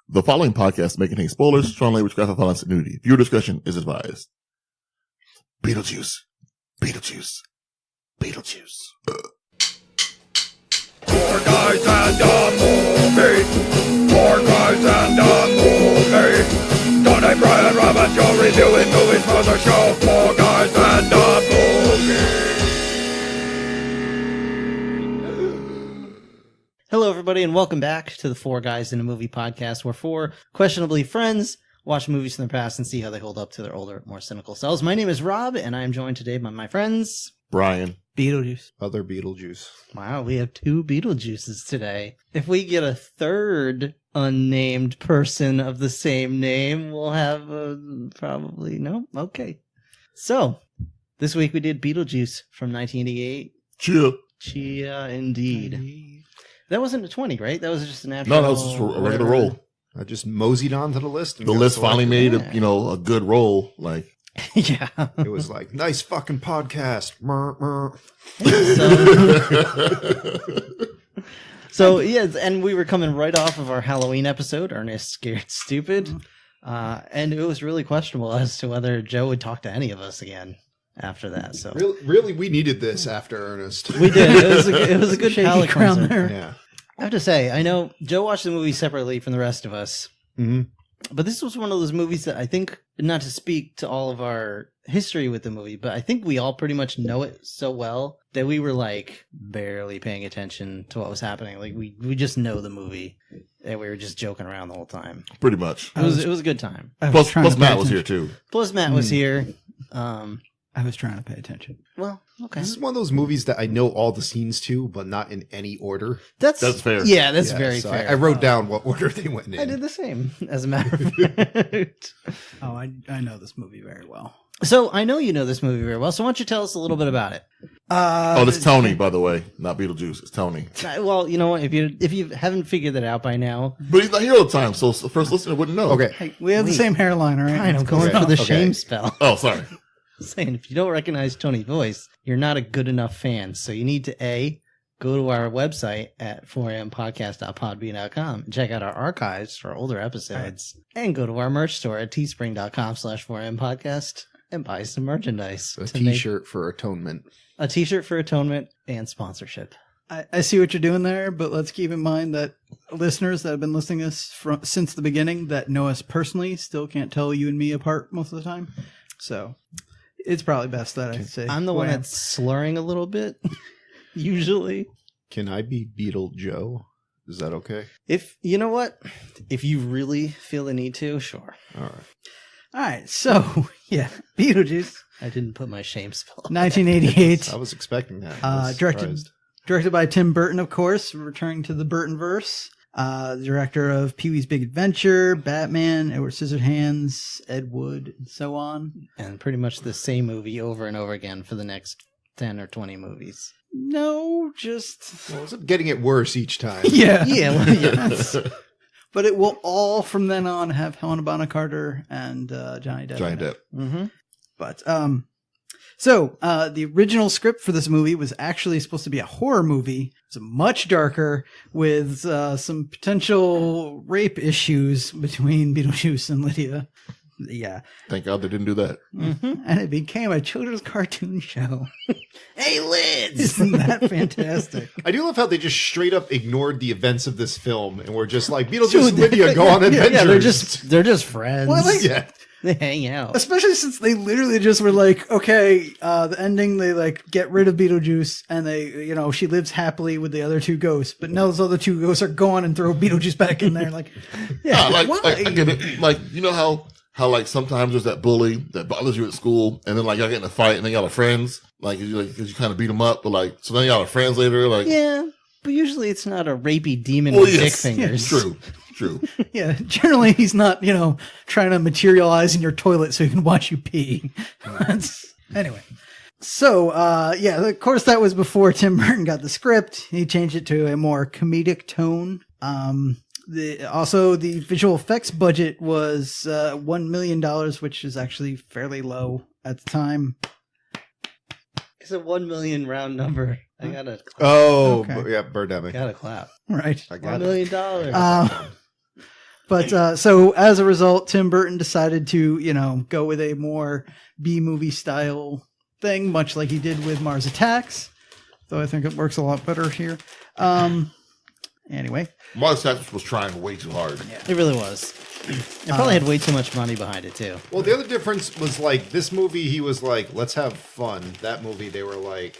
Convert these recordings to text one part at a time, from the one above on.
The following podcast may contain spoilers, strong language, graphic violence, and nudity. Viewer discretion is advised. Beetlejuice. Beetlejuice. Beetlejuice. Four guys and a movie. Four guys and a movie. Donnie, Brian, Rob, and Joe reviewing movies for the show. Four guys and a movie. Hello, everybody, and welcome back to the Four Guys in a Movie podcast, where four questionably friends watch movies from their past and see how they hold up to their older, more cynical selves. My name is Rob, and I am joined today by my friends... Brian. Beetlejuice. Other Beetlejuice. Wow, we have two Beetlejuices today. If we get a third unnamed person of the same name, we'll have probably... No? Okay. So, this week we did Beetlejuice from 1988. Chia, indeed. That wasn't a 20, right? That was just an actual... No, that was just a regular roll. I just moseyed onto the list. The list finally made a good roll. Like, yeah. It was like, nice fucking podcast. So, yeah, and we were coming right off of our Halloween episode, Ernest Scared Stupid, and it was really questionable as to whether Joe would talk to any of us again after that. So Really, we needed this after Ernest. we did. It was a good palate cleanser. there. Yeah. I have to say, I know Joe watched the movie separately from the rest of us, Mm-hmm. but this was one of those movies that I think, not to speak to all of our history with the movie, but I think we all pretty much know it so well that we were like barely paying attention to what was happening. Like we just know the movie and we were just joking around the whole time. pretty much. It was a good time. Plus Matt was here, too. Plus Matt was here. I was trying to pay attention. Well, okay. This is one of those movies that I know all the scenes to, but not in any order. That's fair. Yeah, that's Yeah, very so fair. I wrote down what order they went in. I did the same, as a matter of fact. Oh, I know this movie very well. So I know you know this movie very well. So why don't you tell us a little bit about it? This is Tony, by the way. Not Beetlejuice. It's Tony. Well, you know what? If you haven't figured that out by now, But he's not here all the time, so the first listener wouldn't know. Okay. Hey, we have the same hairline, all right? fine, I'm going Okay. for the Okay. shame spell. Oh, sorry. Saying if you don't recognize Tony's voice, you're not a good enough fan. So you need to go to our website at 4ampodcast.podbean.com and check out our archives for older episodes, and go to our merch store at teespring.com/4ampodcast and buy some merchandise. A to make t-shirt for atonement. a t-shirt for atonement and sponsorship. I see what you're doing there, but let's keep in mind that listeners that have been listening to us since the beginning that know us personally still can't tell you and me apart most of the time. So it's probably best that I say I'm the one that's slurring a little bit, usually. Can I be Beetle Joe? Is that okay? If you know what, if you really feel the need to, sure. All right. All right, so, yeah, Beetlejuice, I didn't put my shame spell. 1988. I was expecting that. I was Directed surprised. by Tim Burton, of course, returning to the Burtonverse. The director of Pee-wee's Big Adventure, Batman, Edward Scissorhands, Ed Wood, and so on. And pretty much the same movie over and over again for the next 10 or 20 movies. No, just... Well, it's getting it worse each time. Yeah. Yeah, well, yeah. But it will all, from then on, have Helena Bonham Carter and Johnny Depp. Johnny in it. Depp. Mm-hmm. But, so, the original script for this movie was actually supposed to be a horror movie. It's much darker, with some potential rape issues between Beetlejuice and Lydia. Yeah. Thank God they didn't do that. Mm-hmm. And it became a children's cartoon show. Hey, Liz! Isn't that fantastic? I do love how they just straight up ignored the events of this film and were just like, Beetlejuice and Lydia go on adventures. Yeah, they're just friends. Well, like- Yeah. They hang out. Especially since they literally just were like, okay, the ending, they like get rid of Beetlejuice and they, she lives happily with the other two ghosts, but now those other two ghosts are gone and throw Beetlejuice back in there. Like, yeah, Like, why? I get it. Like, you know how like sometimes there's that bully that bothers you at school, and then like y'all get in a fight, and then y'all are friends, like because you kind of beat them up, but like so then y'all are friends later, like Yeah, but usually it's not a rapey demon Well, with yes. dick fingers. True. Yeah, generally he's not, trying to materialize in your toilet so he can watch you pee. Anyway. So, of course that was before Tim Burton got the script. He changed it to a more comedic tone. The visual effects budget was $1 million, which is actually fairly low at the time. It's a 1 million round number. I gotta clap. Oh, Okay. yeah, Birdemic. Gotta clap. Right. I $1 got it. million. But so as a result, Tim Burton decided to, go with a more B-movie style thing, much like he did with Mars Attacks. Though I think it works a lot better here. Anyway. Mars Attacks was trying way too hard. It really was. It probably had way too much money behind it, too. Well, the other difference was like this movie, he was like, let's have fun. That movie, they were like,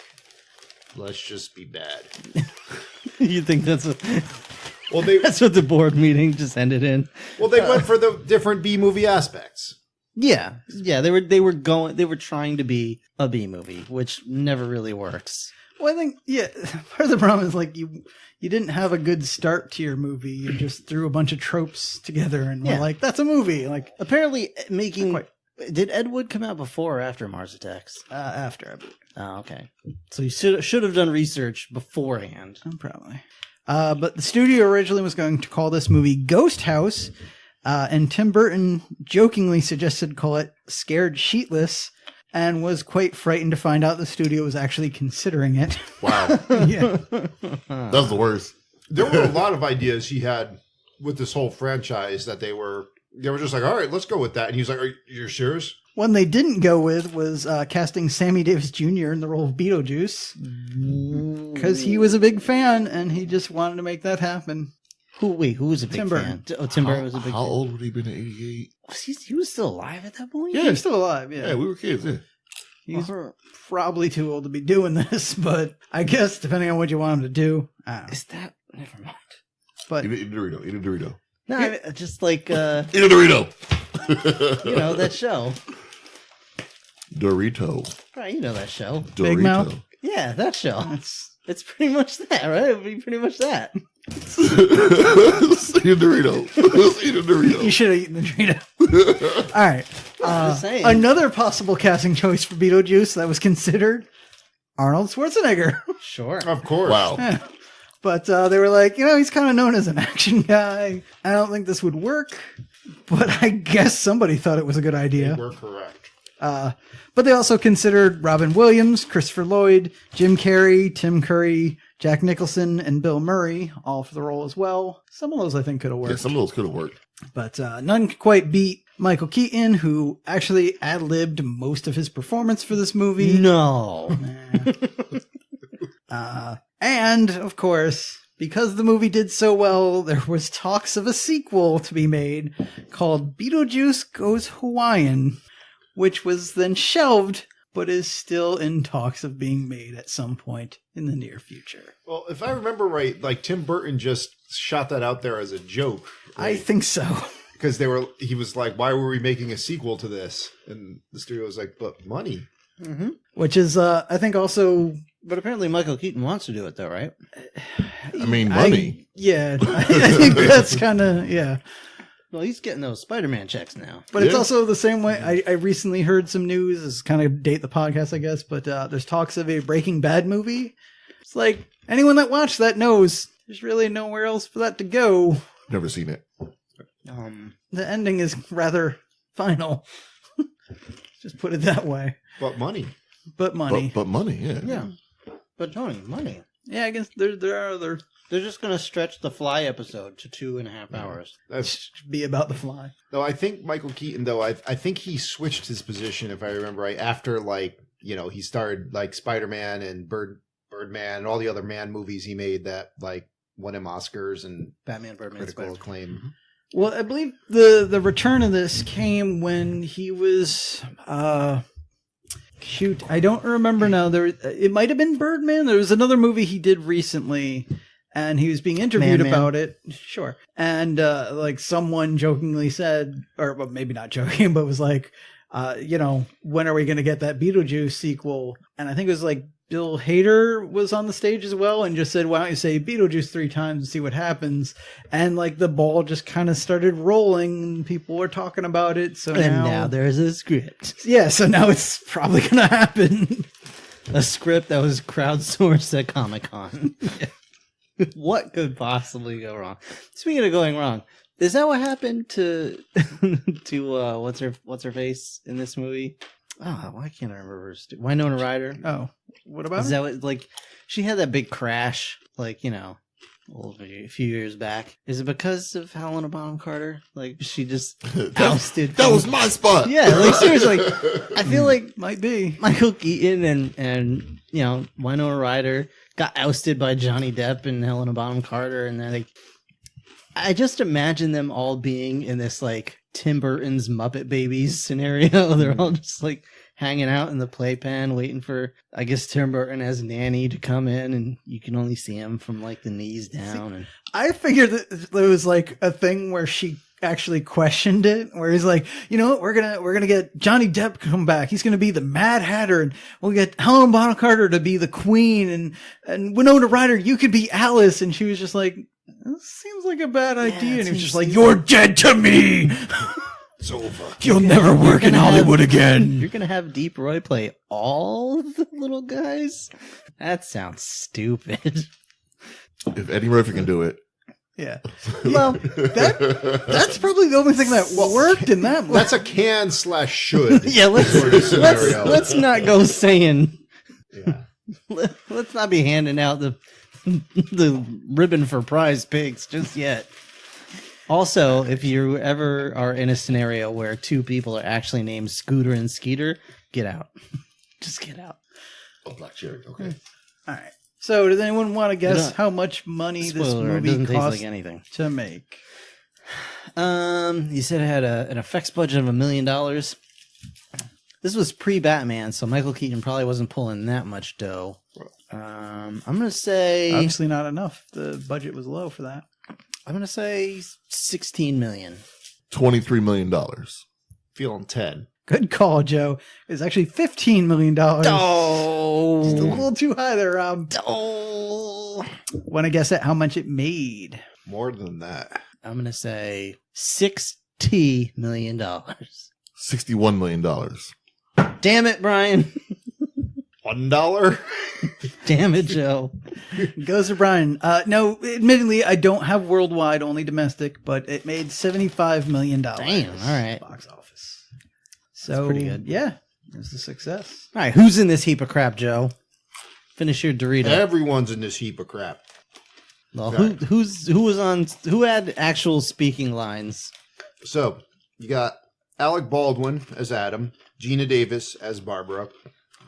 let's just be bad. You think that's That's what the board meeting just ended in? Well, they went for the different B movie aspects. Yeah. They were trying to be a B movie, which never really works. Well, I think, part of the problem is like you didn't have a good start to your movie. You just threw a bunch of tropes together and were like, that's a movie. Like, apparently did Ed Wood come out before or after Mars Attacks? After, I believe. Oh, okay. So you should have done research beforehand. Probably. But the studio originally was going to call this movie Ghost House, and Tim Burton jokingly suggested to call it Scared Sheetless, and was quite frightened to find out the studio was actually considering it. Wow. Yeah. That's the worst. There were a lot of ideas he had with this whole franchise that they were just like, all right, let's go with that. And he was like, are you serious? One they didn't go with was casting Sammy Davis Jr. in the role of Beetlejuice, because he was a big fan and he just wanted to make that happen. Who was a big Tim fan? Burton. Oh, Tim Burton was a big fan. How old would he been in 88? He was still alive at that point? Yeah. He's still alive, yeah. Yeah, we were kids, yeah. He's probably too old to be doing this, but I guess depending on what you want him to do. I don't know. Is that... Never mind. But Eat a Dorito. Eat a Dorito. No, I mean, just like, Eat a Dorito. that show. Dorito. Right, that show. Dorito. Big Mouth? Yeah, that show. that's It's pretty much that, right? It would be pretty much that. Eat a Dorito. Eat a Dorito. you should have eaten the Dorito. All right. I'm just saying. Another possible casting choice for Beetlejuice that was considered Arnold Schwarzenegger. Sure. Of course. Wow. But they were like, he's kind of known as an action guy. I don't think this would work, but I guess somebody thought it was a good idea. They were correct. But they also considered Robin Williams, Christopher Lloyd, Jim Carrey, Tim Curry, Jack Nicholson, and Bill Murray, all for the role as well. Some of those I think could have worked. Yeah, some of those could have worked. But none could quite beat Michael Keaton, who actually ad-libbed most of his performance for this movie. No. And, of course, because the movie did so well, there was talks of a sequel to be made called Beetlejuice Goes Hawaiian, which was then shelved, but is still in talks of being made at some point in the near future. Well, if I remember right, like Tim Burton just shot that out there as a joke. I think so. Because he was like, why were we making a sequel to this? And the studio was like, but money. Mm-hmm. Which is, I think also... But apparently Michael Keaton wants to do it, though, right? I mean, money. I think that's kind of, yeah. Well, he's getting those Spider-Man checks now. But it's Yeah. also the same way. I recently heard some news. This is kind of date the podcast, I guess. But there's talks of a Breaking Bad movie. It's like anyone that watched that knows there's really nowhere else for that to go. Never seen it. The ending is rather final. Just put it that way. But money. But money. But money, yeah. Yeah. But Tony, money. Yeah, I guess there are other. They're just going to stretch the Fly episode to 2.5 hours. That's Be about the Fly. No, I think Michael Keaton, though, I think he switched his position, if I remember right, after, he started, Spider-Man and Birdman and all the other man movies he made that, won him Oscars and Batman, Birdman, critical Spider-Man. acclaim. Well, I believe the return of this came when he was shoot, I don't remember now. It might have been Birdman. There was another movie he did recently, and he was being interviewed Man. about it. Sure, and someone jokingly said, or well, maybe not joking, but was like, when are we going to get that Beetlejuice sequel? And I think it was Bill Hader was on the stage as well and just said, why don't you say Beetlejuice 3 times and see what happens? And the ball just kind of started rolling and people were talking about it. So now there's a script. yeah, so now it's probably going to happen. A script that was crowdsourced at Comic-Con. What could possibly go wrong? Speaking of going wrong, is that what happened to what's her face in this movie? Oh, why can't I remember her? Winona Ryder. Oh, what about Is it? that what, she had that big crash, a few years back. Is it because of Helena Bonham Carter? Like, she just that ousted. was my spot. Yeah, like, seriously. I feel like Might be. Michael Keaton and Winona Ryder got ousted by Johnny Depp and Helena Bonham Carter, and then like, I just imagine them all being in this like Tim Burton's Muppet Babies scenario. They're all just like hanging out in the playpen, waiting for, I guess, Tim Burton as nanny to come in, and you can only see him from like the knees down. And I figured that there was like a thing where she actually questioned it, where he's like, you know what, we're gonna get Johnny Depp to come back. He's gonna be the Mad Hatter, and we'll get Helena Bonham Carter to be the Queen, and Winona Ryder, you could be Alice. And she was just like, this seems like a bad idea. And he was just like, you're dead to me. It's over. You'll never work in Hollywood again. You're gonna have Deep Roy play all the little guys? That sounds stupid. If Eddie Murphy can do it. Yeah. Well, that's probably the only thing that worked in that movie. That's a can/should. Yeah, sort of scenario. let's not go saying. Yeah. Let's not be handing out the ribbon for prize pigs just yet. Also, if you ever are in a scenario where two people are actually named Scooter and Skeeter, get out. Just get out. Oh, Black Cherry. Okay. All right. So, does anyone want to guess how much money this Spoiler, it movie doesn't taste cost like anything. to make? You said it had an effects budget of $1 million. This was pre-Batman, so Michael Keaton probably wasn't pulling that much dough. I'm gonna say Obviously not enough. The budget was low for that. I'm gonna say $16 million. $23 million. Feeling 10. Good call, Joe. It's actually $15 million. Oh, Just a little too high there, Rob. oh. Want to guess at how much it made? More than that. I'm gonna say $60 million. $61 million. Damn it, Brian. $1? Damn it, Joe. Goes to Brian. No, admittedly, I don't have worldwide, only domestic, but it made $75 million. Damn, all right. Box office. So, pretty good. Yeah, it was a success. All right, who's in this heap of crap, Joe? Finish your Dorito. Everyone's in this heap of crap. Well, who had actual speaking lines? So, you got Alec Baldwin as Adam, Gina Davis as Barbara,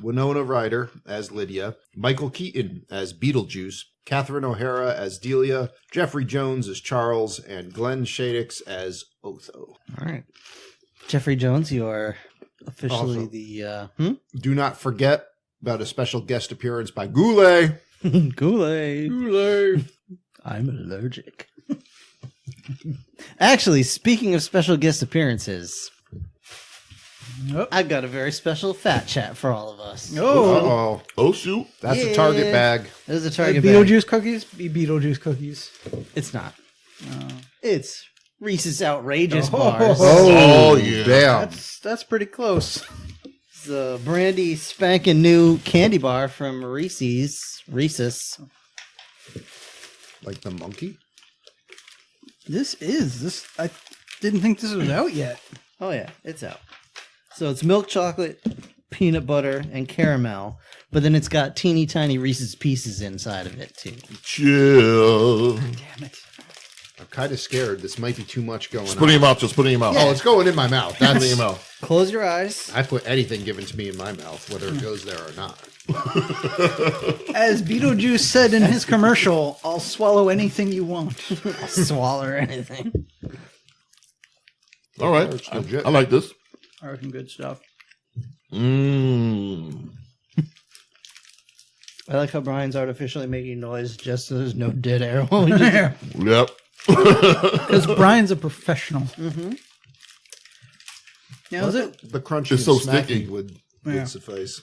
Winona Ryder as Lydia, Michael Keaton as Beetlejuice, Catherine O'Hara as Delia, Jeffrey Jones as Charles, and Glenn Shadix as Otho. All right, Jeffrey Jones, you are officially Also, the Do not forget about a special guest appearance by Goulet. Goulet. Goulet. I'm allergic. Actually, speaking of special guest appearances, I've got a very special fat chat for all of us. Oh, Uh-oh. Oh, shoot. That's Yeah. a Target bag. There's a Target bag. Beetlejuice cookies? Be Beetlejuice cookies. It's not. It's Reese's Outrageous Oh. Bars. Oh, yeah. Damn. That's pretty close. It's a brandy spanking new candy bar from Reese's. Like the monkey? This. I didn't think this was out yet. Oh yeah, it's out. So it's milk chocolate, peanut butter, and caramel, but then it's got teeny tiny Reese's Pieces inside of it too. Chill. Damn it. I'm kind of scared. This might be too much going Just on. put it in your mouth. Just put it in your mouth. Oh, it's going in my mouth. Put it in That's your mouth. Close your eyes. I put anything given to me in my mouth, whether it goes there or not. As Beetlejuice said in his commercial, I'll swallow anything you want. I'll swallow anything. All right. It's legit. I like this. I reckon good stuff. Mmm. I like how Brian's artificially making noise just so there's no dead air. while we just- Yep. Because Brian's a professional. Mm-hmm. Now, is it The crunching It's so and smacking sticky. would Yeah. suffice.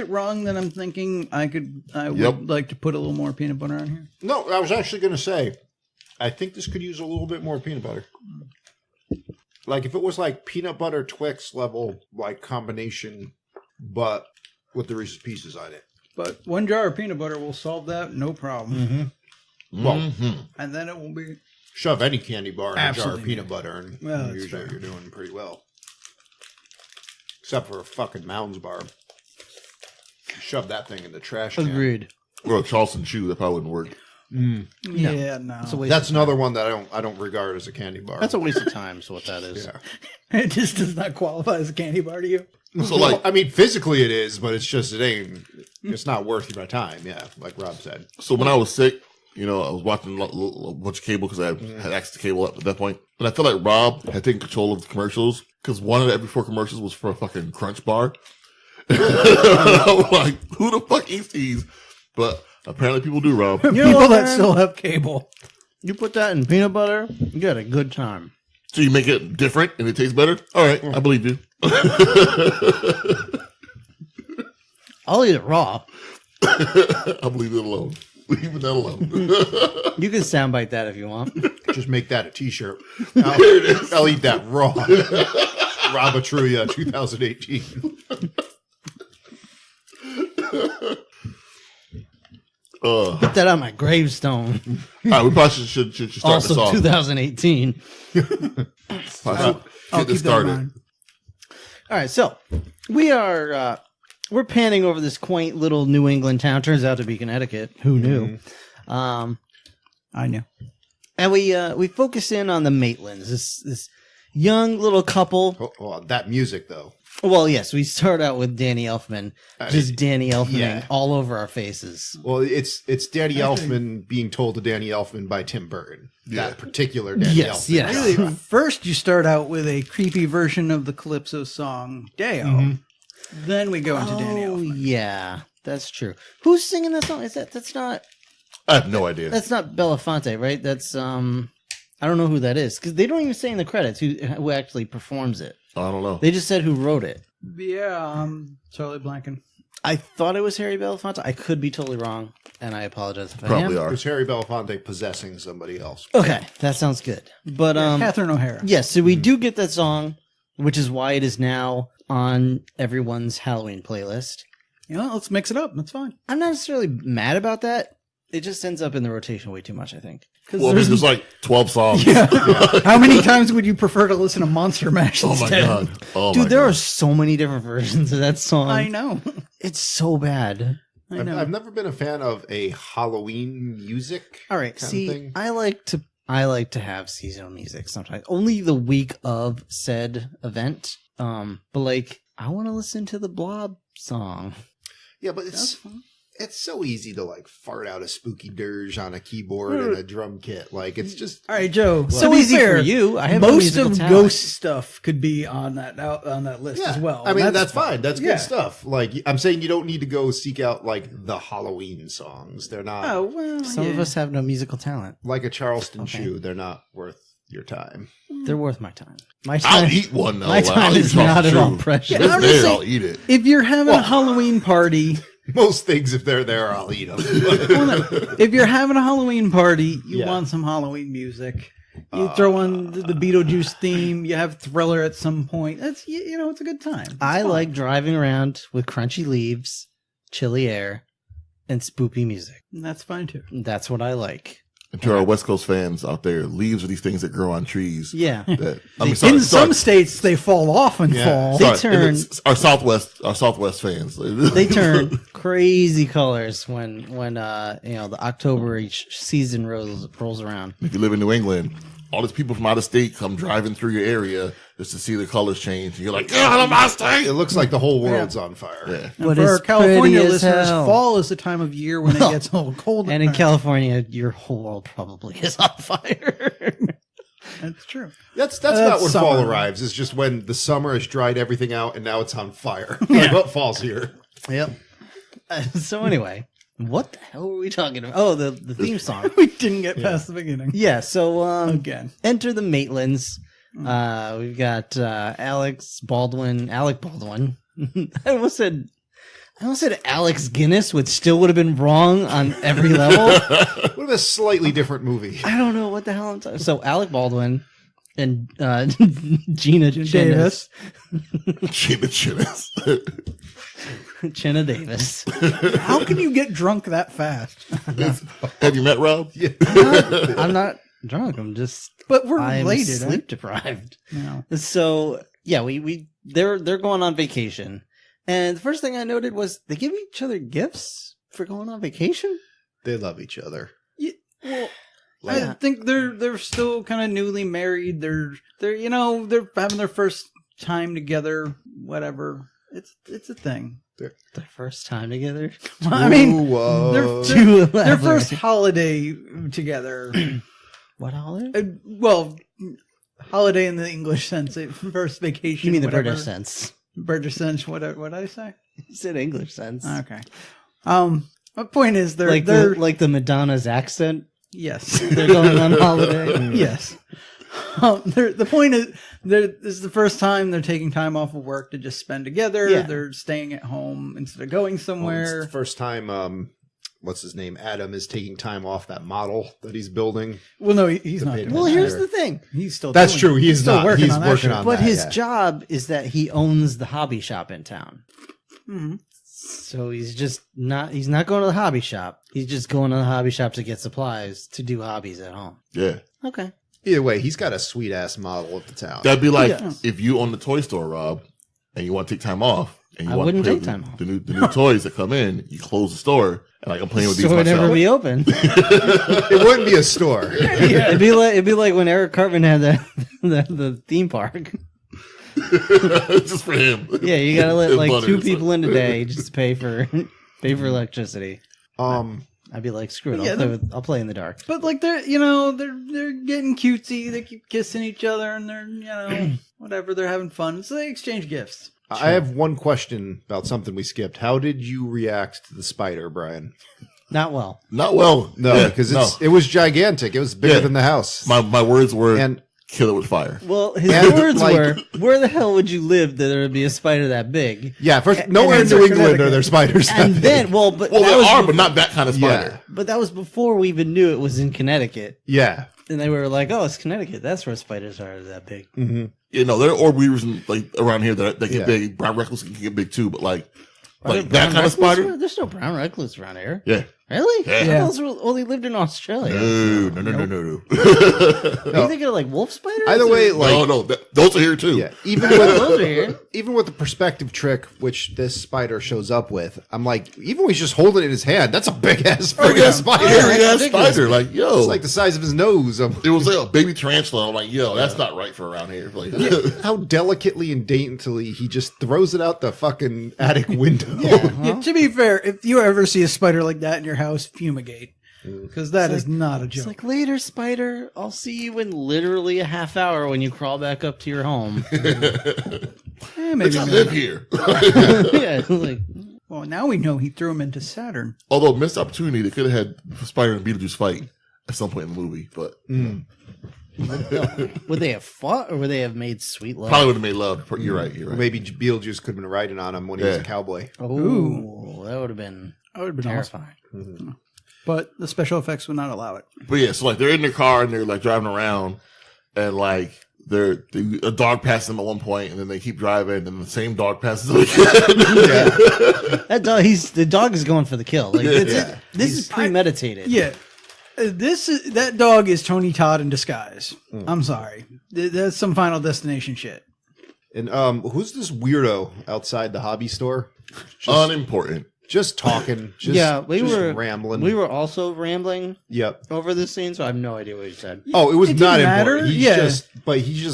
wrong that I'm thinking I would Yep. like to put a little more peanut butter on here? No, I was actually going to say, I think this could use a little bit more peanut butter. Like if it was like peanut butter Twix level, like combination, but with the Reese's Pieces on it. But 1 jar of peanut butter will solve that, no problem. Mm-hmm. Well, Mhm. And then it will be. shove any candy bar in a jar Absolutely. of peanut butter, and Well, that's usually fair. you're doing pretty well. Except for a fucking Mounds bar. Shove that thing in the trash can. Agreed. Or a Charleston chew. That probably wouldn't work. Yeah, no. It's a waste That's of another one that I don't regard as a candy bar. That's a waste of time, is what that is. Yeah. It just does not qualify as a candy bar to you. So like, I mean, physically it is, but it's just it's not worth my time. Yeah, like Rob said. so when I was sick, I was watching a bunch of cable because I had access to cable at that point. But I feel like Rob had taken control of the commercials because one of every 4 commercials was for a fucking Crunch bar. I'm like, who the fuck eats these? But apparently people do, Rob. You know People what, that man? still have cable. You put that in peanut butter, you got a good time. So you make it different and it tastes better? All right, I believe you. I'll eat it raw. I'll leave it alone. Leave that alone. You can soundbite that if you want. Just make that a T-shirt. There it is. I'll eat that raw. Robatruya 2018. Put that on my gravestone. All right, we probably should start this Also off. 2018. Probably I'll get this keep that in mind. All right, so we are we're panning over this quaint little New England town. Turns out to be Connecticut. Who knew? I knew. And we focus in on the Maitlands. This young little couple. Oh, that music though. Well, yes, we start out with Danny Elfman, just Danny Elfmaning yeah. all over our faces. Well, it's Danny Elfman being told to Danny Elfman by Tim Burton. Yeah. That particular Danny Yes, Elfman. yes. Really, first you start out with a creepy version of the Calypso song, Deo. Then we go into Danny Oh, Elfman. yeah, that's true. Who's singing that song? That's not I have no idea. Belafonte, right? That's I don't know who that is because they don't even say in the credits who actually performs it. I don't know. They just said who wrote it. Yeah, I'm totally blanking. I thought it was Harry Belafonte. I could be totally wrong, and I apologize if I Probably am. are. It's Harry Belafonte possessing somebody else. Okay, that sounds good. But Catherine O'Hara. yes, so we do get that song, which is why it is now on everyone's Halloween playlist. You know, let's mix it up. That's fine. I'm not necessarily mad about that. It just ends up in the rotation way too much, I think. Well, there's like 12 songs. How many times would you prefer to listen to Monster Mash Oh my instead? god. Oh Dude, my there god. are so many different versions of that song. I know. It's so bad. I know. I've never been a fan of a Halloween music. All right, kind of see, thing. I like to have seasonal music sometimes. Only the week of said event. But like I want to listen to the Blob song. Yeah, but it's so easy to like fart out a spooky dirge on a keyboard and a drum kit. Like it's just All right, Joe. So to be easy fair, for you. I have no most musical of talent. Ghost stuff could be on that list yeah. as well. I mean, that's fine. That's Yeah. good stuff. Like I'm saying, you don't need to go seek out like the Halloween songs. They're not Oh well, Some of us have no musical talent. like a Charleston Okay. shoe. They're not worth your time. They're worth my time. My I'll time. eat one though. My Like, time I'll eat is not Charleston at all Chew. precious. If Yeah, I'm it's just there, saying- I'll eat it. If you're having a Halloween party, Most things, if they're there, I'll eat them. if you're having a Halloween party, you Yeah. want some Halloween music. You throw on the Beetlejuice theme. You have Thriller at some point. That's you know, it's a good time. It's I fun. like driving around with crunchy leaves, chilly air, and spoopy music. That's fine too. That's what I like. And to our West Coast fans out there, leaves are these things that grow on trees. Yeah. That, In some states, they fall off and Yeah. fall. They Sorry, turn- it's our Southwest fans. They turn crazy colors when the October each season rolls around. If you live in New England, all these people from out of state come driving through your area just to see the colors change. And you're like, get out of my It state! looks like the whole world's on fire. Yeah. And But for our it's California pretty as listeners, hell. fall is the time of year when it gets a little cold. And in California, your whole world probably is on fire. that's true. That's about when fall summer. arrives. It's just when the summer has dried everything out and now it's on fire. Like, what fall's here? Yep. So anyway, what the hell were we talking about? Oh, the theme song. We didn't get past the beginning. Yeah. So Again. enter the Maitlands. We've got Alec Baldwin. I almost said Alex Guinness, which still would have been wrong on every level. What if a slightly different movie? I don't know what the hell I'm talking. So Alec Baldwin and Gina Davis. Gina Chinnis. Chenna Davis. How can you get drunk that fast? Have you met Rob? Yeah. I'm not drunk. I'm just. But we're I'm related. sleep deprived. No. So yeah, they're going on vacation, and the first thing I noted was they give each other gifts for going on vacation. They love each other. Well, I think they're still kind of newly married. They're they're having their first time together. Whatever. It's a thing. their first time together. I mean, Whoa. their first holiday together. What holiday? Well, holiday in the English sense. First vacation. You mean the whatever. British sense? British sense. What did I say? You said English sense. Okay. My point is they're like the Madonna's accent. yes. They're going on holiday. Yes. The point is, this is the first time they're taking time off of work to just spend together. Yeah. They're staying at home instead of going Well, it's somewhere. the first time, what's his name? Adam is taking time off that model that he's building. Well, no, he's not. paid doing Well, that. here's the thing. He's still. That's doing true. it. He's still not. working He's on that working shit. on But that, his yeah. job is that he owns the hobby shop in town. Mhm. So he's not going to the hobby shop. He's just going to the hobby shop to get supplies to do hobbies at home. Yeah. Okay. Either way, he's got a sweet ass model of the town. That'd be like Yeah. if you own the toy store, Rob, and you want to take time off, and you I want wouldn't to play take with time off. the new toys that come in, you close the store, and like I'm playing with these So it'd never myself. be open. It wouldn't be a store. It'd be like when Eric Cartman had the theme park. Just for him. Yeah, you gotta let His like butters. two people in a day just to pay for electricity. Um, I'd be like, screw it. Yeah, I'll play in the dark. But like they're getting cutesy. They keep kissing each other, and they're whatever. They're having fun. So they exchange gifts. I have one question about something we skipped. How did you react to the spider, Brian? Not well. Not well. No, Yeah, because no. it was gigantic. It was bigger Yeah. than the house. My words were And kill it with fire. Well, his And, words like- were, "Where the hell would you live that there would be a spider that big?" yeah, first nowhere in and New England Connecticut. are there spiders. that And big. then, Well, that there was are, but not that kind of spider. But that was before we even knew it was in Connecticut. yeah. And they were like, "Oh, it's Connecticut. That's where spiders are that big." You know, there are orb weavers like around here that get Yeah. big. Brown recluse can get big too, but like Are there that brown kind of recluse? spider. There's no brown recluse around here. Yeah. Really? Yeah. I thought those only lived in Australia. No. Are you thinking of like wolf spiders? Either way, or- like no, those are here too. yeah, even those with are here. even with the perspective trick, which this spider shows up with, I'm like, even when he's just holding it in his hand, that's a big ass friggin' spider. Hairy ass ridiculous. spider. Like, yo. It's like the size of his nose. it was like a baby tarantula. I'm like, yo, that's not right for around here. Like, How delicately and daintily he just throws it out the fucking attic window. Yeah, to be fair, if you ever see a spider like that in your house, fumigate. Because that is not a It's joke. like, later, spider. I'll see you in literally a half hour when you crawl back up to your home. Maybe I not. live here. Yeah, it's like, Well, now we know he threw him into Saturn. Although missed opportunity, they could have had Spider and Beetlejuice fight at some point in the movie, but would they have fought or would they have made sweet love? probably would have made love. You're right. You're right. Maybe Beetlejuice could have been riding on him when he was a Yeah. cowboy. Oh, that would have been That would have been awesome. terrifying. But the special effects would not allow it. But yeah, so like they're in their car and they're like driving around, and like a dog passes them at one point, and then they keep driving, and the same dog passes them again. That dog, the dog is going for the kill. Like Yeah. this is premeditated. Yeah. That dog is Tony Todd in disguise. I'm sorry. That's some Final Destination shit. And who's this weirdo outside the hobby store? Unimportant. Just talking. Just, Yeah, we just were rambling. We were also rambling Yep. over this scene, so I have no idea what you said. Oh, it was It not didn't matter. important. He's Yeah. just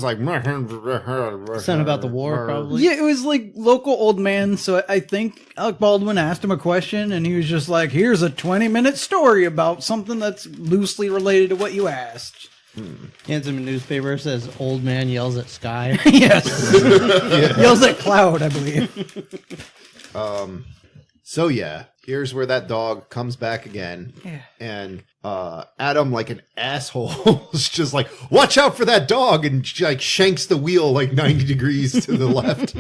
like Something about the war, probably. Yeah, it was like local old man. So I think Alec Baldwin asked him a question, and he was just like, "Here's a 20-minute story about something that's loosely related to what you asked." Hands him a newspaper, says old man yells at sky. Yes, yells at cloud, I believe. So yeah, here's where that dog comes back again. Yeah. And Adam, like an asshole, is just like, watch out for that dog, and like shanks the wheel like 90 degrees to the left.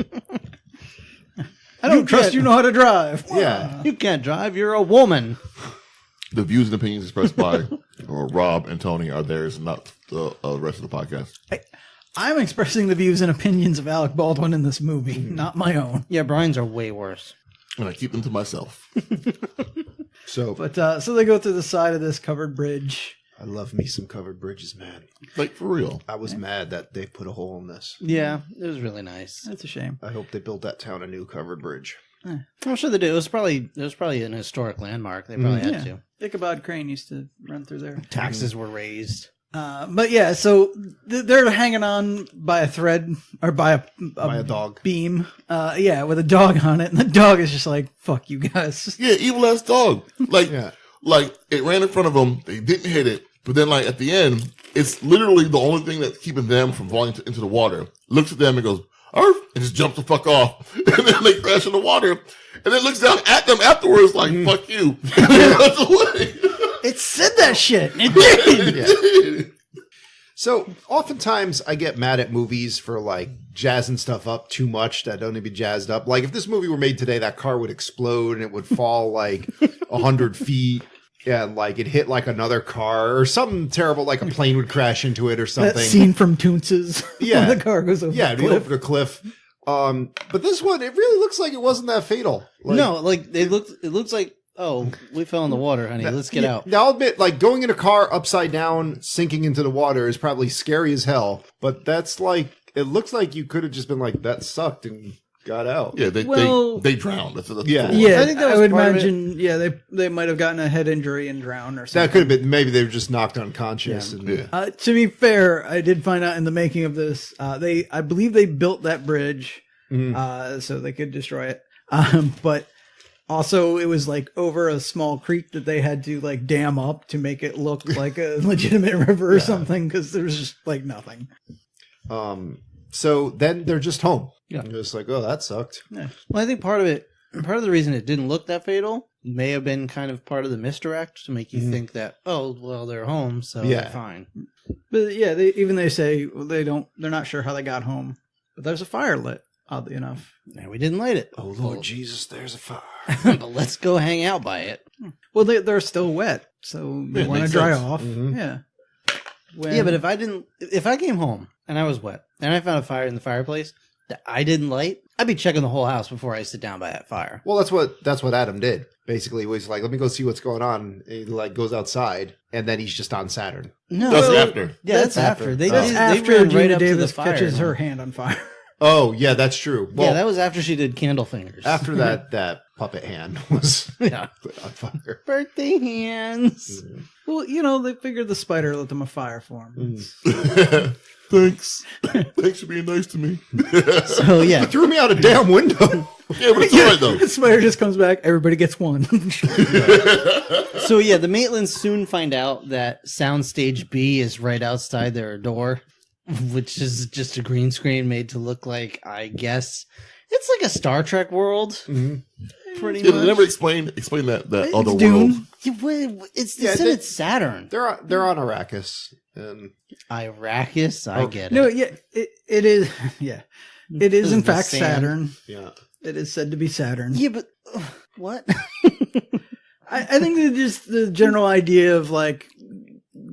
I don't trust you know how to drive. Yeah. You can't drive. You're a woman. The views and opinions expressed by Rob and Tony are theirs, not the rest of the podcast. I'm expressing the views and opinions of Alec Baldwin in this movie, not my own. Yeah, Brian's are way worse. And I keep them to myself. So But so they go through the side of this covered bridge. I love me some covered bridges, man. Like, for real. I was mad that they put a hole in this. Yeah, it was really nice. That's a shame. I hope they built that town a new covered bridge. I'm sure they did. It was probably an historic landmark. They probably had to. Ichabod Crane used to run through there. Taxes were raised. But yeah, so they're hanging on by a thread or by a dog beam. With a dog on it, and the dog is just like, "Fuck you guys." Yeah, evil ass dog. Like it ran in front of them. They didn't hit it, but then like at the end, it's literally the only thing that's keeping them from falling into the water. Looks at them and goes, "Arf," and just jumps the fuck off, and then they crash in the water, and then looks down at them afterwards like, "Fuck you," and then runs away. It said that shit. It did. Yeah. So oftentimes I get mad at movies for like jazzing stuff up too much that don't need to be jazzed up. Like if this movie were made today, that car would explode and it would fall like 100 feet. And like it hit like another car or something terrible, like a plane would crash into it or something. That scene from Toonces. Yeah. When the car goes over the cliff. Over the cliff. But this one, it really looks like it wasn't that fatal. Like, no, like it looks like, oh, we fell in the water, honey. Let's get out. Now, I'll admit, like going in a car upside down, sinking into the water is probably scary as hell. But that's like, it looks like you could have just been like, that sucked and got out. Yeah, they drowned. That's yeah. Yeah, I think that was I would part of imagine. Yeah, they might have gotten a head injury and drowned or something. That could have been, maybe they were just knocked unconscious. Yeah. And, To be fair, I did find out in the making of this, I believe they built that bridge so they could destroy it. But also, it was like over a small creek that they had to like dam up to make it look like a legitimate river or something because there was just like nothing. So then they're just home. Yeah. You're just like, oh, that sucked. Yeah. Well, I think part of the reason it didn't look that fatal may have been kind of part of the misdirect to make you think that, oh, well, they're home, so they're fine. But yeah, they say they're not sure how they got home, but there's a fire lit. Oddly enough, Now we didn't light it. Oh, Lord Jesus, there's a fire. But let's go hang out by it. well, they're still wet, so they Yeah, want to makes dry sense. off. Mhm. Yeah. Yeah, but if I came home and I was wet and I found a fire in the fireplace that I didn't light, I'd be checking the whole house before I sit down by that fire. Well, that's what Adam did. Basically, he was like, let me go see what's going on. He like goes outside, and then he's just on Saturn. No, That's after. Yeah, that's after. They That's they after ran Gina right up to the Davis fire. catches her hand on fire. Oh, yeah, that's true. Well, Yeah, that was after she did candle fingers. after that puppet hand was Yeah. on fire. Birthday hands. Well, they figured the spider lit them a fire for him. Thanks. Thanks for being nice to me. So yeah, Threw me out a damn window. Yeah, but it's all right though. The spider just comes back. Everybody gets one. so yeah, the Maitlands soon find out that Soundstage B is right outside their door, which is just a green screen made to look like, I guess, it's like a Star Trek world. Pretty Yeah, much. they never explain that other world. Dune. Yeah, well, it's Yeah, said they- it's Saturn. They're on Arrakis, and Arrakis, I get it. No, yeah, it is. Yeah, it is This in is the fact sand. Saturn. yeah, It is said to be Saturn. Yeah, but what? I think that just the general idea of like,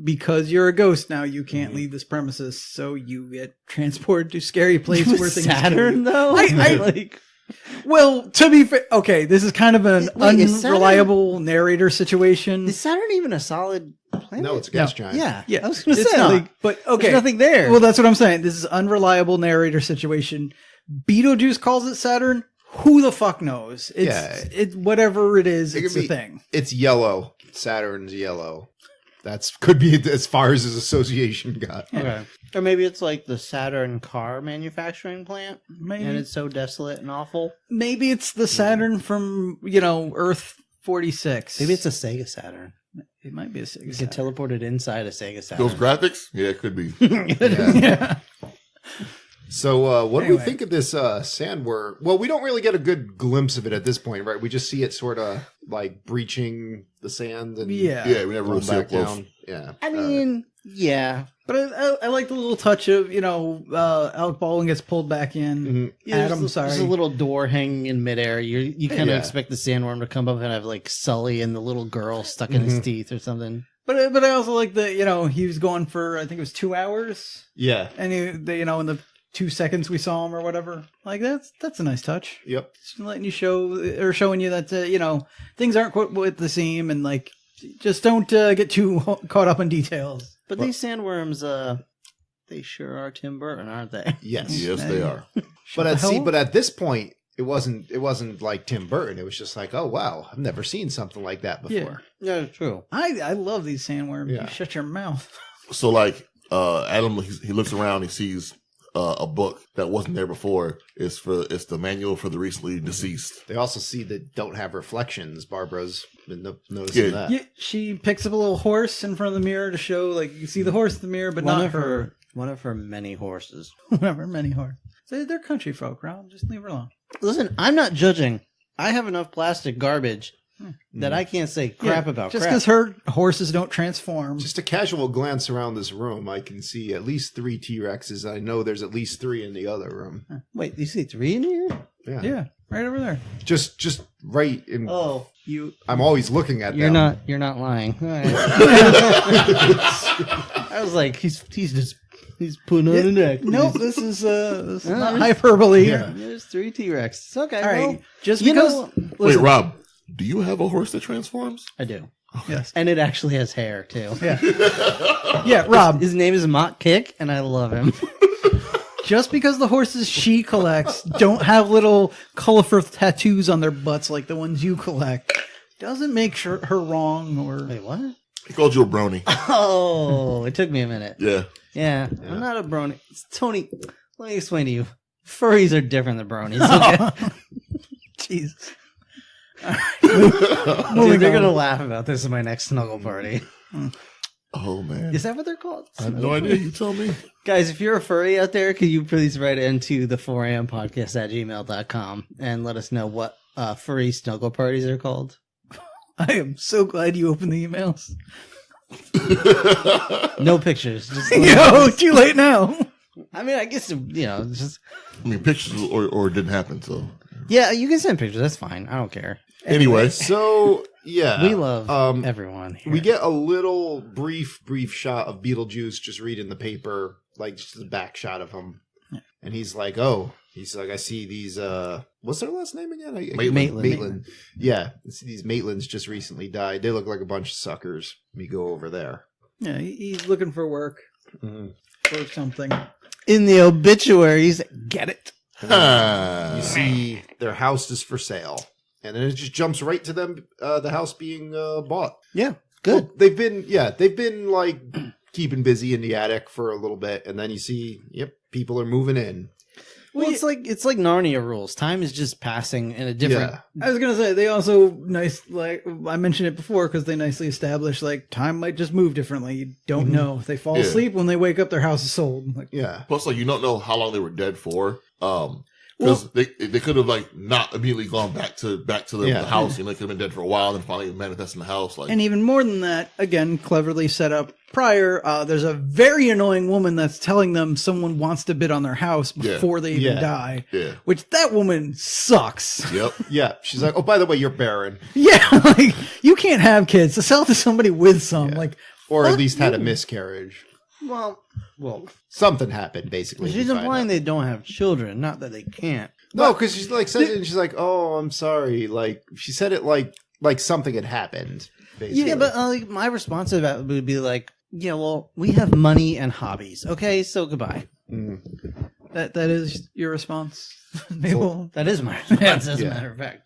because you're a ghost now, you can't leave this premises, so you get transported to scary place where things Saturn kill you. though. I- like Well, to be fair, okay, this is kind of an Wait, is Saturn- unreliable narrator situation. is Saturn even a solid planet? no, it's a gas giant. Yeah, Yeah, I was gonna it's say not, like, but there's okay, nothing there. Well, that's what I'm saying. This is unreliable narrator situation. Beetlejuice calls it Saturn. Who the fuck knows? It's whatever it is. It It's could a be- thing. It's yellow. Saturn's yellow. That's could be as far as his association got. Okay. Or maybe it's like the Saturn car manufacturing plant, Maybe. and it's so desolate and awful. Maybe it's the Saturn from Earth 46. Maybe it's a Sega Saturn. It might be a Sega You Saturn. get teleported inside a Sega Saturn. Those graphics? Yeah, it could be. Yeah. Yeah. So what do we Anyway. think of this sandworm? Well, we don't really get a good glimpse of it at this point, right? We just see it sort of like breaching the sand and Yeah. Yeah, we never roll really see it back close. down. Yeah. I mean, yeah. But I like the little touch of, Alec Baldwin gets pulled back in. Mhm. Yeah, Adam, there's sorry. a little door hanging in midair. You kind of Yeah. expect the sandworm to come up and have like Sully and the little girl stuck in his teeth or something. But I also like that, he was going for, I think it was 2 hours. Yeah. And, in the 2 seconds we saw him or whatever. Like, that's a nice touch. Yep. Just letting you showing you that, things aren't quite what they seem, and like, just don't get too caught up in details. But these sandworms, they sure are Tim Burton, aren't they? Yes. Yes, they are. But at this point, it wasn't like Tim Burton. It was just like, oh wow, I've never seen something like that before. Yeah, true. I love these sandworms. Yeah. You shut your mouth. So like, Adam, he looks around, he sees a book that wasn't there before. It's the manual for the recently deceased. They also see that don't have reflections. Barbara's been noticing that. Yeah, she picks up a little horse in front of the mirror to show, like, you see the horse in the mirror, but not her. One of her many horses. Whatever, many horse. They're country folk, Rob. Just leave her alone. Listen, I'm not judging. I have enough plastic garbage that I can't say crap about Just crap. because her horses don't transform. Just a casual glance around this room, I can see at least 3 T-Rexes. I know there's at least 3 in the other room. Wait, you see 3 in here? Yeah, right over there. Just right in. Oh, you. I'm always looking at You're them. You're not lying. All right. I was like, he's putting on an act. Nope, this is not there's- hyperbole. Yeah. There's 3 T-Rex. Okay, All right, well, just you because. know- Wait, listen, Rob, do you have a horse that transforms? I do. Yes. And it actually has hair, too. Yeah, Rob. His name is Mock Kick, and I love him. Just because the horses she collects don't have little colorful tattoos on their butts like the ones you collect, doesn't make her wrong or. Wait, what? He called you a brony. Oh, it took me a minute. Yeah. Yeah, I'm not a brony. Tony, let me explain to you. Furries are different than bronies. Okay? Jesus. Dude, they're going to laugh about this in my next snuggle party. Oh man. Is that what they're called? I have no idea. You tell me. Guys, if you're a furry out there, could you please write into the 4am podcast at gmail.com and let us know what furry snuggle parties are called? I am so glad you opened the emails. No pictures. Just Yo, too late now. I mean, I guess, just... I mean, pictures or didn't happen. So Yeah, you can send pictures. That's fine. I don't care. anyway, So yeah, We love everyone here. We get a little brief shot of Beetlejuice just reading the paper, like just the back shot of him, and he's like, I see these. What's their last name again? Maitland. Yeah, I see these Maitlands just recently died. They look like a bunch of suckers. We go over there. Yeah, he's looking for work Mhm. or something. In the obituaries, get it. You see their house is for sale, and then it just jumps right to them. The house being bought. Yeah, good. Well, they've been like keeping busy in the attic for a little bit, and then you see, people are moving in. Well, it's like Narnia rules. Time is just passing in a different. Yeah. I was gonna say they also like I mentioned it before because they nicely established like time might just move differently. You don't know if they fall Yeah. asleep when they wake up, their house is sold. Like, Yeah. plus, like, you don't know how long they were dead for. Because they could have like not immediately gone back to the house. You know, they could have been dead for a while, and then finally manifest in the house. Like, and even more than that, again, cleverly set up prior. There's a very annoying woman that's telling them someone wants to bid on their house before they even die. yeah, Which that woman sucks. yep. Yeah. She's like, oh, by the way, you're barren. Yeah, like you can't have kids. To sell to somebody with some, like, Or fuck at least had a you. miscarriage. Well, Something happened, basically. she's we find implying out. they don't have children, not that they can't. No, because she's like says it and she's like, oh, I'm sorry. Like she said it like something had happened. Basically. Yeah, but like my response to that would be like, yeah, well, we have money and hobbies. Okay, so goodbye. Mm. That is your response, Mabel. That is my response, as a Yeah. matter of fact.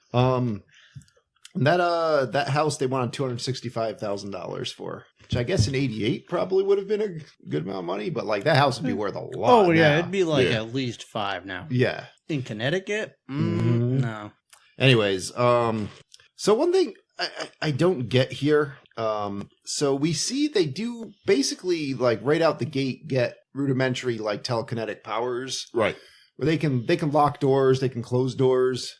That house they wanted $265,000 for, which I guess in '88 probably would have been a good amount of money, but like that house would be worth a lot. Oh yeah, now. it'd be like Yeah. at least 5 now. Yeah. In Connecticut? Mhm. No. Anyways, so one thing I don't get here, so we see they do basically like right out the gate get rudimentary like telekinetic powers Right. where they can lock doors, they can close doors,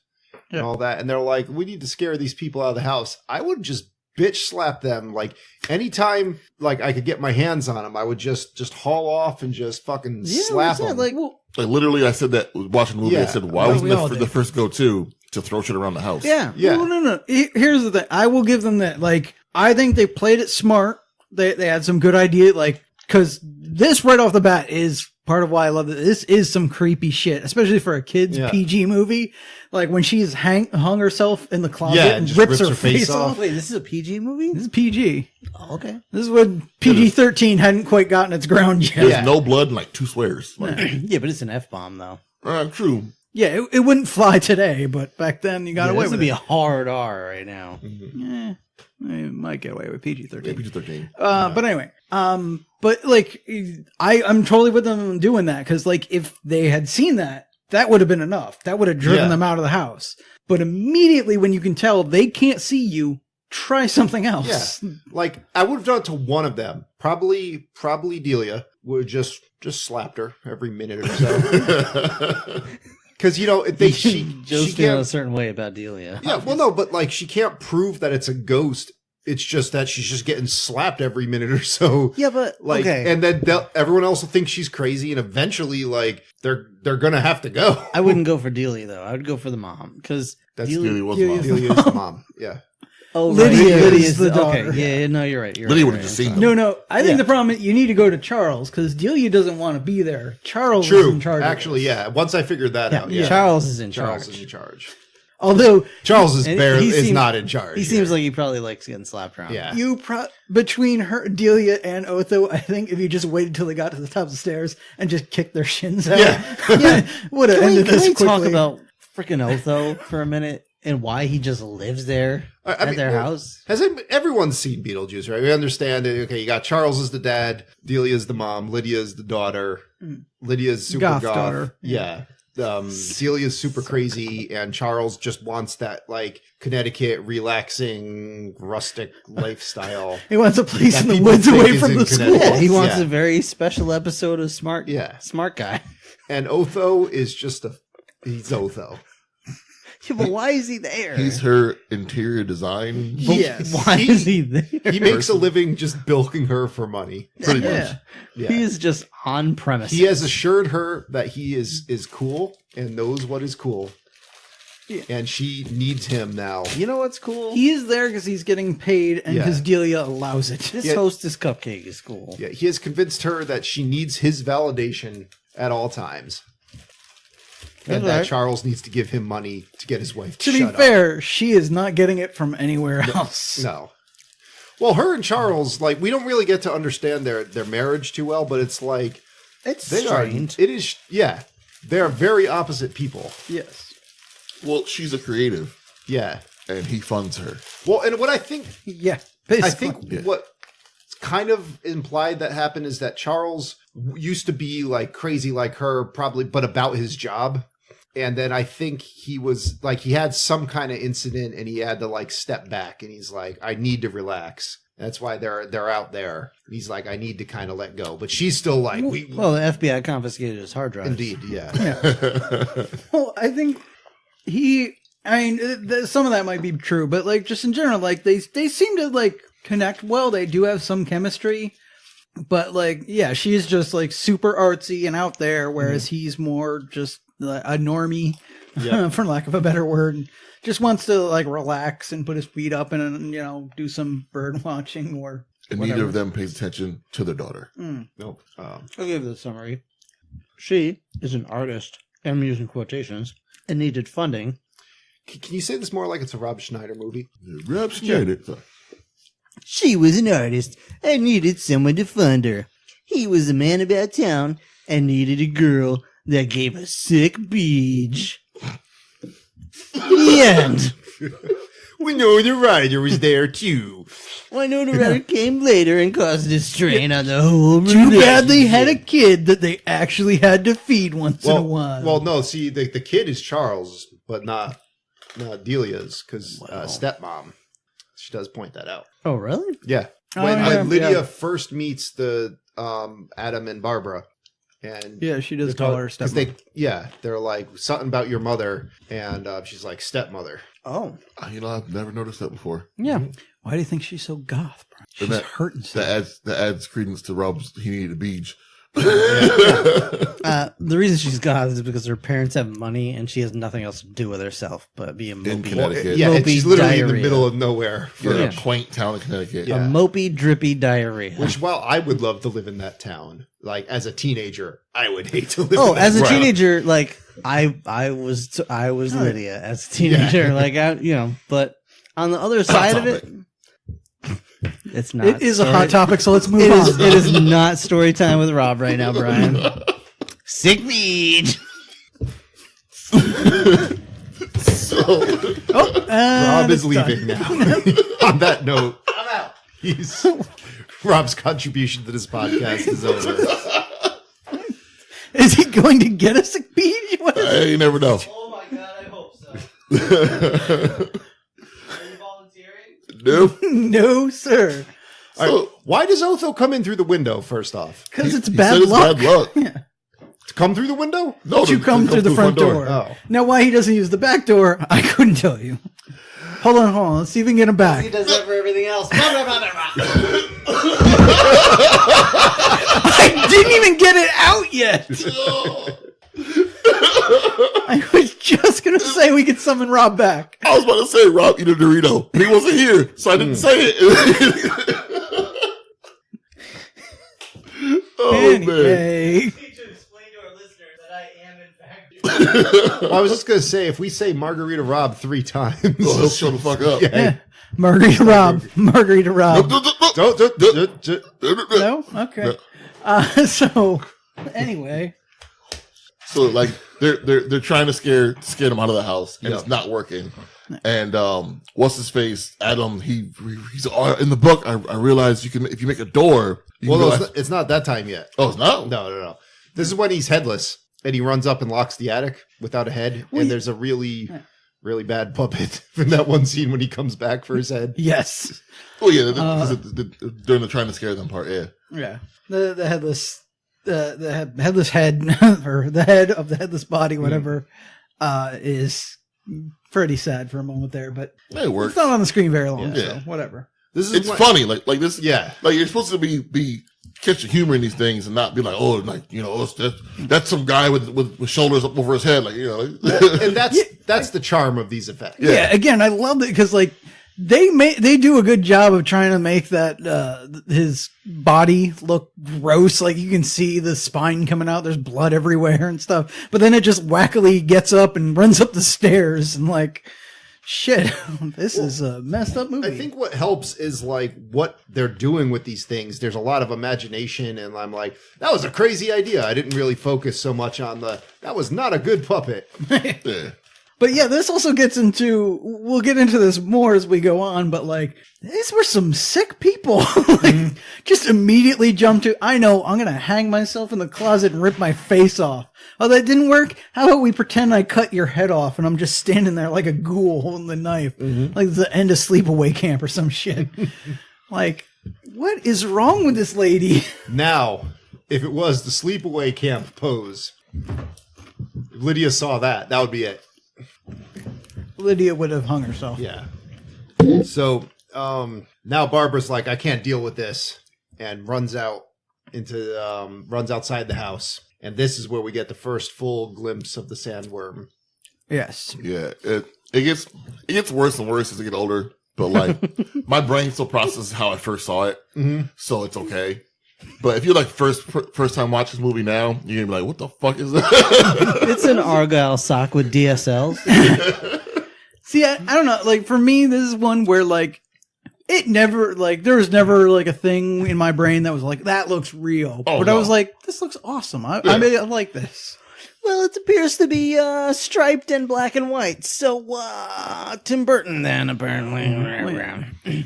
and all that, and they're like, we need to scare these people out of the house. I would just bitch slap them like anytime like I could get my hands on them. I would just haul off and just fucking slap them. like, Like literally, I said that watching the movie. I Yeah. said, why Well, wasn't we all the did. first go-to to throw shit around the house? yeah. Yeah. No. Here's the thing. I will give them that. Like, I think they played it smart. They had some good idea. Like, because this right off the bat is part of why I love it. This is some creepy shit, especially for a kid's Yeah. PG movie. Like when she's hung herself in the closet Yeah, and and just rips her face off. Wait, this is a PG movie? This is PG. Oh, okay. This is when PG-13 hadn't quite gotten its ground yet. There's Yeah. no blood and like 2 swears. Like, Yeah, but it's an F-bomb, though. true. Yeah, it wouldn't fly today, but back then you got away This would with be it. a hard R right now. Yeah, you might get away with PG-13. PG-13. But anyway, but like, I'm totally with them doing that because, like, if they had seen that, that would have been enough. That would have driven them out of the house. But immediately, when you can tell they can't see you, try something else. Yeah, like I would have done it to one of them. Probably Delia would just slapped her every minute or so. Because she Joe's feeling a certain way about Delia. Yeah, well, no, but like she can't prove that it's a ghost. It's just that she's just getting slapped every minute or so. Yeah, but like, okay. and then everyone else will think she's crazy, and eventually, like they're gonna have to go. I wouldn't go for Delia though. I would go for the mom because That's Delia was the mom. Delia's the mom. Yeah. Oh, Lydia right. is the daughter. Okay, yeah, no, you're right. Lydia would have just seen them. No. I think the problem is you need to go to Charles because Delia doesn't want to be there. Charles is True. in charge. Actually, yeah. Once I figured that out, yeah. Charles is in Charles charge. is in charge. Although Charles is And barely he is seems- not in charge. He here. seems like he probably likes getting slapped around. Yeah. between her, Delia, and Otho, I think if you just waited till they got to the top of the stairs and just kicked their shins out, Yeah. would have Can ended we this quickly. talk about freaking Otho for a minute and why he just lives there I mean, at their well, house? Everyone's seen Beetlejuice, right? We understand it. Okay, you got Charles as the dad, Delia's the mom, Lydia's the daughter, Lydia's super Goth goth. daughter. Yeah. Delia's super crazy, and Charles just wants that like Connecticut relaxing rustic lifestyle. He wants a place That in the people woods think away is from in the Connecticut. school. Yeah, he wants Yeah. a very special episode of Smart Guy. And Otho is just he's Otho. Yeah, but why is he there? He's her interior design. Yes. Why is he there? He makes a living just bilking her for money. Pretty much. Yeah. Yeah. He is just on premise. He has assured her that he is cool and knows what is cool. Yeah. And she needs him now. You know what's cool? He is there because he's getting paid, and Yeah. his Delia allows it. This Yeah. Hostess cupcake is cool. Yeah, he has convinced her that she needs his validation at all times. And That's that right. Charles needs to give him money to get his wife to To be shut fair, she is not getting it from anywhere else. up. No. Well, her and Charles, like, we don't really get to understand their marriage too well, but it's like It's they are. strange. It is. Yeah, they are very opposite people. Yes. Well, she's a creative, Yeah. and he funds her. Well, and what I think Yeah. I Basically. think Yeah. what kind of implied that happened is that Charles used to be like crazy like her, probably, but about his job. And then I think he was like, he had some kind of incident and he had to like step back and he's like, I need to relax. That's why they're out there. And he's like, I need to kind of let go. But she's still like, Well, the FBI confiscated his hard drive. indeed, yeah. Well, I think some of that might be true, but like just in general, like they seem to like connect well. They do have some chemistry, but like, yeah, she's just like super artsy and out there, whereas he's more just a normie, Yeah. for lack of a better word. Just wants to like relax and put his feet up and do some bird watching or And whatever. neither of them pays attention to their daughter. Nope. I'll give the summary. She is an artist, and I'm using quotations, and needed funding. Can you say this more like it's a Rob Schneider movie? Rob Schneider. She was an artist and needed someone to fund her. He was a man about town and needed a girl that gave a sick beach. The end. We know the writer was there too. Winona Ryder came later and caused a strain on the whole Too bad they had a kid that they actually had to feed once in a while. Well, no. See, the kid is Charles, but not Delia's because stepmom. She does point that out. Oh, really? Yeah, Oh, when yeah, Lydia yeah. first meets the Adam and Barbara, and yeah, she does call her stepmom. they're like something about your mother, and she's like stepmother. Oh. I've never noticed that before. Yeah. Why do you think she's so goth, bro? She's that- hurting so. That adds credence to Rob's he needed a beach. The reason she's goth is because her parents have money and she has nothing else to do with herself but be a In mopey. Connecticut. Yeah, and Mopey she's literally in the diarrhea. middle of nowhere. For Yeah. a quaint town in Connecticut. Yeah. A mopey, drippy diarrhea. Which, while I would love to live in that town, like as a teenager, I would hate to live. Oh, in as a that town. teenager, like I was Lydia as a teenager, but on the other side of it, it's not. It is a story- hot topic, so let's move It on. is. It is not story time with Rob right now, Brian. Sick beach. Rob is it's done. leaving now. On that note, I'm out. Rob's contribution to this podcast is over. Is he going to get us a beach? What is Hey, you never know. Oh my god, I hope so. Are you volunteering? Nope. No, sir. All right, why does Otho come in through the window, first off? Because it's He bad said it's luck. bad luck. Yeah. To come through the window? No, But you come through the front door. Oh. Now, why he doesn't use the back door, I couldn't tell you. Hold on. Let's see if we can get him back. He does that for everything else. I didn't even get it out yet. I was just going to say we could summon Rob back. I was about to say Rob eat a Dorito, but he wasn't here, so I didn't say it. Oh man. Anyway. need to explain to our listeners that I am in fact. Well, I was just going to say, if we say Margarita Rob 3 times. Oh, he'll show the fuck up. Yeah. Margarita Rob. Margarita Rob. No? Okay. So, anyway. So like they're trying to scare them out of the house, and Yep. it's not working. And what's his face? Adam. He's in the book. I realized you can, if you make a door. You Well, can no, go it's not that time yet. oh, it's not. No. This is when he's headless, and he runs up and locks the attic without a head, and there's a really bad puppet in that one scene when he comes back for his head. Yes. Oh yeah, during the trying to scare them part. Yeah. Yeah. The headless headless head or the head of the headless body, whatever, is pretty sad for a moment there, but It works. it's not on the screen very long, Yeah. so whatever. This is It's when- funny, like this. Yeah. Like you're supposed to be catch the humor in these things and not be like, oh, like that's some guy with shoulders up over his head, like And that's the charm of these effects. Yeah, again, I loved it because like they do a good job of trying to make that his body look gross. Like you can see the spine coming out, there's blood everywhere and stuff. But then it just wackily gets up and runs up the stairs and like, shit, this is a messed up movie. I think what helps is like what they're doing with these things. There's a lot of imagination, and I'm like, that was a crazy idea. I didn't really focus so much on that was not a good puppet. yeah. But yeah, this also gets into, we'll get into this more as we go on, but like, these were some sick people. Like, just immediately jump to, I know, I'm going to hang myself in the closet and rip my face off. Oh, that didn't work? How about we pretend I cut your head off and I'm just standing there like a ghoul holding the knife? Like the end of Sleepaway Camp or some shit. Like, what is wrong with this lady? Now, if it was the sleepaway camp pose, if Lydia saw that would be it. Lydia would have hung herself. Yeah. So now Barbara's like, I can't deal with this, and runs outside the house. And this is where we get the first full glimpse of the sandworm. Yes. Yeah, it gets worse and worse as I get older. But like, my brain still processes how I first saw it, so it's okay. But if you're like first time watching this movie now, you're gonna be like, "What the fuck is that?" It's an Argyle sock with DSLs. See, I don't know. Like, for me, this is one where, like, it never, like, there was never, like, a thing in my brain that was like, that looks real. Oh, but I no. was like, this looks awesome. I like this. Well, it appears to be striped and black and white. So, Tim Burton then, apparently.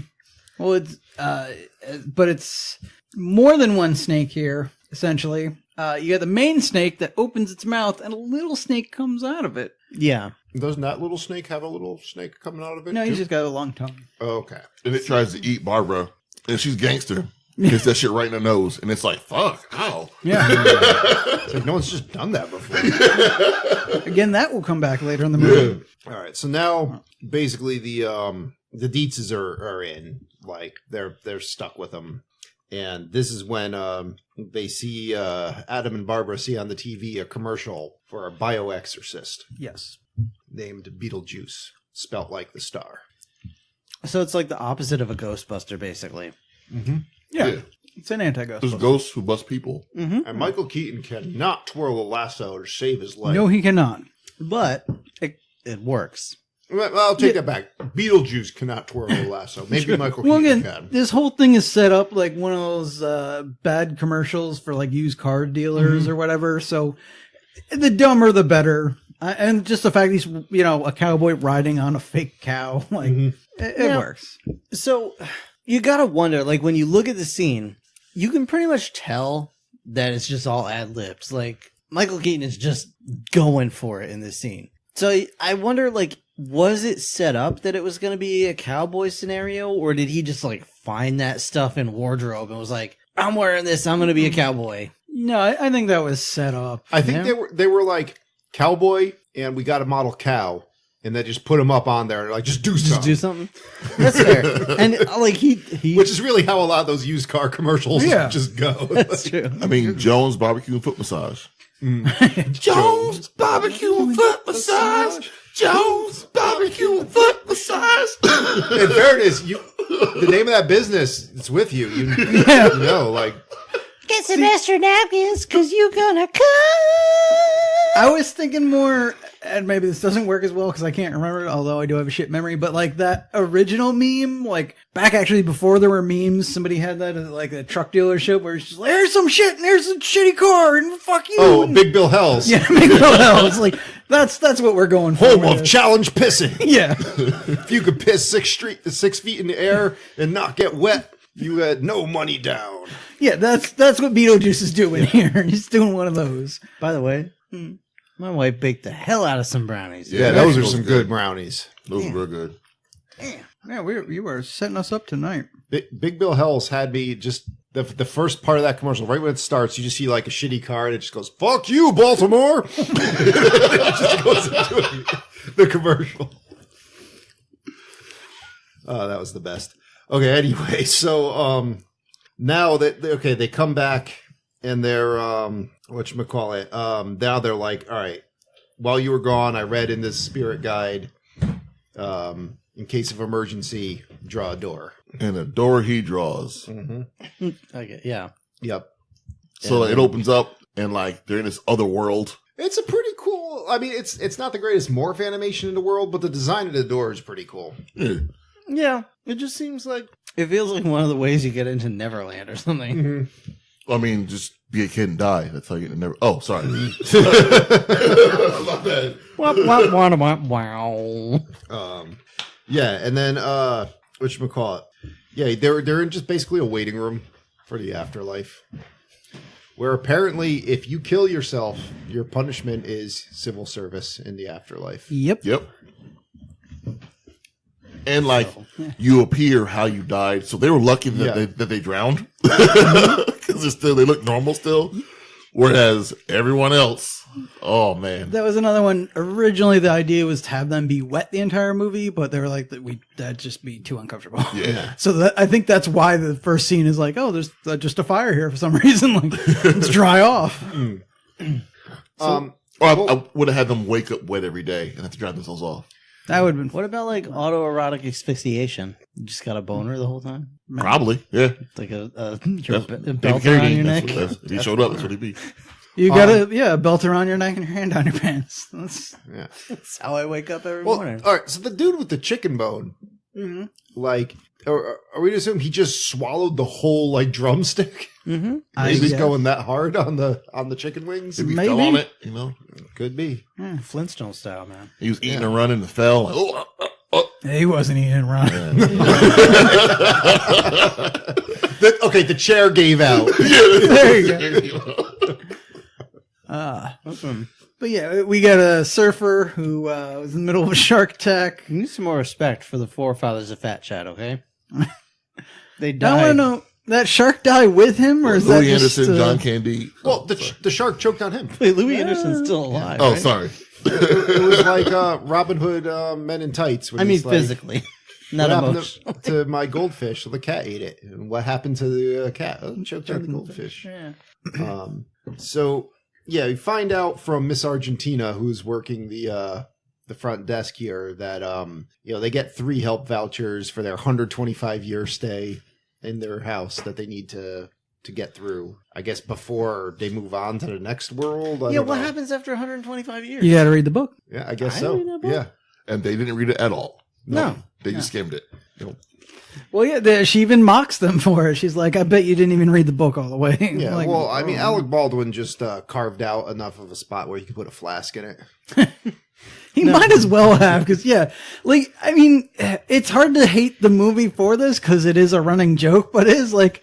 Well, it's, but it's more than one snake here, essentially. You got the main snake that opens its mouth and a little snake comes out of it. Yeah. Doesn't that little snake have a little snake coming out of it? No, too? he's just got a long tongue. Oh, okay. And it tries to eat Barbara, and she's gangster. Gets that shit right in the nose, and it's like, "Fuck, ow!" Yeah. It's like no one's just done that before. Again, that will come back later in the movie. All right, so now basically the Dietzes are in, like they're stuck with them, and this is when they see Adam and Barbara see on the TV a commercial for a bioexorcist Yes. named Beetlejuice, spelt like the star. So it's like the opposite of a Ghostbuster, basically. Yeah. It's an anti-ghost. There's ghosts who bust people. And Michael Keaton cannot twirl a lasso to save his life. No, he cannot. But it works. Well, I'll take that back. Beetlejuice cannot twirl a lasso. Maybe Michael Well, Keaton again, can. this whole thing is set up like one of those bad commercials for like used car dealers or whatever. So the dumber, the better. And just the fact he's, a cowboy riding on a fake cow, like it works. So you gotta wonder, like when you look at the scene, you can pretty much tell that it's just all ad-libs. Like Michael Keaton is just going for it in this scene. So I wonder, like, was it set up that it was going to be a cowboy scenario, or did he just like find that stuff in wardrobe and was like, I'm wearing this, I'm going to be a cowboy? No, I think that was set up. I think they were like cowboy, and we got a model cow, and they just put him up on there, like just do something. That's fair. And like he which is really how a lot of those used car commercials just go. That's true. I mean, Jones Barbecue and Foot Massage. Jones Barbecue and Foot Massage. Jones Barbecue and Foot Massage. In fairness, the name of that business, it's with you. You know, like. Get some extra napkins, because you're gonna come. I was thinking more, and maybe this doesn't work as well because I can't remember it, although I do have a shit memory, but like that original meme, like back actually before there were memes, somebody had that at like a truck dealership where it's just like, here's some shit and here's a shitty car and fuck you. Oh, and, Big Bill Hells. Yeah, Big Bill Hells. Like, that's what we're going for. Home of challenge pissing. Yeah. If you could piss 6 feet in the air and not get wet, you had no money down. Yeah, that's what Beetlejuice is doing here. He's doing one of those. By the way, my wife baked the hell out of some brownies. Yeah, those are some good brownies. Those are real good. Yeah, you were setting us up tonight. Big Bill Hells had me just the first part of that commercial, right when it starts, you just see like a shitty car and it just goes, "Fuck you, Baltimore." It just goes into the commercial. Oh, that was the best. Okay, anyway, so now that they come back and they're whatchamacallit, now they're like, all right, while you were gone, I read in this spirit guide, in case of emergency, draw a door. And a door he draws. Mm-hmm. Okay, yeah. Yep. So it opens up and like they're in this other world. It's a pretty cool. I mean, it's not the greatest morph animation in the world, but the design of the door is pretty cool. Yeah. Yeah, it just seems like it feels like one of the ways you get into Neverland or something. Mm-hmm. I mean, just be a kid and die. That's how you get never. Oh, sorry. My bad. Wow. Yeah, and then whatchamacallit? Yeah, they're in just basically a waiting room for the afterlife, where apparently if you kill yourself, your punishment is civil service in the afterlife. Yep. And like you appear how you died, so they were lucky that they drowned because they look normal still. Whereas everyone else, oh man, That was another one. Originally, the idea was to have them be wet the entire movie, but they were like, that'd just be too uncomfortable. yeah. So I think that's why the first scene is like, oh, there's just a fire here for some reason. Like, let's dry off. Or I would have had them wake up wet every day and have to dry themselves off. That would have been What about like autoerotic asphyxiation? You just got a boner the whole time? Probably, yeah. Like a David belt around your neck? If he showed up, that's what he'd be. You got a belt around your neck and your hand down your pants. That's how I wake up every Well, morning. all right. So the dude with the chicken bone, like, are we to assume he just swallowed the whole like drumstick? Mm-hmm. He's going that hard on the chicken wings. If he Maybe. fell on it, you know. Could be. Flintstone style, man. He was eating and running and fell. Like, He wasn't eating running. The chair gave out. There you go. But yeah, we got a surfer who was in the middle of a shark attack. You need some more respect for the forefathers of Fat Chat, okay? They I died. want to know, that shark die with him, or is that Louis just... Anderson, John Candy. Well, the shark choked on him. Wait, Louis Anderson's still alive. Oh, right? sorry. It was like Robin Hood, Men in Tights. When I mean, he's like, physically, not what happened emotionally. to my goldfish? Well, the cat ate it. And what happened to the cat? Oh, it choked on the goldfish. Yeah. So yeah, we find out from Miss Argentina, who's working the front desk here, that they get 3 help vouchers for their 125-year stay in their house that they need to get through, I guess, before they move on to the next world. I don't What know. happens after 125 years? You got to read the book. Yeah, I guess I so. read that book. Yeah. And they didn't read it at all. No. They just skimmed it. Well, yeah, she even mocks them for it. She's like, I bet you didn't even read the book all the way. Yeah, Like, well, I mean, Alec Baldwin just carved out enough of a spot where you could put a flask in it. he might as well have, because, yeah, like, I mean, it's hard to hate the movie for this, because it is a running joke, but it is like,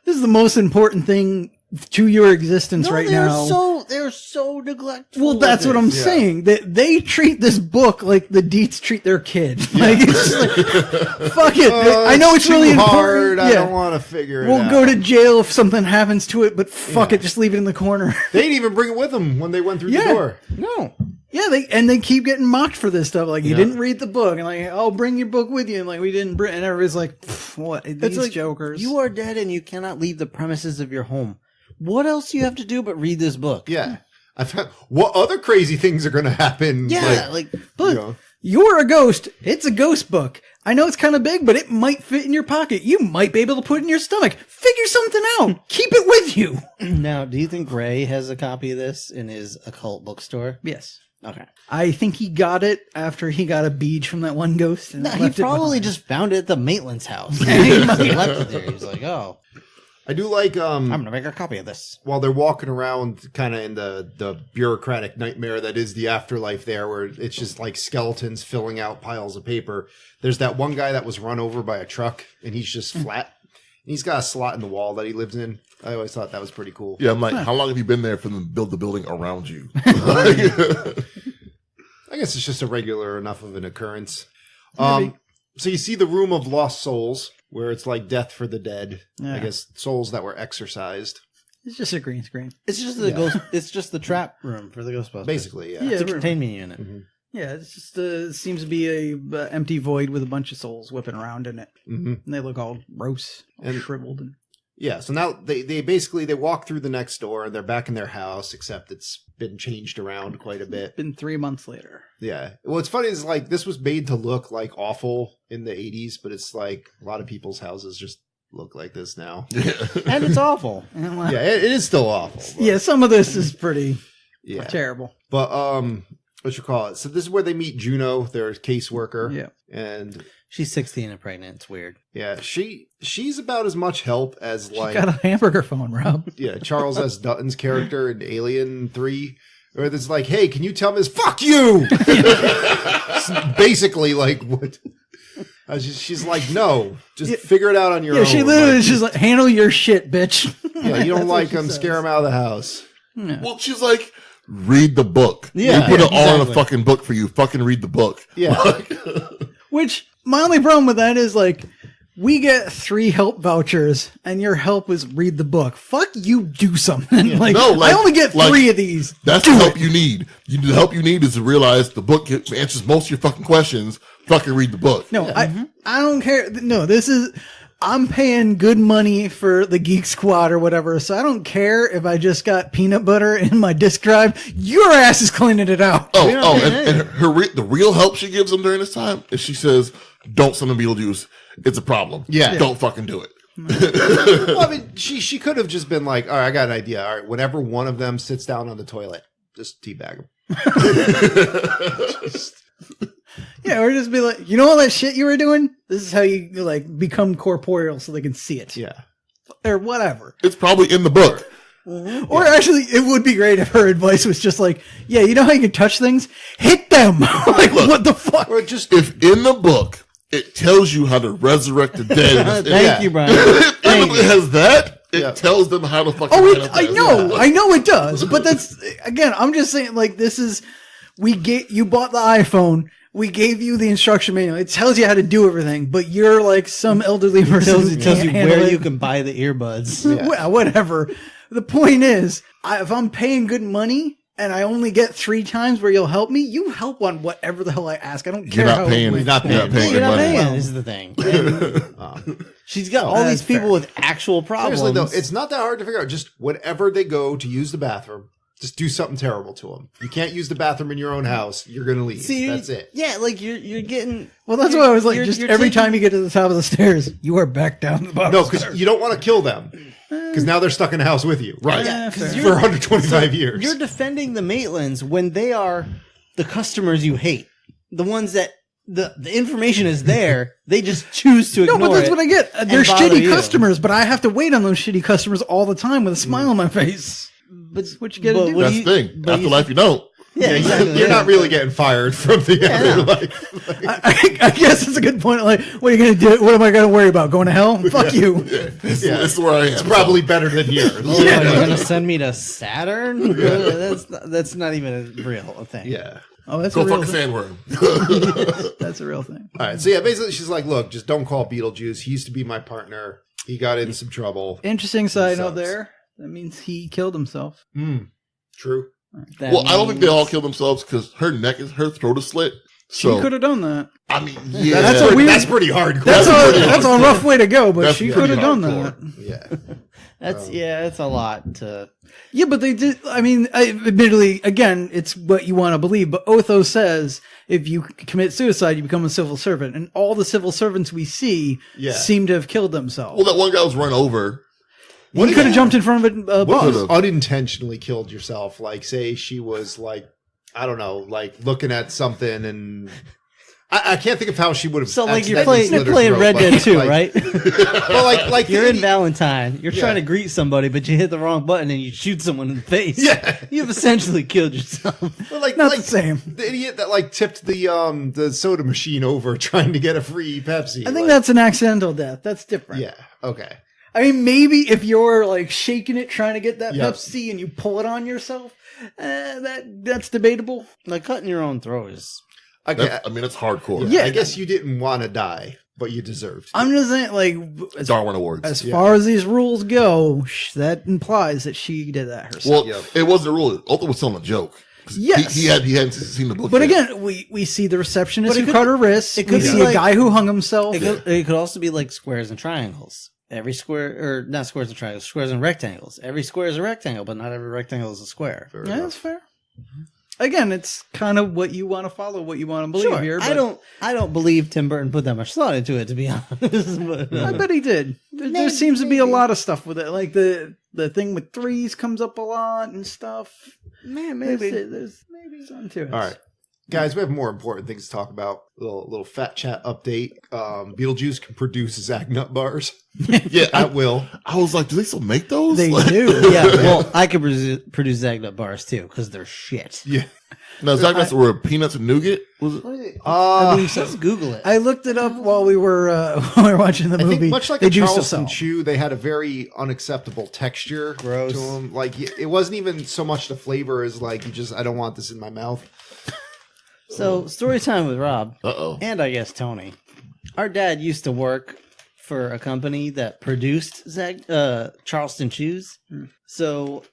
this is the most important thing to your existence right now. They're so neglectful. Well, that's what I'm saying. That they treat this book like the Deets treat their kid. Like, it's just like, fuck it. I know it's really hard. important. I don't want to figure it out. We'll go to jail if something happens to it, but fuck it, just leave it in the corner. They didn't even bring it with them when they went through the door. No. Yeah, they keep getting mocked for this stuff. Like, you didn't read the book, and like, I'll bring your book with you, and like, we didn't bring. And everybody's like, what? These like, jokers. You are dead, and you cannot leave the premises of your home. What else do you have to do but read this book? Yeah. What other crazy things are going to happen? Yeah, But you're a ghost. It's a ghost book. I know it's kind of big, but it might fit in your pocket. You might be able to put it in your stomach. Figure something out. Keep it with you. Now, do you think Ray has a copy of this in his occult bookstore? Yes. Okay. I think he got it after he got a beach from that one ghost. And No, he left it probably behind. just found it at the Maitland's house. He left it there. He was like, oh, I do like I'm going to make a copy of this. while they're walking around kind of in the bureaucratic nightmare that is the afterlife there, where it's just like skeletons filling out piles of paper. There's that one guy that was run over by a truck, and he's just flat. And he's got a slot in the wall that he lives in. I always thought that was pretty cool. Yeah, I'm like, how long have you been there for them to build the building around you? I guess it's just a regular enough of an occurrence. So you see the Room of Lost Souls, where it's like death for the dead. Yeah. I guess souls that were exorcised. It's just a green screen. It's just the ghost. It's just the trap room for the Ghostbusters. Basically, yeah. Yeah. It's a containment unit. Yeah, it's just seems to be a empty void with a bunch of souls whipping around in it. Mm-hmm. And they look all gross, all And- shriveled. And Yeah, so now they basically they walk through the next door and they're back in their house, except it's been changed around quite a bit. been 3 months later. Yeah. What's funny is like this was made to look like awful in the 80s, but it's like a lot of people's houses just look like this now. And it's awful. And, well, Yeah, it is still awful. But, yeah, some of this is pretty yeah. terrible. But what you call it? So this is where they meet Juno, their caseworker. Yeah. And She's 16 and pregnant. It's weird. yeah, she's about as much help as like Got a hamburger phone, Rob. yeah, Charles S. Dutton's character in Alien 3, where it's like, hey, can you tell me this? Fuck you! It's basically like what? She's like, no, just figure it out on your own. Yeah, she literally Like, is just like, handle your shit, bitch. yeah, you don't That's like what she them, says. scare them out of the house. Yeah. Well, she's like, read the book. Yeah, we put it all in a exactly. fucking book for you. Fucking read the book. Yeah. Which, my only problem with that is like, we get 3 help vouchers, and your help is read the book. Fuck you, do something. Like, No, like- I only get like, 3 of these. That's the help you need. The help you need is to realize the book answers most of your fucking questions. Fucking read the book. No, I don't care. No, this is, I'm paying good money for the Geek Squad or whatever, so I don't care if I just got peanut butter in my disk drive. Your ass is cleaning it out. And the real help she gives them during this time is she says, "Don't summon Beetlejuice. It's a problem. Yeah. Don't fucking do it." Well, I mean, she could have just been like, all right, I got an idea. All right, whenever one of them sits down on the toilet, just teabag them. Yeah, or just be like, you know all that shit you were doing? This is how you like become corporeal so they can see it. Yeah. Or whatever. It's probably in the book. Or actually, it would be great if her advice was just like, yeah, you know how you can touch things? Hit them! Like, Look, what the fuck? Or just If in the book it tells you how to resurrect the dead, Thank you, Brian. if Thank you. it has that, it Yeah. tells them how to fucking. Oh, manifest. I know it does. But that's, again, I'm just saying, like, this is, you bought the iPhone. We gave you the instruction manual. It tells you how to do everything, but you're like some elderly person. who Tells you can't handle where it. you can buy the earbuds. Yeah. Well, whatever. The point is, if I'm paying good money and I only get 3 times where you'll help me, you help on whatever the hell I ask. I don't care. You're not how paying. You're not You're not paying. paying. You're not money. paying. This is the thing. And she's got all that's these people fair. with actual problems. seriously though, it's not that hard to figure out. Just whenever they go to use the bathroom, just do something terrible to them. You can't use the bathroom in your own house. You're gonna leave. See, That's it. Yeah, like you're getting. Well, that's why I was like, you're- just you're every taking- time you get to the top of the stairs, you are back down the bottom. No, of the stairs. because you don't want to kill them. Because now they're stuck in a house with you. Right. Yeah, 'cause fair. For 125 years. You're defending the Maitlands when they are the customers you hate, the ones that the information is there. They just choose to ignore it. No, but that's what I get. They're bother shitty you. customers, but I have to wait on those shitty customers all the time with a smile on my face. But What you gotta but do. what That's do the you- thing. but you- Afterlife, you don't. Yeah, exactly. You're not really getting fired from the afterlife. I guess it's a good point. Like, what are you going to do? What am I going to worry about? Going to hell? Fuck you. This is where I am. It's probably better than yours. Oh, are you gonna send me to Saturn? That's not even a real thing. Yeah. Oh, that's Go a real fuck a thing. sandworm. That's a real thing. All right. So yeah, basically she's like, look, just don't call Beetlejuice. He used to be my partner. He got in some trouble. Interesting side note Sucks. there. That means he killed himself. True. That Well, I don't think they all means- killed themselves because her throat is slit. She So could have done that. I mean, yeah, That's pretty hardcore. That's a rough way to go, but That's she pretty could have done hardcore. that. Yeah. It's a lot to. Yeah, but they did. I mean, admittedly, again, it's what you want to believe. But Otho says if you commit suicide, you become a civil servant, and all the civil servants we see seem to have killed themselves. well, that one guy was run over. He could have jumped in front of a What bus. was unintentionally killed yourself? Like, say she was like, I don't know, like looking at something, and I can't think of how she would have. So like you're accidentally playing slit her playing throat, Red but, Dead 2, like- right? Well, like You're the in idiot- Valentine. You're trying to greet somebody, but you hit the wrong button and you shoot someone in the face. Yeah. You've essentially killed yourself. Well, like, Not like the same. the idiot that like tipped the soda machine over trying to get a free Pepsi. I think like, that's an accidental death. That's different. yeah. Okay. I mean, maybe if you're like shaking it trying to get that Yep. Pepsi and you pull it on yourself, that's debatable. Like cutting your own throat is. I It's hardcore. Yeah. I guess you didn't want to die, but you deserved. to. I'm just saying, like, as, Darwin Awards. as far as these rules go, that implies that she did that herself. Well, it wasn't a rule. Ultimate was telling a joke. 'Cause Yes. he hadn't seen the book. But yet. again, we see the receptionist But it who could- cut her wrists. it We could be see a like- guy who hung himself. It could also be like squares and triangles. Every square, or not squares and triangles, squares and rectangles. Every square is a rectangle, but not every rectangle is a square. Fair Yeah, enough. that's fair. Again, it's kind of what you want to follow, what you want to believe Sure, here. But I don't believe Tim Burton put that much thought into it, to be honest. But, I bet he did. There seems to be a lot of stuff with it, like the thing with threes comes up a lot and stuff. man, There's maybe something to it. All right. Guys, we have more important things to talk about. Little fat chat update. Beetlejuice can produce Zagnut bars. yeah, At will. I was like, do they still make those? They Like- do. yeah, well, I could produce Zagnut bars too because they're shit. Yeah. No, Zagnut's were peanuts and nougat. Was it? I mean, let's Google it. I looked it up while we were watching the I movie. think much like they a do still Charleston sell. Chew, they had a very unacceptable texture Gross. to them. Like it wasn't even so much the flavor as like I don't want this in my mouth. So, story time with Rob, Uh-oh. and I guess Tony. Our dad used to work for a company that produced Charleston Chews. So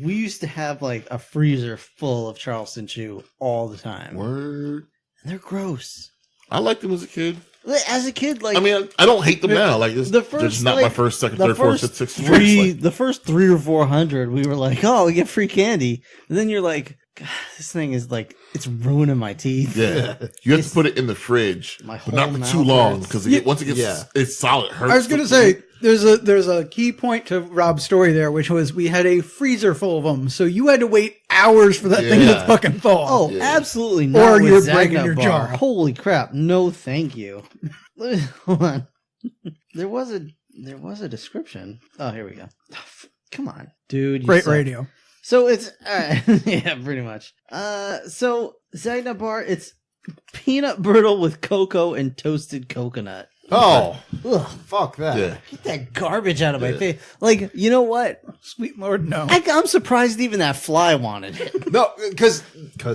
we used to have like a freezer full of Charleston Chew all the time. Word. And they're gross. I liked them as a kid. As a kid, like I mean, I don't hate them now. Like, the they're first, just not like, my first, second, the third, fourth, first fifth, sixth three, choice. Like, the first 300 or 400, we were like, "Oh, we get free candy," and then you're like, God, "This thing is like, it's ruining my teeth." yeah, you have to put it in the fridge, My but not whole for mouth too long hurts. because once it gets Yeah. it's solid. It hurts. I was going to say there's a key point to Rob's story there, which was we had a freezer full of them, so you had to wait hours for that thing to Yeah. fucking thaw. Oh, Yeah. absolutely not. Or with you're Zagnut breaking your bar. jar. Holy crap! No, thank you. Hold on. There was a description. Oh, here we go. Come on, dude. you Great suck. radio. So it's yeah, pretty much. So Zagnut bar, it's peanut brittle with cocoa and toasted coconut. Oh, Ugh, fuck that. Yeah. get that garbage out of my face. Like, you know what? Sweet Lord, no. I'm surprised even that fly wanted it. No, because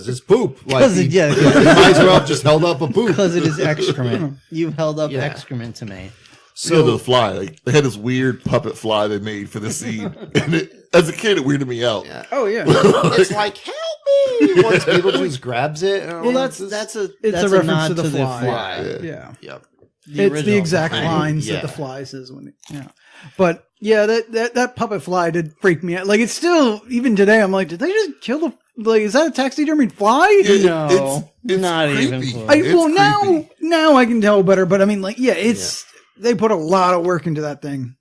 it's poop. Like, 'Cause it- yeah, you might as well have just held up a poop. Because it is excrement. You've held up Yeah. excrement to me. So the fly, like they had this weird puppet fly they made for the scene, and as a kid, it weirded me out. Yeah. Oh yeah. It's like, help me! Once Beetlejuice grabs it. and Well, it's that's It's that's a reference nod to the fly. Yeah. Yeah. Yep. The It's the original exact fly. lines Yeah. that the fly says when But yeah, that puppet fly did freak me out. Like it's still even today I'm like, did they just kill the like is that a taxidermied fly? No, not even creepy. close. It's creepy. now I can tell better, but I mean like they put a lot of work into that thing.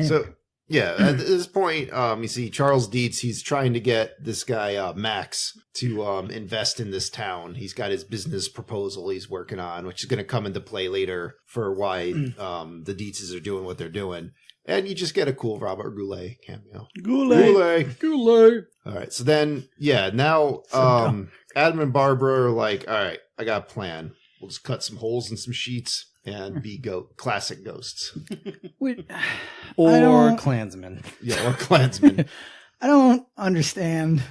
So Yeah, at this point, you see Charles Dietz, he's trying to get this guy, Max, to invest in this town. He's got his business proposal he's working on, which is going to come into play later for why the Dietzes are doing what they're doing. And you just get a cool Robert Goulet cameo. Goulet. All right, so then, now Adam and Barbara are like, all right, I got a plan. We'll just cut some holes in some sheets and be classic ghosts. Or Klansmen. Yeah, or Klansmen. I don't understand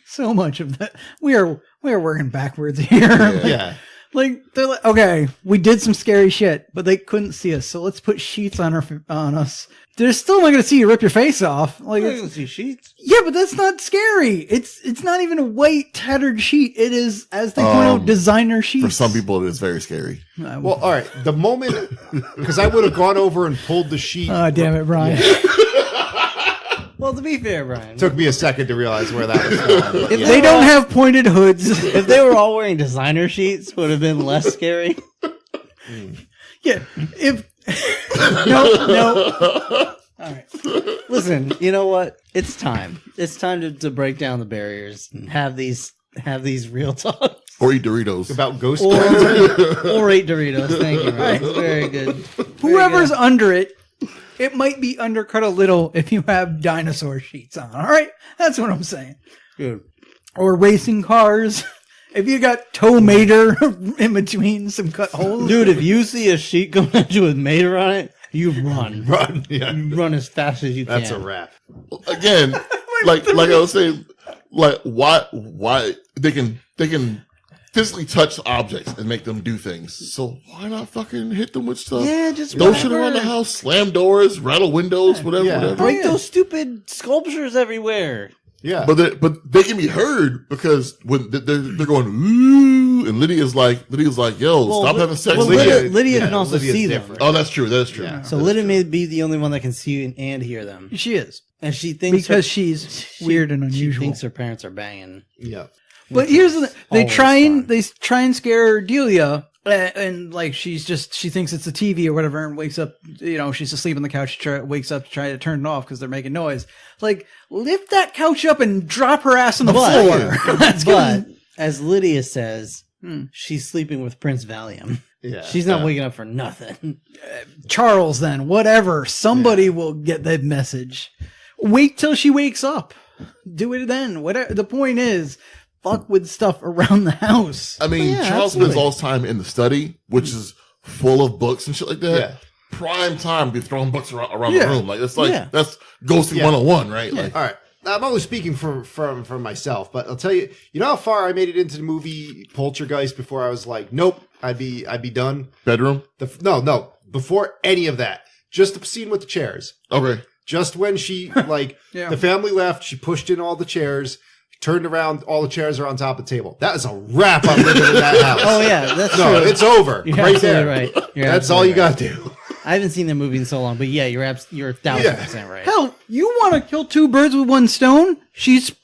so much of that. We are working backwards here. Yeah. Like they're like, okay, we did some scary shit, but they couldn't see us, so let's put sheets on us. They're still not going to see you rip your face off. Like, I can see sheets. Yeah, but that's not scary. It's not even a white tattered sheet. It is, as they point out, designer sheets. For some people, it is very scary. Well, all right. The moment, because I would have gone over and pulled the sheet. Oh, damn it, Brian. Well, to be fair, Brian, Took me a second to realize where that was going. if They don't have pointed hoods. if they were all wearing designer sheets, would have been less scary. Yeah. If no. All right. Listen, you know what? It's time. It's time to break down the barriers and have these real talks. Or eat Doritos. About ghost Or, towns. or eat Doritos. Thank you, Ryan. It's very good. Whoever's under it, it might be undercut a little if you have dinosaur sheets on. All right, that's what I'm saying. Good. Or racing cars. If you got toe mater in between some cut holes, Dude, if you see a sheet coming at you with Mater on it, you run. Run. Yeah. You run as fast as you That's can. a wrap. Again, like I was saying, like why they can physically touch objects and make them do things. So why not fucking hit them with stuff? Yeah, just Throw shit around the house, slam doors, rattle windows, whatever, Yeah. whatever. break those stupid sculptures everywhere. Yeah. But they can be heard because when they're going ooh, and Lydia's like, yo, stop having sex. Well, Lydia. Lydia can also Lydia's see different. them. Oh, that's true. That is true. Yeah. So Lydia may be the only one that can see and hear them, she is and she thinks because she's weird and she unusual. thinks her parents are banging. Yeah. But here's the thing. They always try and scare Delia, and like she thinks it's the TV or whatever, and wakes up. You know, she's asleep on the couch. Wakes up to try to turn it off because they're making noise. Like, lift that couch up and drop her ass on the floor. But as Lydia says, she's sleeping with Prince Valium. Yeah. She's not waking up for nothing. Charles, then whatever. Somebody will get that message. Wait till she wakes up. Do it then. Whatever. The point is, fuck with stuff around the house. I mean, Yeah, Charles spends absolutely. all his time in the study, which is full of books and shit like that. Yeah. Prime time to be throwing books around Yeah. the room. Like it's like Yeah. that's ghosting 101, right? Like, All right. I'm only speaking from myself, but I'll tell you, you know how far I made it into the movie Poltergeist before I was like, nope, I'd be done. bedroom. No, before any of that, just the scene with the chairs. Okay. Just when she Yeah. the family left, she pushed in all the chairs, turned around, all the chairs are on top of the table. That is a wrap on living in that house. Oh yeah, that's No, true. it's over. You're right absolutely there. right. You're That's all absolutely you got to do. I haven't seen that movie in so long, but yeah, you're 1,000% right. Hell, you want to kill two birds with one stone? She's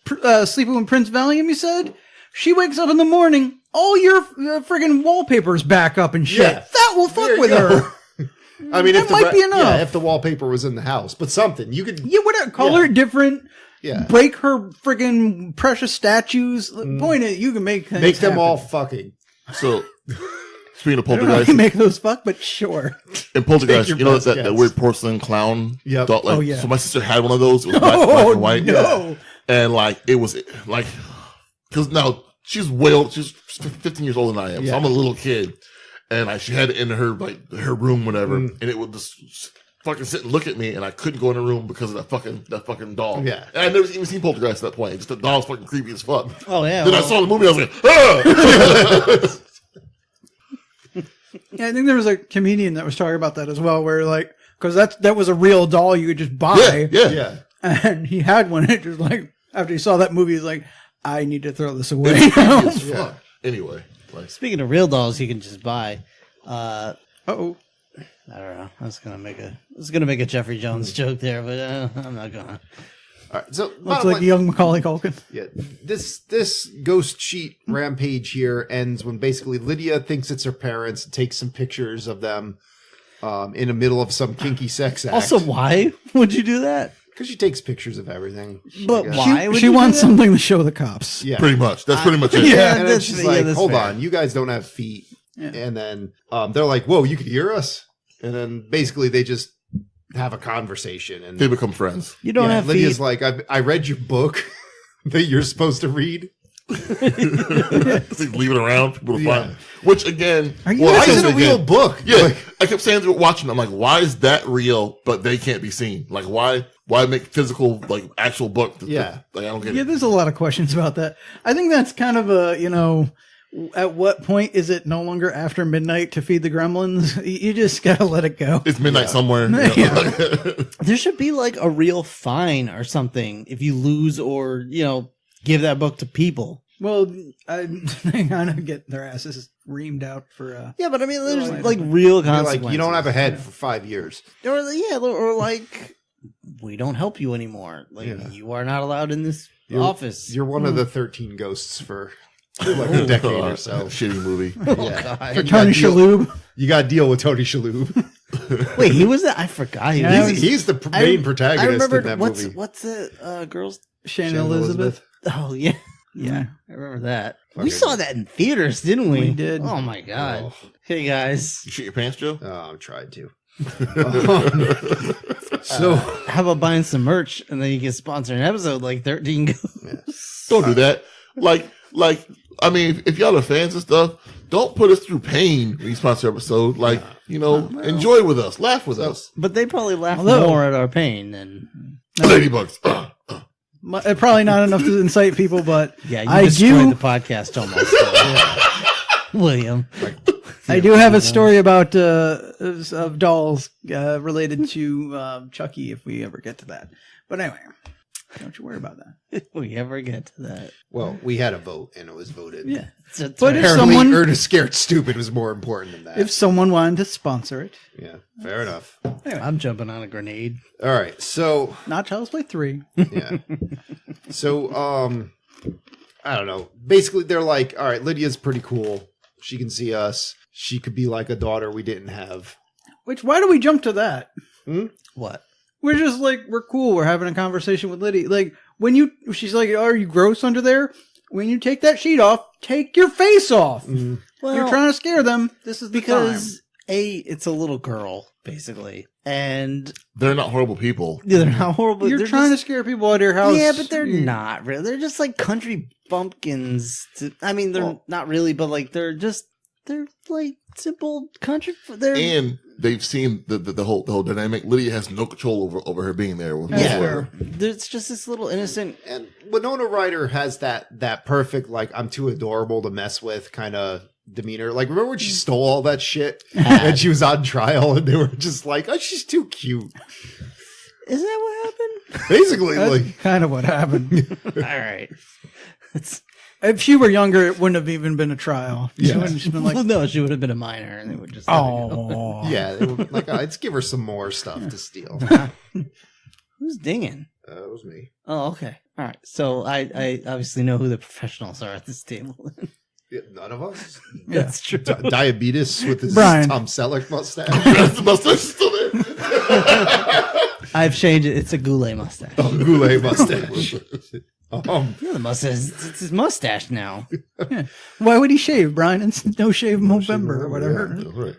sleeping with Prince Valium, you said? She wakes up in the morning, all your friggin' wallpaper's back up and shit. Yeah. That will fuck There you with go. her. I mean, That might be enough. Yeah, if the wallpaper was in the house, but something you could. Yeah, whatever. Color it different. Yeah. Break her friggin' precious statues. The point is, you can make things Make them happen. all fucking. So speaking of I don't know how poltergeist, you make those fuck, but sure. in poltergeist, your you know best that guess. weird porcelain clown Yep. doll? Like, Oh, yeah. So my sister had one of those. It was black and white. no. And like it was like because now she's 15 years older than I am, so Yeah. I'm a little kid, and like she had it in her her room, whatever, and it would just fucking sit and look at me, and I couldn't go in the room because of that fucking doll. Yeah. and I'd never even seen Poltergeist at that point. Just the doll's fucking creepy as fuck. Oh yeah. Then I well, saw the movie, I was like, ah! Yeah, I think there was a comedian that was talking about that as well, where like, because that was a real doll you could just buy. yeah. Yeah. And he had one. And it just like after he saw that movie, he's like, I need to throw this away. It's creepy as fuck. Anyway, like, speaking of real dolls, you can just buy. Uh-oh. I don't know. I was gonna make a Jeffrey Jones joke there, but I'm not gonna. All right. So Looks bottom like line- young Macaulay Culkin. Yeah, this ghost sheet rampage here ends when basically Lydia thinks it's her parents, takes some pictures of them in the middle of some kinky sex act. Also, why would you do that? Because she takes pictures of everything. But I guess. why would She you do wants that? something to show the cops. Yeah. Pretty much. That's pretty much it. Yeah. And then that's- she's yeah, like, that's hold fair. on, you guys don't have feet. Yeah. And then they're like, whoa, you could hear us? And then basically they just have a conversation. And They become friends. You don't have Lydia's feet. like, I read your book that you're supposed to read. Leave it around. People to Yeah. find. Which again, Are you- well, Why I is it said a real again, book? Yeah, Like, I kept saying to watching. I'm like, why is that real? But they can't be seen. Like, why make physical like actual book? Yeah. Like I don't get Yeah, it. there's a lot of questions about that. I think that's kind of a, at what point is it no longer after midnight to feed the gremlins? You just gotta let it go. It's midnight somewhere. There should be like a real fine or something if you lose or, give that book to people. Well, they kind of get their asses reamed out for. Yeah, but I mean, there's Right. like real you're consequences. like, you don't have a head for 5 years. or like, we don't help you anymore. Like, Yeah. you are not allowed in this You're- office. You're one of the 13 ghosts for like a decade or so. Shitty movie. Yeah. God. For You Tony gotta deal- Shalhoub. You got to deal with Tony Shalhoub. Wait, he was that? I forgot. He Yeah, was. He's the main protagonist I remember in that what's movie. what's the girl's? Shannon Elizabeth. Oh yeah, yeah. I remember that. We Fucking- saw that in theaters, didn't we? We did. Oh my god. Oh. Hey guys, You shit your pants, Joe? I'm tried to. how about buying some merch and then you can sponsor an episode like 13 Ghosts? Don't do that. Like, I mean, if y'all are fans and stuff, don't put us through pain when you sponsor an episode. Like, enjoy with us, laugh with us. But they probably laugh Although- more at our pain than. Ladybugs. Probably not enough to incite people, but Yeah, you I destroyed do. the podcast almost. so. William. I do have a story about of dolls related to Chucky if we ever get to that. But anyway, don't you worry about that. If we ever get to that. Well, we had a vote and it was voted. Yeah. But But if Apparently, someone Ernest Scared Stupid was more important than that. if someone wanted to sponsor it, Yeah, fair enough. I'm jumping on a grenade. All right, so not Child's Play 3. yeah, so I don't know. Basically, they're like, all right, Lydia's pretty cool. She can see us. She could be like a daughter we didn't have. Which why do we jump to that? What? We're just like we're cool. We're having a conversation with Lydia. Like she's like, "Are you gross under there?" When you take that sheet off, take your face off. Well, You're trying to scare them. This is the because it's a little girl basically, and They're not horrible people. they're not horrible. time. You're they're trying just, to scare people out of your house. yeah, but they're not really. They're just like country bumpkins. I mean, they're not really, but like they're like simple country. They're And they've seen the whole dynamic. Lydia has no control over her being there. With Yeah. her. It's just this little innocent. And Winona Ryder has that perfect, like, I'm too adorable to mess with kind of demeanor. Like, remember when she stole all that shit and she was on trial and they were just like, oh, she's too cute. Is that what happened? Basically, That's like, kind of what happened. All right. It's, If she were younger, it wouldn't have even been a trial. She Yeah. wouldn't have just been well, like, no, she would have been a minor, and they would just. let her go. oh, yeah, they were like, let's give her some more stuff to steal. Who's dinging? That was me. Oh, okay. All right. So I obviously know who the professionals are at this table. Yeah, none of us. That's true. Diabetes with his Brian. Tom Selleck mustache. That's the mustache still there. I've changed it. It's a Goulet mustache. Goulet mustache. Yeah, the mustache. It's his mustache now. why would he shave, Brian? It's no shave November or whatever. Yeah, right.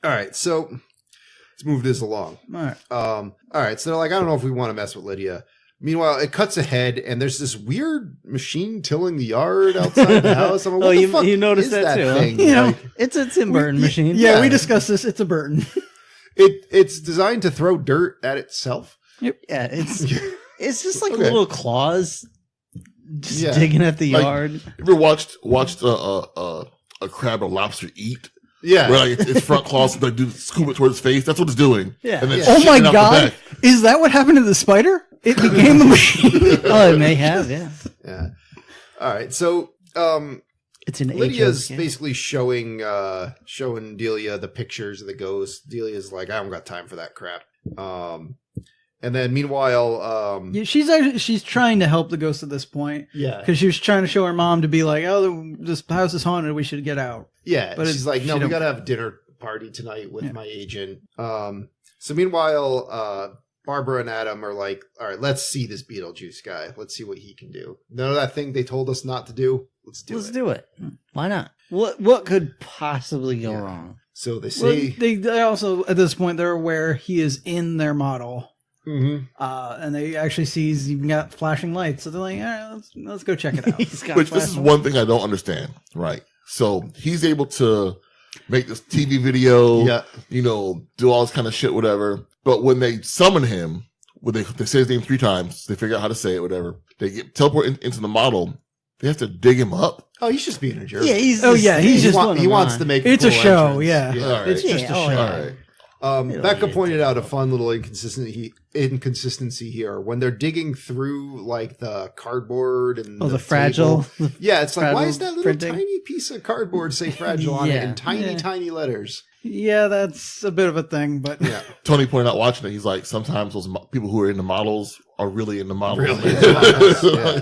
All right, so let's move this along. All right. All right, so they're like, I don't know if we want to mess with Lydia. Meanwhile, it cuts ahead, and there's this weird machine tilling the yard outside the house. I'm like, what the fuck you noticed is that too, huh? thing? You know, Like, It's a Tim Burton machine. Yeah, Yeah. we discussed this. It's a Burton. it's designed to throw dirt at itself. Yeah, it's just like Okay. little claws just Yeah. digging at the Like- yard. You ever watched a crab or lobster eat? Yeah. Where like its front claws like do scoop it towards its face. That's what it's doing. Yeah. And then Yeah. Oh my shitting out the god! back. Is that what happened to the spider? It became a machine. Oh, it may have. Yeah, Yeah. All right, so it's an Lydia's HO. basically showing Delia the pictures of the ghost. Delia's like, I don't got time for that crap. And then meanwhile, Yeah, she's trying to help the ghost at this point yeah, because she was trying to show her mom to be like, "Oh, this house is haunted. We should get out." yeah. but She's like, no, she we don't- got to have a dinner party tonight with Yeah. my agent. So meanwhile, Barbara and Adam are like, all right, let's see this Beetlejuice guy. Let's see what he can do. None of that thing they told us not to do. Let's do it. Why not? What could possibly go Yeah. wrong? So they Well, say, they also at this point they're aware he is in their model, Mhm. and they actually see he's even got flashing lights. So they're like, all right, let's go check it out. He's got Which this is flashlight. one thing I don't understand, right? So he's able to make this TV video, yeah, do all this kind of shit, whatever. But when they summon him, when they say his name 3 times, they figure out how to say it, whatever. They get teleport into the model. They have to dig him up. oh, he's just being a jerk. Yeah, he's Oh, just, yeah, he's just he wants to make. It's a a cool show, entrance. yeah. All right. It's just a Yeah, show. oh, yeah. All right. Becca pointed out a fun little inconsistency here when they're digging through like the cardboard and the fragile. table. Yeah, it's like, why is that fragile little printing? tiny piece of cardboard say fragile on it Yeah. in tiny, Yeah. tiny letters? Yeah, that's a bit of a thing, but Yeah. Tony pointed out watching it. He's like, sometimes those people who are into models are really into models. Really into models, yeah.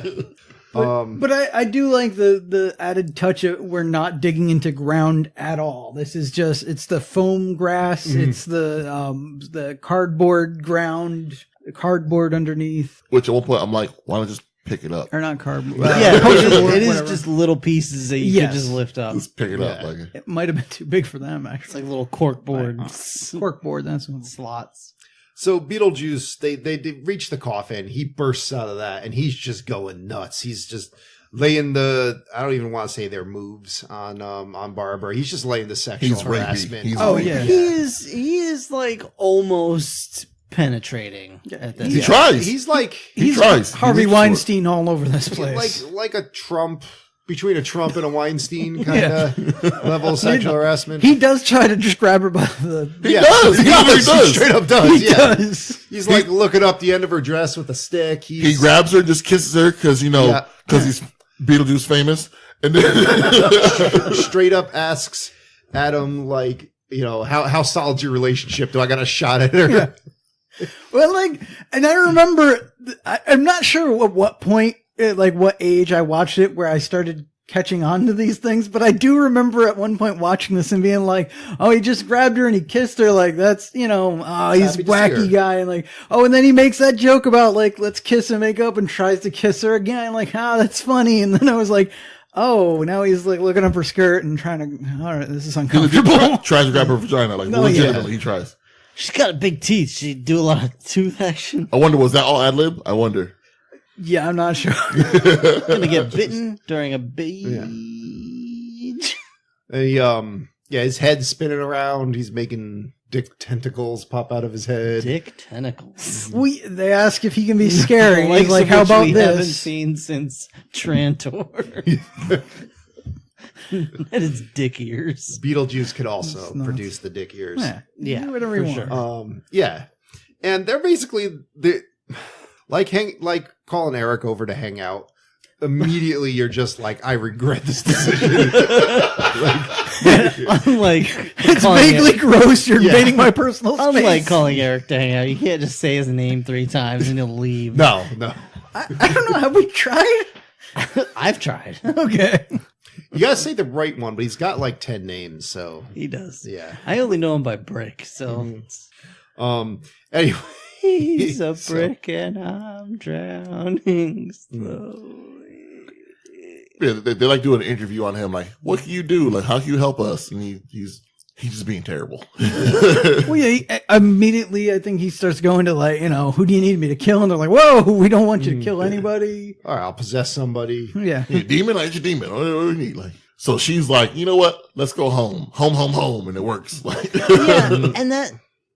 But I do like the added touch of we're not digging into ground at all. This is just it's the foam grass, it's the cardboard ground, the cardboard underneath, Which at one point I'm like, why not just pick it up? or not cardboard. Yeah, it is whatever. just little pieces that you Yes. could just lift up. Just pick it up. Yeah. Like, It might have been too big for them It's actually. like little cork board Corkboard, that's what slots. So Beetlejuice, they reach the coffin. He bursts out of that, and he's just going nuts. He's just laying I don't even want to say their moves on Barbara. He's just laying the sexual He's rapey. harassment. He's Oh, rapey. yeah. He is like almost penetrating at this. He point. tries. He's like He tries. He Harvey reaches for it. Weinstein all over this place. like a Trump, between a Trump and a Weinstein kind of level of sexual harassment. He does try to just grab her by the. He does. He really does. Straight up does. He Yeah. does. He's like looking up the end of her dress with a stick. He grabs her and just kisses her because, Yeah. he's Beetlejuice famous. And then straight up asks Adam, like, how solid's your relationship? Do I got a shot at her? Yeah. Well, and I remember, I'm not sure at what point, what age I watched it where I started catching on to these things, but I do remember at one point watching this and being like, oh, he just grabbed her and he kissed her. Like, that's, he's happy to see her. wacky guy. And and then he makes that joke about let's kiss and make up and tries to kiss her again. Like, that's funny. And then I was like, oh, now he's looking up her skirt and trying to, all right, this is uncomfortable. tries to grab her vagina. Like, No, legitimately, he tries. She's got big teeth. She do a lot of tooth action. I wonder, was that all ad lib? I wonder. Yeah, I'm not sure. Gonna get bitten during a beach. And he, his head's spinning around. He's making dick tentacles pop out of his head. Dick tentacles. They ask if he can be scary. He's Likes like, of how which about we haven't this? seen since Trantor. That is dick ears. Beetlejuice could also It's not. produce the dick ears. Yeah, Yeah, do whatever for you sure. want. Yeah. And they're basically like calling Eric over to hang out. Immediately you're just like, I regret this decision. Unlike It's calling vaguely gross. You're invading my personal space. Unlike calling Eric to hang out, you can't just say his name 3 times and he'll leave. No. I don't know. Have we tried? I've tried. Okay. You gotta say the right one, but he's got like 10 names, so He does. yeah. I only know him by Brick, so Anyway. he's a So- brick and I'm drowning slowly. Yeah, they like doing an interview on him. Like, what can you do? Like, how can you help us? And he's just being terrible. Well, yeah. Immediately, I think he starts going to who do you need me to kill? And they're like, whoa, we don't want you to kill anybody. All right, I'll possess somebody. Yeah. You demon? I your demon. What do you need? Like, so she's like, you know what? Let's go home. Home. And it works. Like, Yeah, and that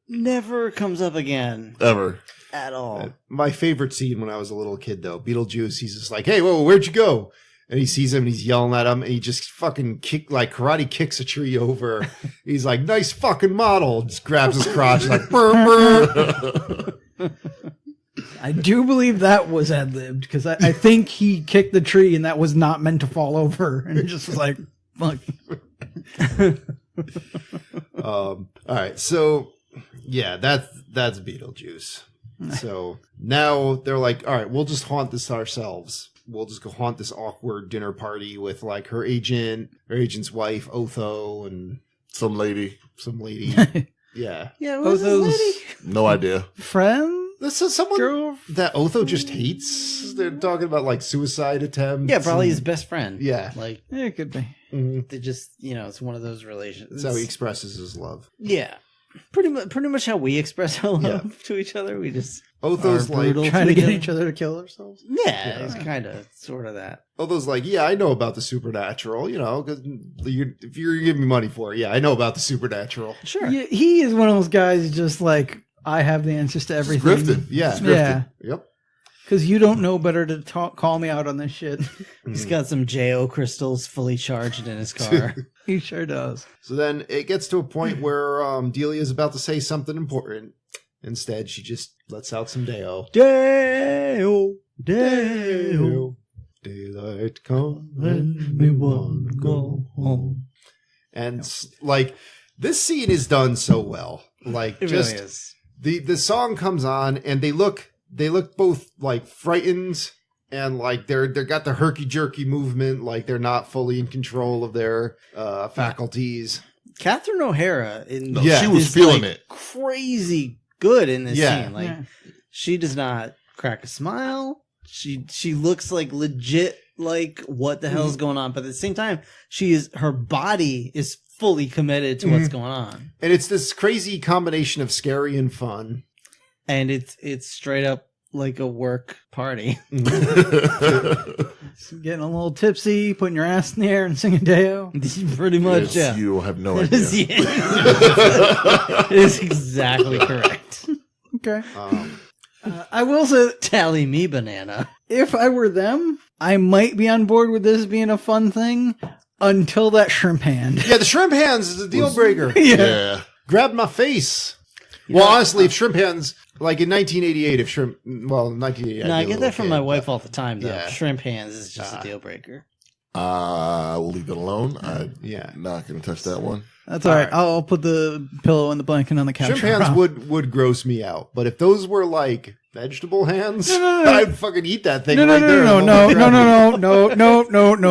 never comes up again ever. at all. My favorite scene when I was a little kid, though, Beetlejuice, he's just like, hey, whoa, where'd you go? And he sees him and he's yelling at him and he just fucking karate kicks a tree over. He's like, nice fucking model. Just grabs his crotch like, burr, burr. I do believe that was ad libbed because I think he kicked the tree and that was not meant to fall over. And it just was like, fuck. All right. So, yeah, that's Beetlejuice. So now they're like, all right, we'll just haunt this ourselves. We'll just go haunt this awkward dinner party with like her agent's wife, Otho, and Some lady. some lady. Yeah. Yeah, Oh, who's this those lady? No idea. friends? This is someone drove. that Otho just hates. They're talking about like suicide attempts. Yeah, probably his and- best friend. Yeah. Like, Yeah, it could be. Mhm. they just, it's one of those relations. That's how he expresses his love. Yeah. Pretty much how we express our love to each other. We just Otho's are like, brutal Trying to get other. each other to kill ourselves. Yeah, it's kind of, sort of that. Otho's like, yeah, I know about the supernatural, because if you're giving me money for it, yeah, I know about the supernatural. Sure. Yeah, he is one of those guys just like, I have the answers to everything. Grifted. Yeah. Just grifted. Yeah. Yep. Because you don't know better to call me out on this shit. He's got some JO crystals fully charged in his car. He sure does. So then it gets to a point where Delia is about to say something important. Instead, she just lets out some Deo. Deo, Deo, Daylight come, let me one go home. And like this scene is done so well. Like It just really is. the song comes on and they look both like frightened and like they're got the herky jerky movement, like they're not fully in control of their faculties. Catherine O'Hara No, Yeah. she was is, feeling like, it. crazy good in this Yeah. scene. Like Yeah. she does not crack a smile. She looks like legit like what the hell's going on, but at the same time, her body is fully committed to what's going on. And it's this crazy combination of scary and fun. And it's straight up like a work party. Getting a little tipsy, putting your ass in the air and singing Deo. Pretty much, Yes, yeah. you have no It idea. is, it is exactly correct. Okay. Um, I will say, Tally me, banana. if I were them, I might be on board with this being a fun thing until that shrimp hand. yeah, the shrimp hands is a deal breaker. Yeah. Grabbed my face. Well, honestly, if shrimp hands, like in 1988, if shrimp, well, 1988. No, I'd I be a get little that from kid, my but- wife all the time, though. Yeah. Shrimp hands is just a deal breaker. We'll leave it alone. I'm Yeah. not going to touch that one. That's all right. I'll put the pillow and the blanket on the couch. Shrimp hands would gross me out, but if those were like vegetable hands, I'd fucking eat that thing No, right there. No.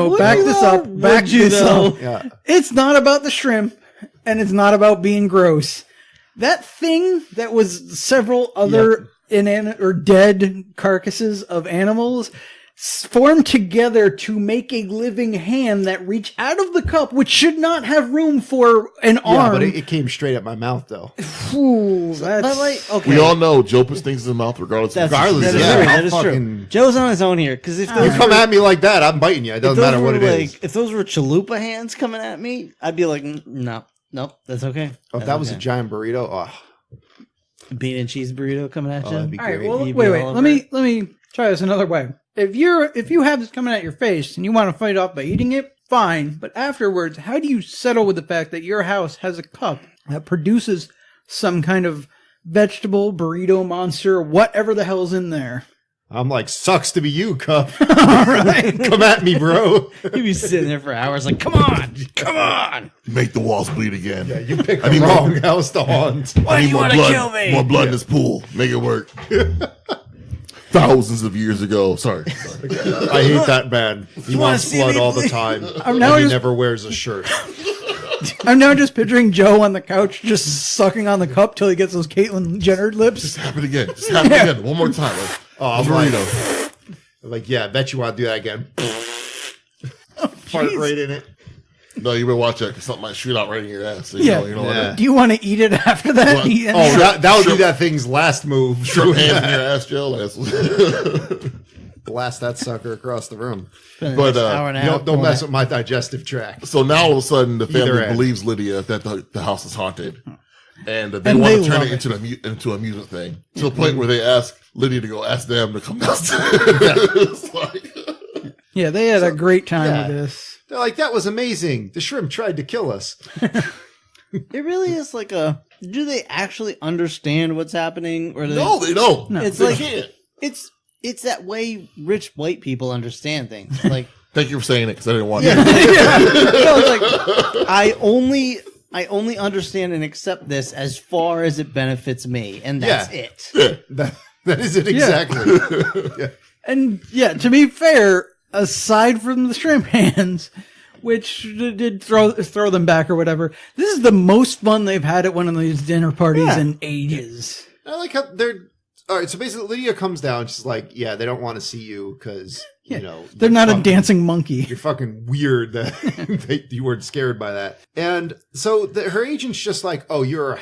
Would Back you this though? up. Back Would you this though? up. Yeah, It's not about the shrimp, and it's not about being gross. That thing that was several other inanimate or dead carcasses of animals formed together to make a living hand that reached out of the cup, which should not have room for an arm. but it came straight at my mouth though. Ooh, that's But like, okay. We all know Joe puts things in his mouth regardless of That is yeah, true. I'll That is true. fucking- Joe's on his own here because if You those come were, at me like that, I'm biting you. It if doesn't those matter what were it is. if those were chalupa hands coming at me, I'd be like, no, that's okay. Oh, if that was a giant burrito, oh, bean and cheese burrito coming at you. that'd be all right. great. Well, You'd be wait. all Let over me try this another way. If you have this coming at your face and you want to fight off by eating it, fine. But afterwards, how do you settle with the fact that your house has a cup that produces some kind of vegetable burrito monster, whatever the hell's in there? I'm like, sucks to be you, Cup. All right. Come at me, bro. You'd be sitting there for hours like, come on. Make the walls bleed again. Yeah, you picked I the need wrong more- house to haunt. Why do you more want to blood. kill me? More blood in this pool. Make it work. Thousands of years ago. Sorry. I hate that man. He wanna wants see blood me all the bleed? time. now And he just- never wears a shirt. I'm now just picturing Joe on the couch just sucking on the cup till he gets those Caitlyn Jenner lips. Just happen again. Just happen again. One more time. Like, Oh, I'm burrito. like, yeah, I bet you want to do that again. Fart right in it. No, you better watch that because something might shoot out right in your ass. So Yeah. you know Yeah. what? Do you want to eat it after that? What? Eat it? Oh, that would be that thing's last move. Shrimp hands in your ass, Joe. That's- Blast that sucker across the room. But hour and a half. Don't mess with my digestive tract. so now all of a sudden the Either family end. believes Lydia that the house is haunted, and they And want they to turn love it into a music thing to the point where they ask Lydia to go ask them to come downstairs. It's like, Yeah, they had a great time yeah. with this. They're like, that was amazing. The shrimp tried to kill us. It really is like do they actually understand what's happening? Or do no, they don't. No. It's They like, can't. it's that way rich white people understand things. Like, Thank you for saying it because I didn't want to. no, it's like, I only understand and accept this as far as it benefits me, and that's Yeah. it. That is it exactly. Yeah. And yeah, to be fair, aside from the shrimp hands, which did throw them back or whatever, this is the most fun they've had at one of these dinner parties Yeah. in ages. I like how they're all right, so basically Lydia comes down. She's like, yeah, they don't want to see you because, Yeah, you know. They're you're not a fucking- dancing monkey. You're fucking weird that you weren't scared by that. And so her agent's just like, oh, you're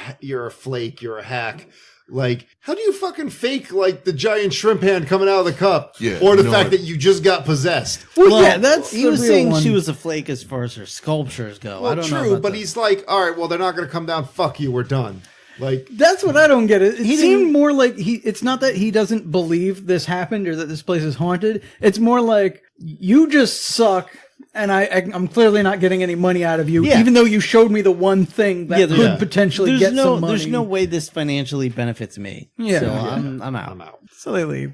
a flake. You're a hack. Like, how do you fucking fake, like, the giant shrimp hand coming out of the cup? Yeah, or the no, fact that you just got possessed? Well, yeah, that's he the was real saying one. she was a flake as far as her sculptures go. Well, I don't know true, about but that. he's like, all right, well, they're not going to come down. Fuck you. We're done. Like, That's what I don't get. It He seemed didn't- more like it's not that he doesn't believe this happened or that this place is haunted. It's more like you just suck, and I'm clearly not getting any money out of you, Yeah. even though you showed me the one thing that could yeah. potentially get some money. There's no way this financially benefits me. Yeah. So Yeah. I'm out. I'm out. So they leave.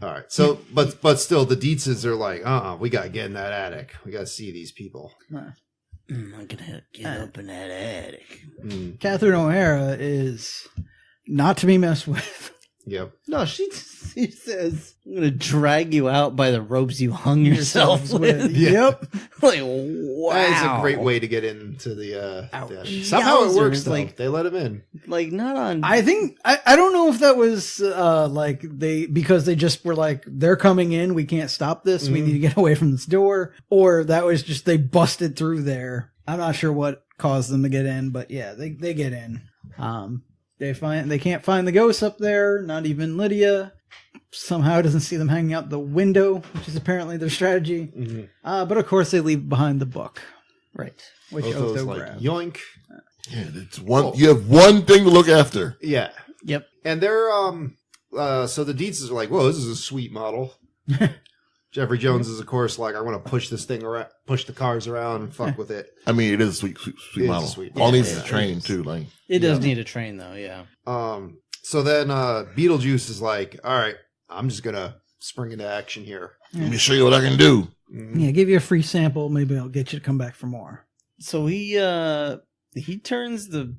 All right. So, but still, the Dietzes are like, we got to get in that attic. We got to see these people. I'm gonna get up in that attic. Catherine O'Hara is not to be messed with. Yep. No, she says, I'm gonna drag you out by the ropes you hung yourself with. Yep. Like, wow. That is a great way to get into the Ouch. attic. Somehow it works, Yowzers, though. like- They let him in. Like, not on. I think I don't know if that was like because they just were like they're coming in, we can't stop this, we need to get away from this door, or that was just they busted through there. I'm not sure what caused them to get in, but yeah, they get in. They can't find the ghosts up there, not even Lydia. Somehow doesn't see them hanging out the window, which is apparently their strategy. But of course they leave behind the book, right. which Otho's Otho like, grabbed. yoink. Yeah, it's one. You have one thing to look after. Yeah. Yep. And they're, so the Dietzes are like, whoa, this is a sweet model. Jeffrey Jones is, of course, like, I want to push this thing around, push the cars around and fuck with it. I mean, it is a sweet It is a model. sweet All model. needs Yeah, is train it is. too. Like, It does need a train, though, yeah. So then Beetlejuice is like, all right, I'm just going to spring into action here. let me show you what I can do. Yeah, give you a free sample, maybe I'll get you to come back for more. So he turns the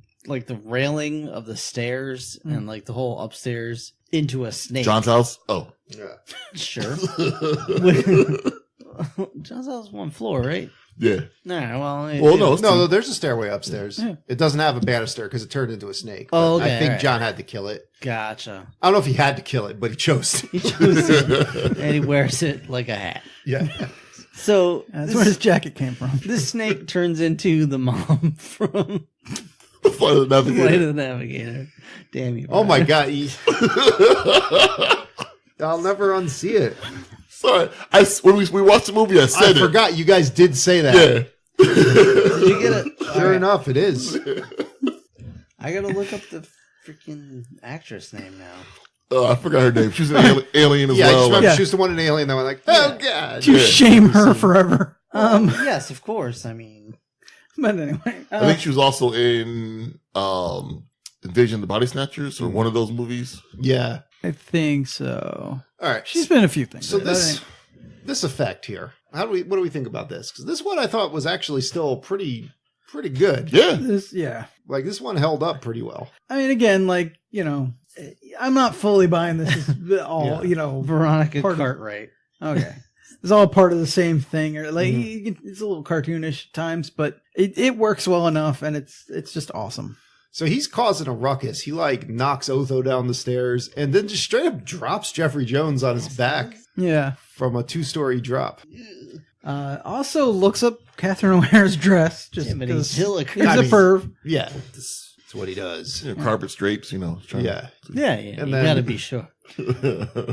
railing of the stairs and like the whole upstairs into a snake. John's house. Oh, Yeah. Sure. John's house is one floor, right? yeah. Nah, well, Well, no, it's No, two. there's a stairway upstairs. Yeah. It doesn't have a banister because it turned into a snake. Oh, But okay, I think alright. John had to kill it. Gotcha. I don't know if he had to kill it, but he chose to. He chose it, and he wears it like a hat. Yeah. So That's where his jacket came from. this snake turns into the mom from Flight of the Navigator. Flight of the Navigator. Damn you! Oh my Brian. God. I'll never unsee it. Sorry, when we watched the movie, I I said it. forgot you guys did say that. Yeah. Did you get it? Sure enough, it is. I gotta look up the freaking actress name now. Oh, I forgot her name. She's an alien as Yeah, I just well. remember Yeah. she was the one in Alien that went like, oh God. To shame her forever. Yes, of course. I mean, But anyway, I think she was also in Invasion of the Body Snatchers or one of those movies. Yeah. I think so. All right. She's been in a few things. So but I this think- this effect here. What do we think about this? Because this one I thought was actually still pretty good. Yeah. yeah. Like this one held up pretty well. I mean, again, like, I'm not fully buying this is all, Yeah. Veronica Part of- Cartwright. okay. It's all part of the same thing, or like it's a little cartoonish at times, but it works well enough, and it's just awesome. So he's causing a ruckus. He like knocks Otho down the stairs and then just straight up drops Jeffrey Jones on his back Yeah. from a 2-story drop. Also looks up Catherine O'Hara's dress just Jiminy because he's Tillick. a I mean, perv. Yeah, that's what he does. Carpet drapes, trying Yeah, Yeah, And you then- gotta be sure.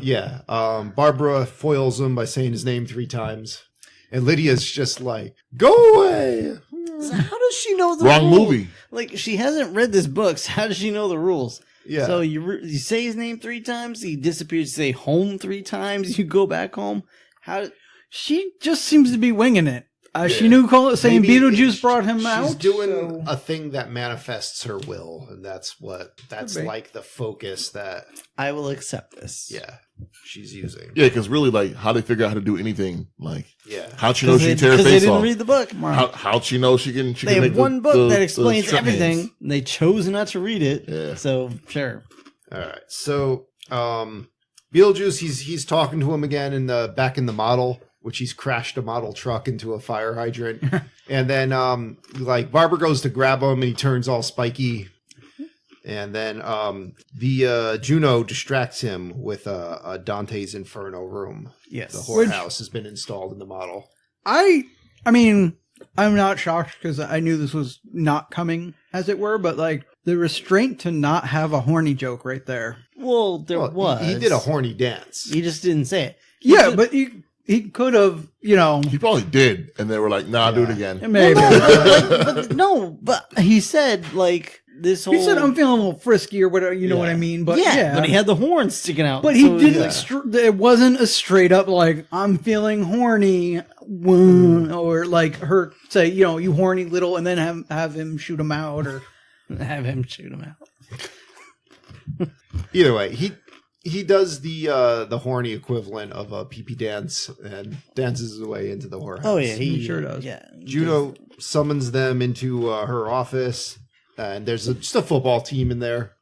yeah. Barbara foils him by saying his name 3 times, and Lydia's just like, "Go away." So how does she know the Wrong rules? movie. Like, she hasn't read this book, so how does she know the rules? Yeah. So you say his name 3 times, he disappears. You say home 3 times, you go back home. How? She just seems to be winging it. She knew saying Maybe Beetlejuice brought him out. She's doing so- a thing that manifests her will, and that's Could be. like the focus that I will accept this. she's using. Yeah, because really, like, how they figure out how to do anything? Like, Yeah. how'd she know she can tear her Because they face didn't off? read the book. How'd she know she can? She They can have make one book the that explains strap everything. hands. And they chose not to read it. Yeah. So sure. All right. So, Beetlejuice, he's talking to him again back in the model, which he's crashed a model truck into a fire hydrant. And then, like, Barbara goes to grab him and he turns all spiky. And then the Juno distracts him with a Dante's Inferno room. Yes. The whorehouse has been installed in the model. I mean, I'm not shocked because I knew this was not coming, as it were, but like the restraint to not have a horny joke right there. Well, there was. He did a horny dance. He just didn't say it. Yeah, but he could have, you know. He probably did, and they were like, "Nah, do it again." Maybe. But he said like this whole. He said, "I'm feeling a little frisky" or whatever. You know what I mean? But but he had the horns sticking out. But he didn't. It wasn't a straight up like I'm feeling horny, or like her say, you know, you horny little, and then have him shoot him out or have him shoot him out. Either way, he does the horny equivalent of a pee-pee dance and dances his way into the whorehouse. Oh yeah, he sure does. Yeah, Juno summons them into her office, and there's just a football team in there,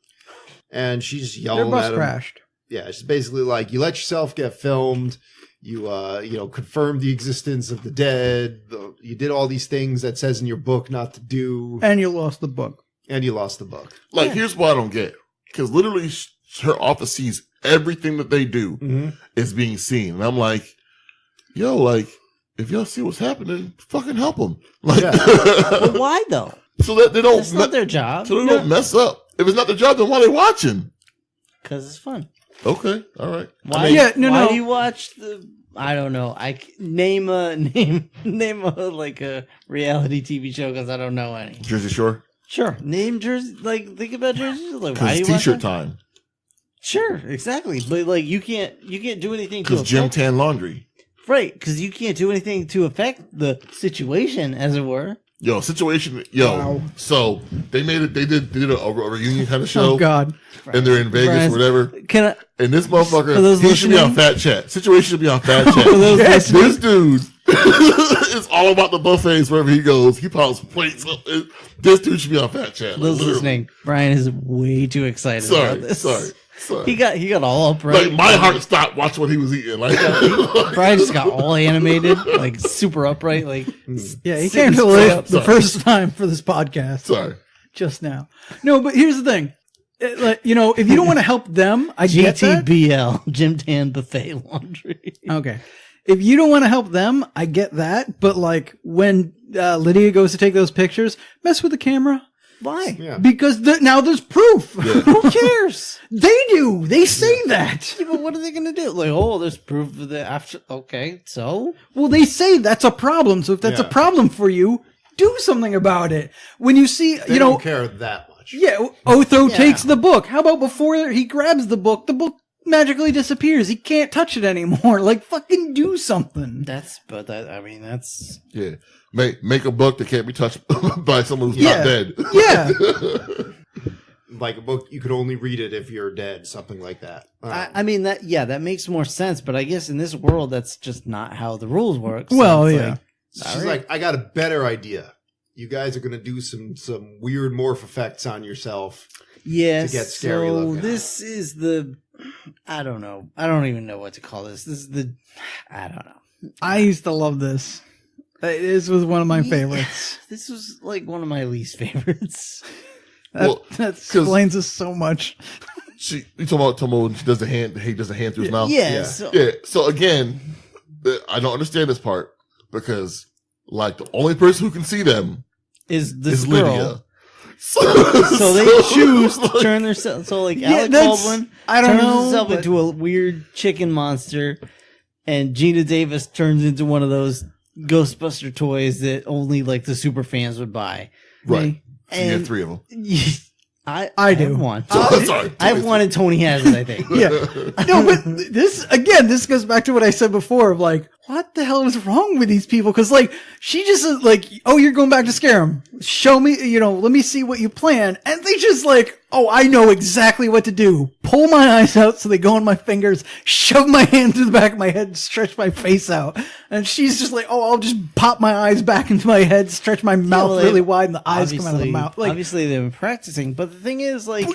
and she's yelling Their bus at him. crashed. Yeah, she's basically like, "You let yourself get filmed. You confirmed the existence of the dead. You did all these things that says in your book not to do, And you lost the book. and you lost the book." Like, here's what I don't get. Because literally, her office sees everything that they do is being seen. And I'm like, yo, like, if y'all see what's happening, fucking help them. Like, But why though? so that they don't. It's not their job. So they don't mess up. If it's not their job, then why are they watching? Because it's fun. Okay, all right. Why? Why do you watch the? I don't know. Name a like a reality TV show because I don't know any. Jersey Shore. Sure. Name Jersey. Like think about Jersey. Like why Because you it's watch T-shirt that? time. Sure, exactly. But like you can't do anything to Because Jim affect, tan laundry. right? Because you can't do anything to affect the situation, as it were. Yo, situation. Yo, Wow. So they made it. They did a reunion kind of show. Oh God. And they're in Vegas Brian, or whatever. Can I? And this For motherfucker, those he should be on listening- Fat Chat. Situation should be on Fat Chat. those This dude is all about the buffets wherever he goes. He piles plates up. This dude should be on Fat Chat. Like, Those literally. listening, Brian is way too excited about this. Sorry. He got all upright. Like, my heart stopped watching what he was eating. Like, Brian just got all animated, like super upright. Like Yeah, he sitting came to straight life up. the first time for this podcast. sorry. Just now. No, but here's the thing. Like, you know, if you don't want to help them, I get that. GTBL, Jim Tan Buffet Laundry. Okay. If you don't want to help them, I get that. But like when Lydia goes to take those pictures, mess with the camera. Why? Yeah. Because now there's proof. Who cares? They do. They say that. Yeah, but what are they going to do? Like, oh, there's proof of the after. Okay, so Well, they say that's a problem. So if that's a problem for you, do something about it. When you see, They you know, don't care that much. yeah, Otho Yeah. takes the book. How about before he grabs the book magically disappears. He can't touch it anymore. Like, fucking do something. that's. But that. I mean, that's. Yeah. Make a book that can't be touched by someone who's Yeah. not dead. Yeah. Like a book, you could only read it if you're dead, something like that. I mean that. Yeah, that makes more sense. But I guess in this world, that's just not how the rules work. So Well, it's yeah. like, She's like, I got a better idea. You guys are going to do some weird morph effects on yourself. yes. To get scary so looking. this is the. I don't know. I don't even know what to call this. This is the. I don't know. I used to love this. This was one of my favorites. This was like one of my least favorites. That explains this so much. You talking about when she does the hand, he does the hand through his mouth? Yeah. Yeah. So, Yeah. So again, I don't understand this part because, like, the only person who can see them is this is girl. Lydia. So they choose to turn themselves. So like Alec that's- Baldwin I don't turns know, himself but- into a weird chicken monster, and Gina Davis turns into one of those Ghostbuster toys that only like the super fans would buy. Right. So you And get 3 of them. I do. have one. Sorry. I have one, and Tony has it. I think. Yeah. No, but this goes back to what I said before of like, what the hell is wrong with these people? Because like, she just is like, oh, you're going back to scare him. Show me, let me see what you plan. And they just like, oh, I know exactly what to do. Pull my eyes out so they go on my fingers, shove my hand to the back of my head, stretch my face out. And she's just like, oh, I'll just pop my eyes back into my head, stretch my mouth Well, really wide, and the eyes come out of the obviously- mouth. Like, obviously, they've been practicing, but the thing is, like,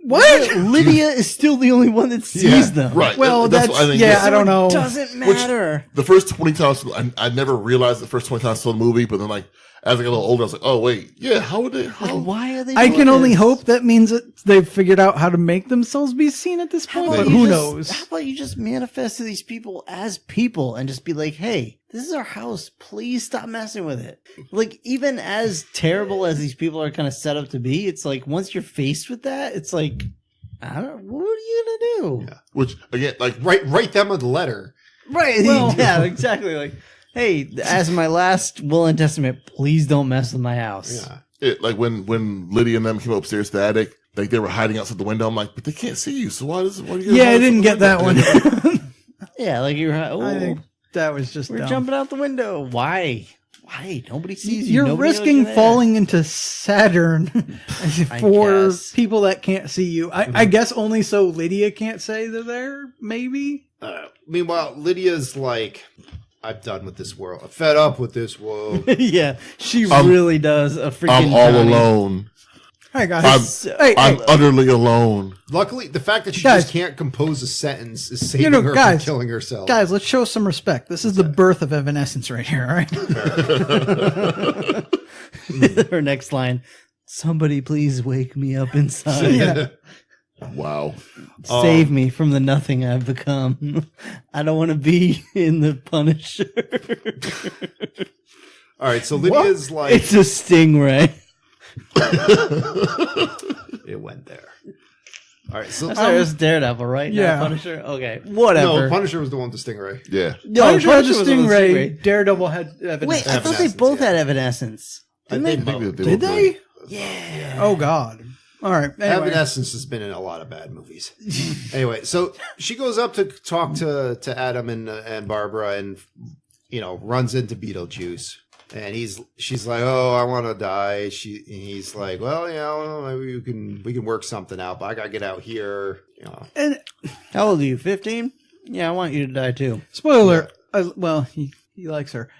what? Lydia is still the only one that sees them. Right. Well, That's that's, what I think. yeah, I don't know. It doesn't matter. The first 20 times, I never realized the first 20 times I saw the movie, but then like as I got a little older, I was like, oh wait, yeah, how would they? How? Why are they? I doing can only this? hope that means that they've figured out how to make themselves be seen at this How point, about but you who just- knows? How about you just manifest to these people as people and just be like, hey, this is our house. Please stop messing with it. Like, even as terrible as these people are kind of set up to be, it's like once you're faced with that, it's like, I don't. What are you gonna do? Yeah. Which again, like Write them a letter. Right? Well- yeah, exactly. Like, hey, as my last will and testament, please don't mess with my house. Yeah. like when Lydia and them came upstairs to the attic, like they were hiding outside the window. I'm like, but they can't see you, so why are you? Yeah, I didn't get that one. Yeah, like you're. Oh, I think that was just we're dumb. jumping out the window. Why? Nobody sees you. You're Nobody knows risking you're there. falling into Saturn for guess. people that can't see you. I guess only so Lydia can't say they're there, maybe? Meanwhile, Lydia's like, I'm done with this world. I'm fed up with this world. Yeah, she I'm- really does a freaking. I'm all Johnny. alone. Hi, guys. I'm- So- hey, I'm utterly alone. Luckily, the fact that she Guys. just can't compose a sentence is saving her guys, from killing herself. guys, let's show some respect. This is the birth of Evanescence right here, all right? Her next line: "Somebody please wake me up inside. Yeah. Wow. Save me from the nothing I've become. I don't want to be in the Punisher." All right, so Lydia's like, It's a stingray. it went there. All right, so I'm sorry, it was Daredevil, right? Not Yeah. Punisher. Okay, whatever. no, Punisher was the one with the stingray. Yeah. No, Punisher had the was the one with the Stingray, Daredevil had Wait, Evanescence. I thought they Evanescence, both yeah. had Evanescence. Didn't they? Maybe Did they? Yeah. Oh, God. All right. Anyway. Evanescence has been in a lot of bad movies. Anyway, so she goes up to talk to Adam and Barbara, and runs into Beetlejuice, and she's like, "Oh, I want to die." He's like, "Well, maybe we can work something out, but I gotta get out here." And How old are you? 15? Yeah, I want you to die too. spoiler alert. He likes her.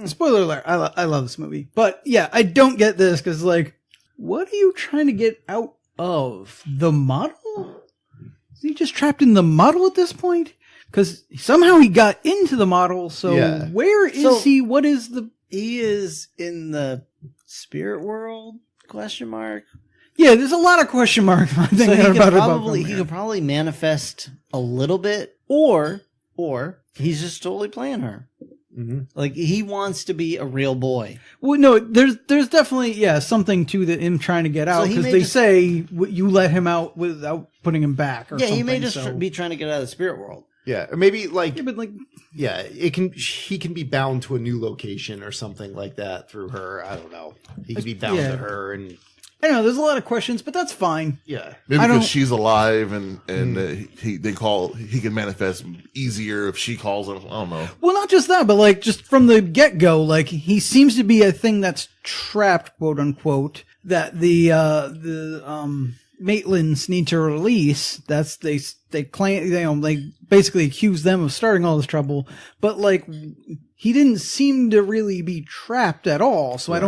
Spoiler alert. I love this movie. But yeah, I don't get this because, like, what are you trying to get out of? The model? Is he just trapped in the model at this point? Because somehow he got into the model, so Yeah. where is So- he? What is the... He is in the spirit world? Question mark. Yeah, there's a lot of question marks. I think So he about could probably manifest a little bit, or he's just totally playing her. Mm-hmm. Like he wants to be a real boy. Well, no, there's definitely something to him trying to get out he because may they just- say you let him out without putting him back. Or Yeah, something, he may just so. be trying to get out of the spirit world. Yeah, or maybe like Yeah, but like he can be bound to a new location or something like that through her. I don't know. He can be bound Yeah. to her, and I don't know. There's a lot of questions, but that's fine. yeah. Maybe I don't- because she's alive and he can manifest easier if she calls him. I don't know. Well, not just that, but like just from the get go, like he seems to be a thing that's trapped, quote unquote, that the Maitlands need to release. That's they claim they basically accuse them of starting all this trouble, but like he didn't seem to really be trapped at all. So I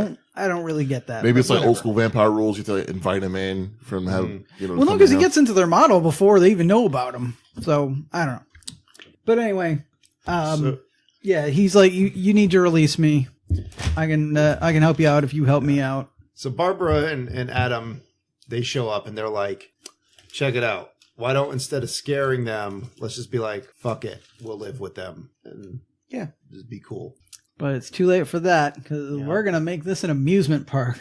don't really get that. Maybe but it's like whatever. old school vampire rules. You have to invite him in from have Well, no, because he gets into their model before they even know about him. So I don't know. But anyway, yeah, he's like, you need to release me. I can help you out if you help me out. So Barbara and Adam, they show up and they're like, check it out. Why don't, instead of scaring them, let's just be like, fuck it. We'll live with them. And Yeah. just be cool. But it's too late for that because we're gonna make this an amusement park,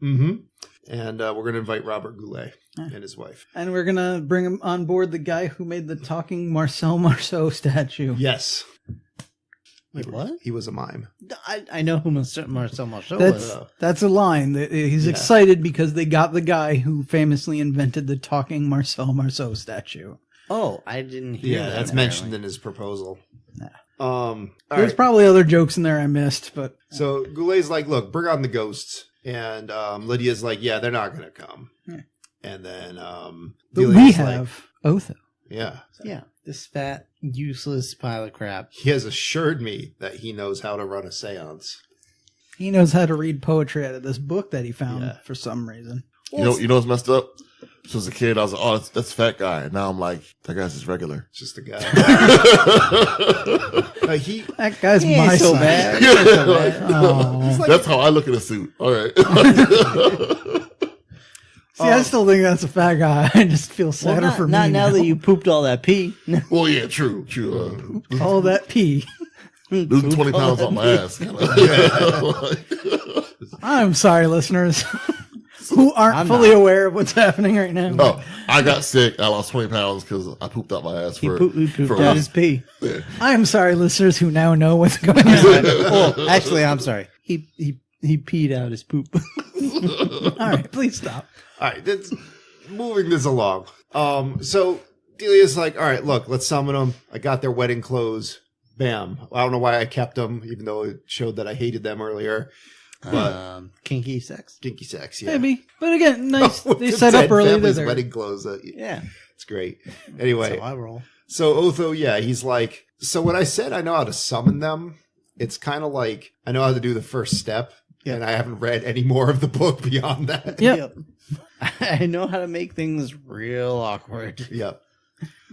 Mm-hmm. And we're going to invite Robert Goulet and his wife. and we're gonna bring him on board. The guy who made the talking Marcel Marceau statue. Yes. Wait, what? He was a mime. I know who Marcel Marceau was. That's a line. He's excited because they got the guy who famously invented the talking Marcel Marceau statue. Oh, I didn't hear Yeah, that. that's mentioned in his proposal. All There's right. probably other jokes in there I missed, but So Goulet's like, look, bring on the ghosts. And Lydia's like, yeah, they're not going to come. Yeah. And then we Delia's have Otho. yeah. Yeah, this fat, useless pile of crap. He has assured me that he knows how to run a seance. He knows how to read poetry out of this book that he found Yeah. for some reason. You know what's messed up? So as a kid, I was like, oh, that's fat guy. And now I'm like, that guy's just regular. It's just a guy. He That guy's He my ain't so size. bad. Yeah, He ain't so bad. Oh. that's how I look at a suit. All right. See, I still think that's a fat guy. I just feel sadder Well, for me. not now that you pooped all that pee. Well, yeah, true. all that pee. Losing 20 pounds off my ass. I'm sorry, listeners, who aren't I'm fully not. aware of what's happening right now. Oh, I got sick. I lost 20 pounds because I pooped out my ass He for pooped for a out week. his pee. I am sorry, listeners, who now know what's going on. Oh, actually, I'm sorry. He peed out his poop. All right, please stop. All right, that's moving this along. So Delia's like, all right, look, let's summon them. I got their wedding clothes. Bam. I don't know why I kept them, even though it showed that I hated them earlier. But Kinky sex. kinky sex, yeah. Maybe, but again, nice. With They the set up dead early. family's That they're- wedding clothes. Yeah. It's great. Anyway, So I roll. so Otho, yeah, he's like, so when I said I know how to summon them, it's kind of like I know how to do the first step, Yeah. and I haven't read any more of the book beyond that. Yep. I know how to make things real awkward. Yep.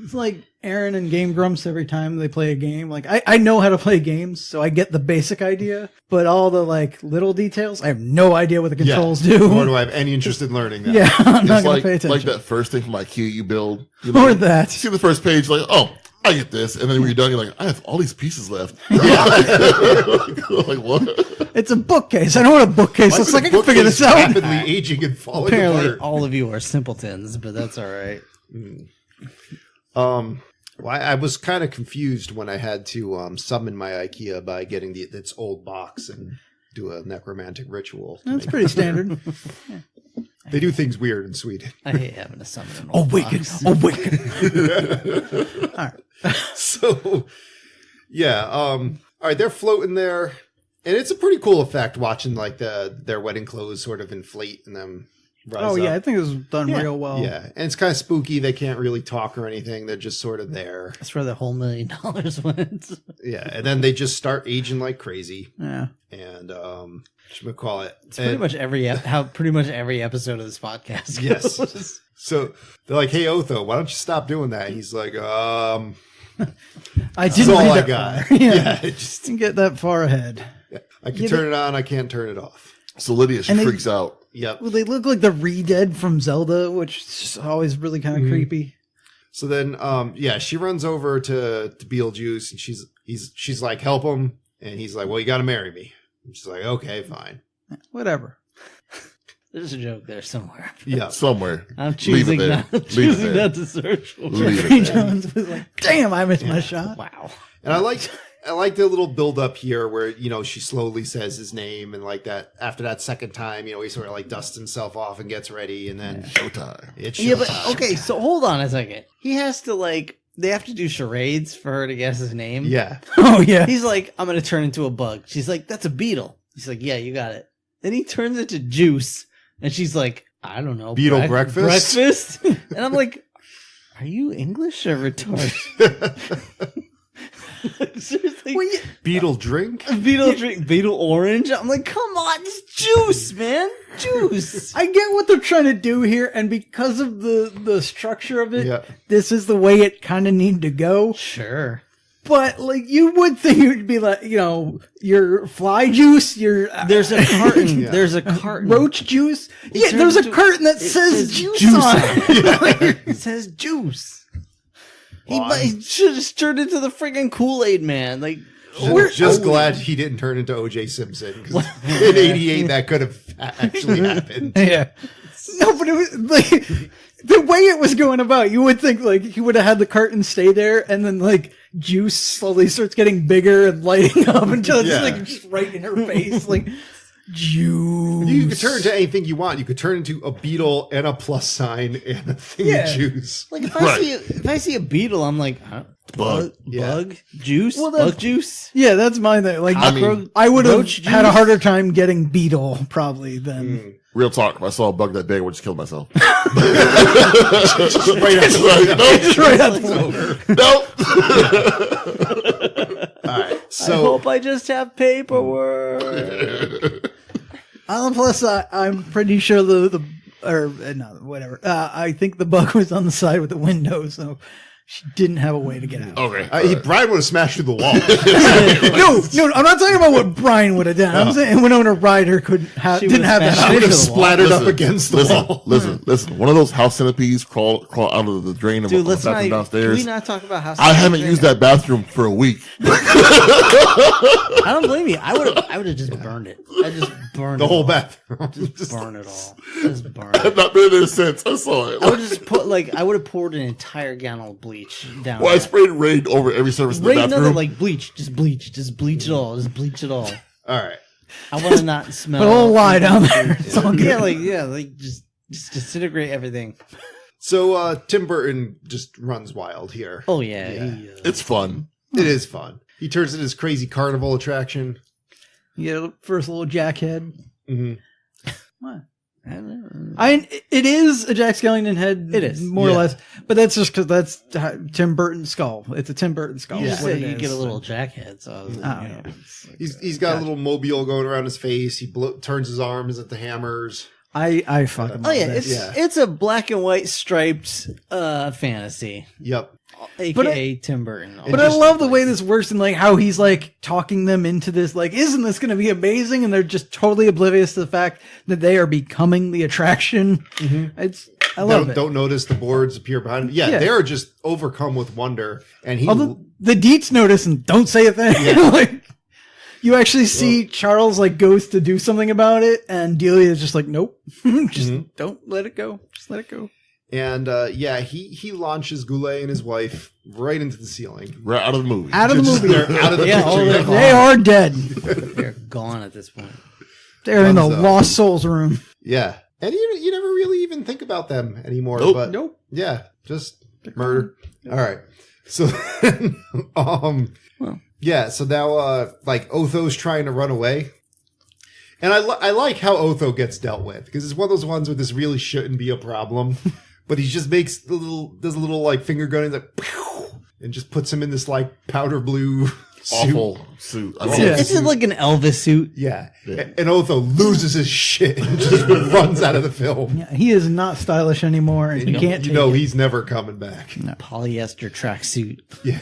It's like Aaron and Game Grumps every time they play a game. Like I know how to play games, so I get the basic idea, but all the like little details, I have no idea what the controls do. Nor do I have any interest in learning that. Yeah, I'm not It's gonna like, pay attention. like that first thing from IKEA you build. You Or you that. see the first page, like, oh, I get this. And then when you're done, you're like, I have all these pieces left. Like, what? It's a bookcase. I know what a bookcase Why looks is like. the I can figure bookcase this out. rapidly aging and falling Apparently, apart. all of you are simpletons, but that's all right. Well, I was kind of confused when I had to summon my IKEA by getting its old box and do a necromantic ritual. to That's make- pretty standard. They do things weird in Sweden. I hate having to summon an old Awaken, box. awaken. So, yeah. All right, they're floating there, and it's a pretty cool effect watching like their wedding clothes sort of inflate and them rise Oh yeah, I up. think it was done Yeah. real well. Yeah, and it's kind of spooky. They can't really talk or anything. They're just sort of there. That's where the whole $1 million went. Yeah, and then they just start aging like crazy. Yeah. And call it? It's pretty much pretty much every episode of this podcast Yes. goes. So they're like, "Hey Otho, why don't you stop doing that?" He's like, I that's didn't all read I that got. far. Yeah, it just Didn't get that far ahead. I can Yeah, turn it on, I can't turn it off." So Lydia, she And they- freaks out. Yep. Well, they look like the re-dead from Zelda, which is just always really kind of Mhm. creepy. So then, she runs over to Beetlejuice, and she's like, "Help him," and he's like, "Well, you got to marry me." And she's like, "Okay, fine." Whatever. There's a joke there somewhere. Yeah. Somewhere. I'm Leave it choosing there. not, Leave it choosing there. not to search for Leave it Jeffrey there. Jones was like, "Damn, I missed my shot." Wow. And I like the little build up here where, she slowly says his name, and like that after that second time, he sort of like dusts himself off and gets ready, and then Showtime. it's Yeah, but showtime. okay, so hold on a second. He has to they have to do charades for her to guess his name. Yeah. Oh yeah. He's like, I'm gonna turn into a bug. She's like, that's a beetle. He's like, yeah, you got it. Then he turns into juice, and she's like, I don't know, Beetle breakfast? breakfast. And I'm like, are you English or retarded? Seriously, Well, yeah, Beetle drink? beetle drink, beetle orange. I'm like, come on, it's juice, man, juice. I get what they're trying to do here, and because of the structure of it, Yeah. this is the way it kind of needed to go. Sure. But like, you would think it would be like, your fly juice, your There's a carton. Yeah. There's a carton. roach juice. Yeah, turned there's a into- curtain that it says says juice, juice on on it. It says juice. Well, He should have turned into the freaking Kool-Aid man. Like, I'm just glad he didn't turn into O.J. Simpson, because in '88 that could have actually happened. Yeah. No, but it was like the way it was going about. You would think like he would have had the curtain stay there, and then like juice slowly starts getting bigger and lighting up until it's Yeah. like just right in her face, like juice. You could turn into anything you want. You could turn into a beetle and a plus sign and a thing Yeah. of juice. if I Right. if I see a beetle, I'm like, huh? Bug. Yeah. Bug juice, Well, that's- bug juice. Yeah, that's my thing. Like I mean- I would have Roach had a juice? harder time getting beetle probably than. Real talk. If I saw a bug that big, I would just kill myself. Right Right, after nope. All right. I So hope I just have paperwork. Plus, I'm pretty sure the whatever. I think the bug was on the side with the window, so she didn't have a way to get out. Okay. Brian would have smashed through the wall. No, I'm not talking about what Brian would have done. I'm saying Winona Ryder didn't have would've that. smashed She would have into the wall. splattered up against the wall. Listen. One of those house centipedes crawl out of the drain of Dude, the let's not. bathroom Can downstairs. we not talk about how? I haven't used that bathroom for a week. I don't blame you. I would have just burned it. I just burned The whole it bathroom. all. Just burn it all. Just burn I've it. not been there since. I saw it. I would just put I would have poured an entire gallon of bleach down. Well, I there. sprayed rain over every surface in the Right, bathroom. another bleach, just bleach it all, just bleach it all. All right. I want to not smell. Put a little lye down there. It's all good. Yeah, just disintegrate everything. So Tim Burton just runs wild here. Oh yeah, Yeah. It's fun. It is fun. He turns into this crazy carnival attraction. You get first little jackhead. Mm-hmm. What? I don't know. It is a Jack Skellington head. It is, more or yeah. less, but that's just because that's Tim Burton's skull. It's a Tim Burton skull. You Yeah. is just what said it you is. get a little jackhead, so Oh, yeah. it's like, He's got a little mobile going around his face. He turns his arms at the hammers. I fucking. Oh yeah, love this. it's a black and white striped fantasy, Yep. aka Tim Burton. But I love the way this works and like how he's like talking them into this. Like, isn't this going to be amazing? And they're just totally oblivious to the fact that they are becoming the attraction. I love it. Don't notice the boards appear behind him. Yeah, Yeah. they're just overcome with wonder. And he Although the Deets notice and don't say a thing. Like, you actually see Charles like goes to do something about it, and Delia is just like, nope, just don't let it go. Just let it go. and he launches Goulet and his wife right into the ceiling. Right out of the movie. Out of the Just- movie. They're out of the Yeah, picture. all They're the- gone. They are dead. They're gone at this point. They're in the Thumbs up. Lost Souls room. Yeah. And you never really even think about them anymore. Nope. But Nope. yeah, just murder. All right. So yeah, so now like Otho's trying to run away. And I like how Otho gets dealt with because it's one of those ones where this really shouldn't be a problem, but he just does a little like finger gun and like pew, and just puts him in this like powder blue suit. Awful suit. I mean, Yeah. This is like an Elvis suit. Yeah. And Otho loses his shit and just runs out of the film. Yeah, he is not stylish anymore, and you can't. You take know it. he's never coming back. Polyester tracksuit. Yeah.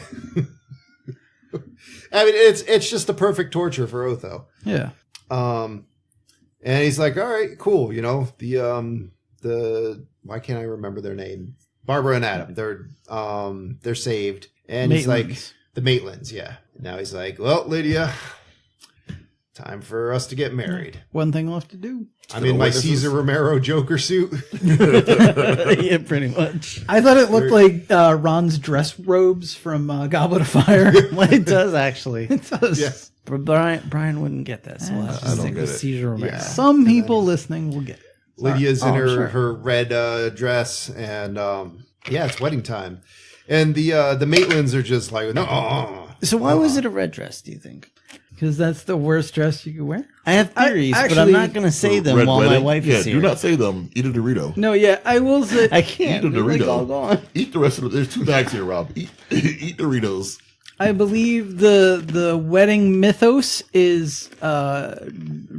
I mean, it's just the perfect torture for Otho. Yeah. And he's like, all right, cool. You know, the why can't I remember their name? Barbara and Adam. They're saved. And he's like, Maitlands. the Maitlands, yeah. Now he's like, well, Lydia, time for us to get married. One thing left to do. I'm in my Cesar Romero Joker suit. Yeah, pretty much. I thought it looked like Ron's dress robes from Goblet of Fire. Well, it does actually. It does. Yeah. But Brian wouldn't get that, so I'll I just don't stick get with it. Caesar Romero. Yeah. Some people listening will get it. Lydia's in Oh, her, sure. her red dress, and yeah, it's wedding time. And the Maitlands are just like, no. So why was it a red dress, do you think? Because that's the worst dress you could wear. I have theories, but I'm actually- not going to say them Red while my wedding? wife Yeah, is here. do not say them. Eat a Dorito. No, yeah, I will say. I can't. Eat a They're like Dorito. all gone. Eat the rest of it. There's 2 bags here, Rob. Eat Doritos. I believe the wedding mythos is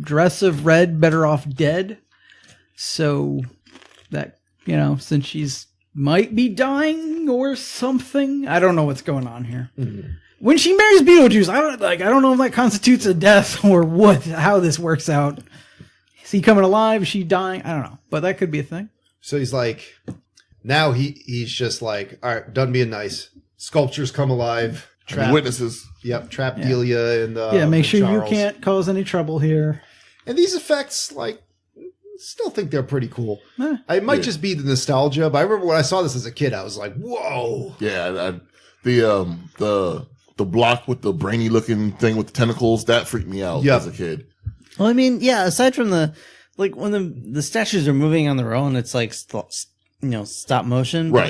dress of red, better off dead. So that, since she's might be dying or something, I don't know what's going on here. Mm-hmm. When she marries Beetlejuice, I don't know if that constitutes a death or how this works out. Is he coming alive? Is she dying? I don't know, but that could be a thing. So he's like, now he's just like, all right, done being nice. Sculptures come alive. The witnesses. Yep, trap Delia and Make and sure Charles. you can't cause any trouble here. And these effects, like, still think they're pretty cool. Eh. It might just be the nostalgia, but I remember when I saw this as a kid, I was like, whoa. Yeah, the block with the brainy looking thing with the tentacles that freaked me out Yep. as a kid. Well, I mean, yeah, aside from when the statues are moving on their own, it's like, stop motion. But Right.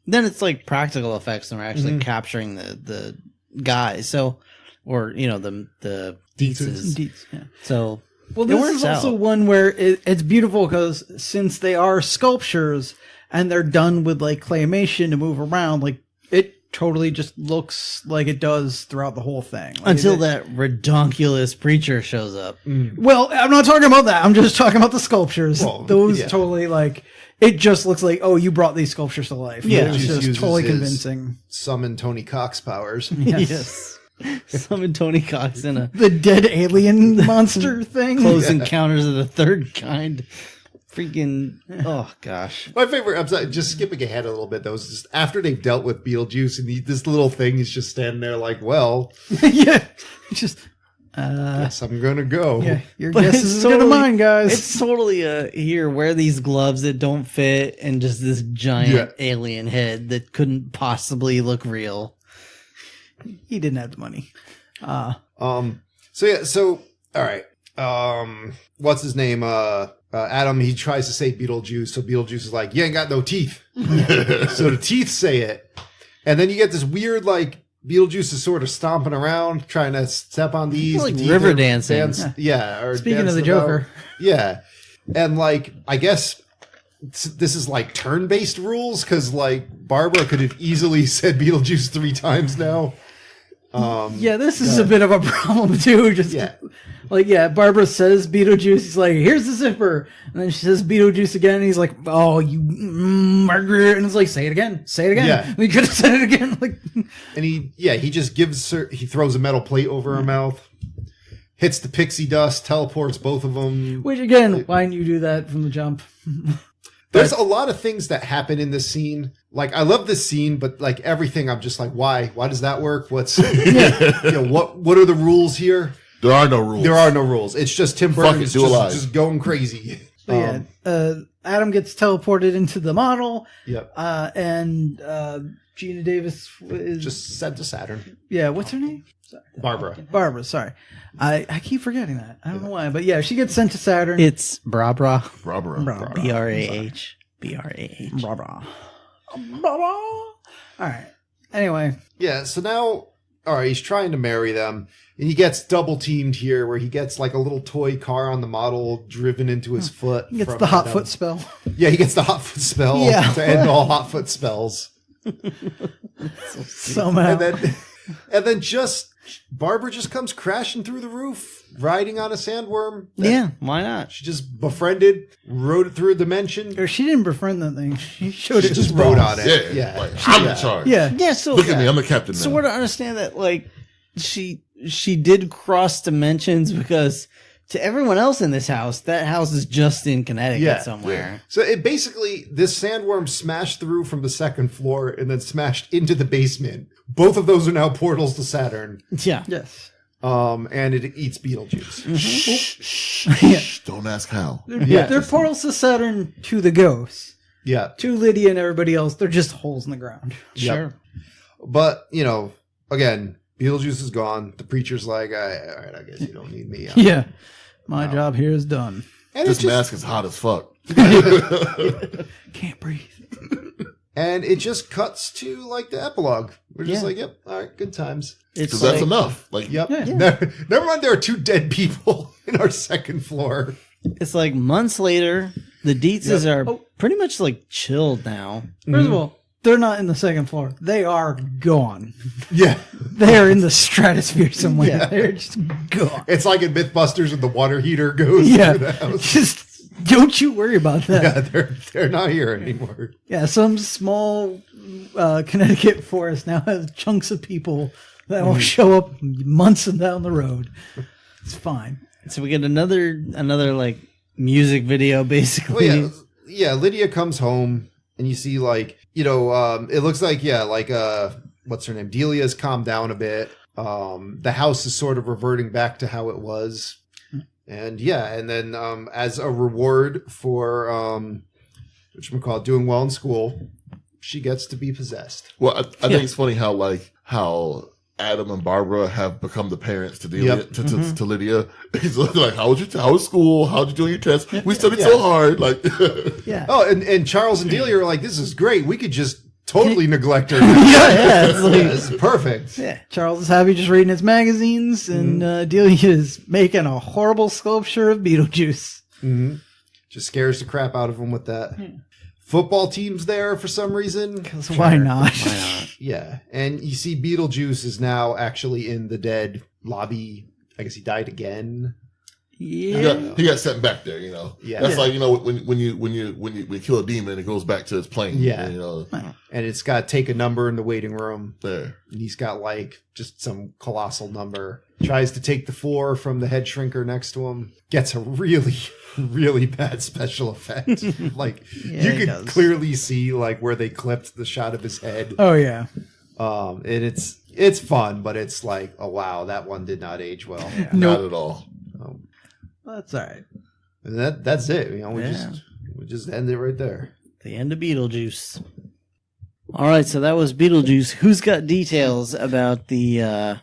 then it's like practical effects and we're actually capturing the guys. So, or, the Deetses. Deets, yeah. So, Well, it this works is also out. one where it's beautiful because since they are sculptures and they're done with like claymation to move around, like totally just looks like it does throughout the whole thing. Like, Until that redonkulous preacher shows up. Well, I'm not talking about that. I'm just talking about the sculptures. Well, Those yeah. totally like it just looks like, oh, you brought these sculptures to life. Yeah. It's Just just uses totally his convincing. Summon Tony Cox powers. Yes. Summon Tony Cox in a The dead alien monster thing. Close Encounters of the Third Kind. Freaking, oh gosh. My favorite, I'm sorry, just skipping ahead a little bit, though, is just after they've dealt with Beetlejuice and this little thing is just standing there like, well, Yeah. It's just, guess I'm going to go. yeah, your But guess it's is as good as totally- mine, guys. It's totally here, wear these gloves that don't fit and just this giant Yeah. alien head that couldn't possibly look real. He didn't have the money. So all right. What's his name? Adam, he tries to say Beetlejuice, so Beetlejuice is like, you ain't got no teeth. So the teeth say it. And then you get this weird, like, Beetlejuice is sort of stomping around, trying to step on these. Like teeth river or dancing. Yeah. Or Speaking of the dancing about. Joker. Yeah. And, like, I guess this is, like, turn-based rules, because, like, Barbara could have easily said Beetlejuice 3 times now. Yeah, this is a bit of a problem too. Just Yeah. like, yeah, Barbara says Beetlejuice. He's like, here's the zipper. And then she says Beetlejuice again. And he's like, oh, you Margaret. And it's like, say it again. Say it again. Yeah. We could have said it again. Like, And he just gives her, he throws a metal plate over her mouth, hits the pixie dust, teleports both of them. which again, why didn't you do that from the jump? There's a lot of things that happen in this scene. Like, I love this scene, but like everything, I'm just like, why? Why does that work? What's, what are the rules here? There are no rules. There are no rules. It's just Tim Burton Fuck it, is do it live. just going crazy. But Adam gets teleported into the model. Yep. And Gina Davis is Just sent to Saturn. yeah. What's her name? Barbara. Barbara. Sorry, I keep forgetting that. I don't know why, but yeah, she gets sent to Saturn. It's Barbara. Barbara. Barbara. B-R-A-H. B-R-A-H. Barbara. All right. Anyway, Yeah, so now, all right, he's trying to marry them, and he gets double teamed here, where he gets like a little toy car on the model driven into his foot. he gets from the hot Adam. foot spell. Yeah, he gets the hot foot spell Yeah. to end all hot foot spells. Somehow. And then just Barbara just comes crashing through the roof, riding on a sandworm. Yeah, why not? She just befriended, rode it through a dimension. Or she didn't befriend that thing. She showed She it just to rode Ross. on it. Yeah. Yeah. Like, I'm in charge. Yeah. Yeah, so Look at me. I'm the captain now. So we're to understand that, like, she did cross dimensions because to everyone else in this house, that house is just in Connecticut Yeah. somewhere. So it basically, this sandworm smashed through from the second floor and then smashed into the basement. Both of those are now portals to Saturn. Yeah. Yes. And it eats Beetlejuice. Shh, don't ask how. Yeah. They're portals to Saturn to the ghosts. Yeah. To Lydia and everybody else, they're just holes in the ground. Sure. But, again, Beetlejuice is gone. The preacher's like, all right, I guess you don't need me. Yeah. My job here is done. And This it just, mask is hot as fuck. Can't breathe. and it just cuts to, like, the epilogue. We're just Yeah. like, yep, all right, good times. It's Because that's like, enough. Like, Yep. Yeah. Never mind, there are 2 dead people in our second floor. it's like months later, the Dietzes Yep. are pretty much like chilled now. First of all, they're not in the second floor. They are gone. Yeah. They are in the stratosphere somewhere. Yeah. They're just gone. It's like in Mythbusters when the water heater goes Yeah. through the house. Just don't you worry about that. Yeah, they're not here anymore. Yeah, some small Connecticut forest now has chunks of people that will show up months down the road. It's fine. So we get another like music video basically. Well, yeah, Lydia comes home and you see like, it looks like, what's her name? Delia's calmed down a bit. The house is sort of reverting back to how it was. And then as a reward for doing well in school, she gets to be possessed. well, I think it's funny how Adam and Barbara have become the parents to Delia, Yep. to Lydia. He's like, how was school? How'd you do on your test? We studied so hard. Like, Yeah. Oh, and Charles and Delia are like, this is great. We could just totally neglect her. Yeah, it's like, It's perfect. yeah. Charles is happy just reading his magazines, and Delia is making a horrible sculpture of Beetlejuice. Just scares the crap out of him with that. football teams there for some reason. Because why not? Why not? Yeah, and you see Beetlejuice is now actually in the dead lobby. I guess he died again. Yeah. He got sent back there, you know. Yeah. That's like, you know, when you kill a demon, it goes back to its plane. Yeah. You know, And it's got take a number in the waiting room. there. And he's got like just some colossal number. Tries to take the floor from the head shrinker next to him. Gets a really, really bad special effect. Like Yeah, you he could does. clearly see like where they clipped the shot of his head. Oh yeah. And it's fun, but it's like, oh wow, that one did not age well. Not at all. That's all right. And that's it. You know, we Yeah. just end it right there. The end of Beetlejuice. All right, so that was Beetlejuice. Who's got details about the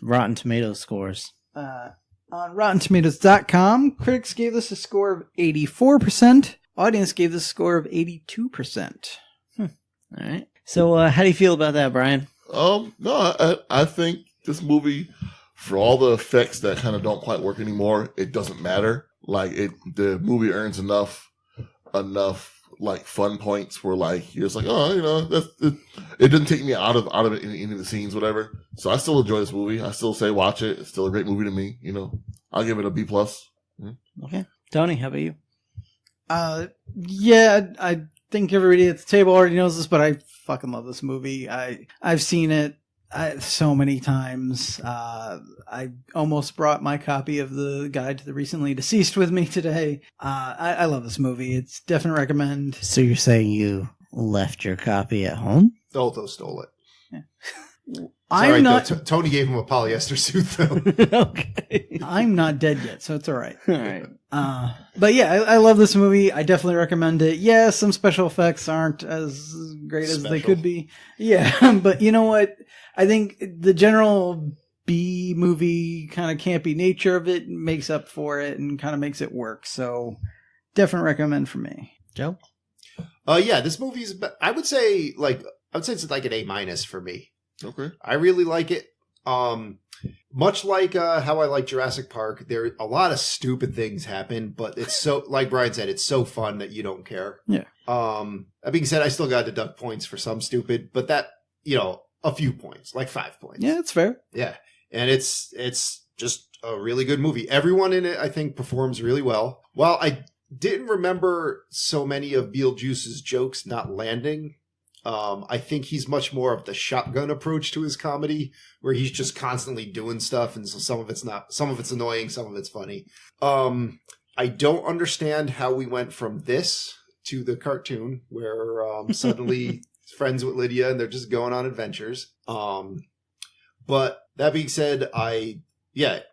Rotten Tomatoes scores? On RottenTomatoes.com, critics gave this a score of 84%. Audience gave this a score of 82%. All right. So how do you feel about that, Brian? No, I think this movie, for all the effects that kind of don't quite work anymore, it doesn't matter. Like the movie earns enough like fun points where like you're just like, oh, you know, it didn't take me out of any of the scenes, whatever. So I still enjoy this movie. I still say watch it. It's still a great movie to me. You know, I'll give it a B+. Okay. Tony, how about you? Yeah, I think everybody at the table already knows this, but I fucking love this movie. I've seen it so many times. I almost brought my copy of the Guide to the Recently Deceased with me today. I love this movie. It's definite recommend. So you're saying you left your copy at home? Otho stole it. I'm Sorry, not. though, Tony gave him a polyester suit though. Okay. I'm not dead yet, so it's all right. All right. But yeah, I love this movie. I definitely recommend it. Yeah, some special effects aren't as great as they Special. could be. Yeah, but you know what? I think the general B movie kind of campy nature of it makes up for it and kind of makes it work. So definitely recommend for me. Joe? Yeah, this movie's. I would say it's like an A- for me. Okay. I really like it. Much like how I like Jurassic Park, there a lot of stupid things happen, but it's so, like Brian said, it's so fun that you don't care. Yeah. That being said, I still got to deduct points for some stupid, but that, you know, a few points, like 5 points. Yeah, it's fair. Yeah. And it's just a really good movie. Everyone in it, I think, performs really well. While I didn't remember so many of Beetlejuice's jokes not landing, I think he's much more of the shotgun approach to his comedy, where he's just constantly doing stuff, and so some of it's annoying, some of it's funny. I don't understand how we went from this to the cartoon, where suddenly friends with Lydia and they're just going on adventures. But that being said,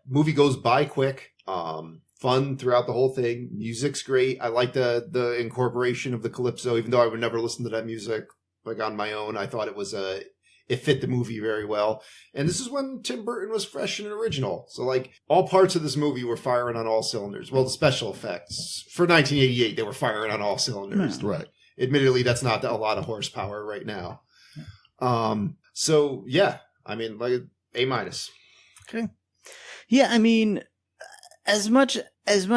movie goes by quick. Fun throughout the whole thing. Music's great. I like the incorporation of the calypso, even though I would never listen to that music like on my own. I thought it fit the movie very well. And this is when Tim Burton was fresh and original. So like all parts of this movie were firing on all cylinders. Well, the special effects for 1988, they were firing on all cylinders. Right. Admittedly, that's not a lot of horsepower right now. So yeah, I mean, like A-. Okay. Yeah, I mean, as much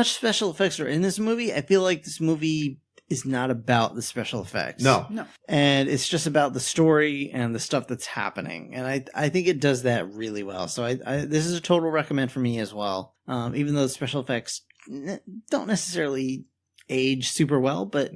special effects are in this movie, I feel like this movie is not about the special effects. No. And it's just about the story and the stuff that's happening. And I think it does that really well. So this is a total recommend for me as well. Even though the special effects don't necessarily age super well, but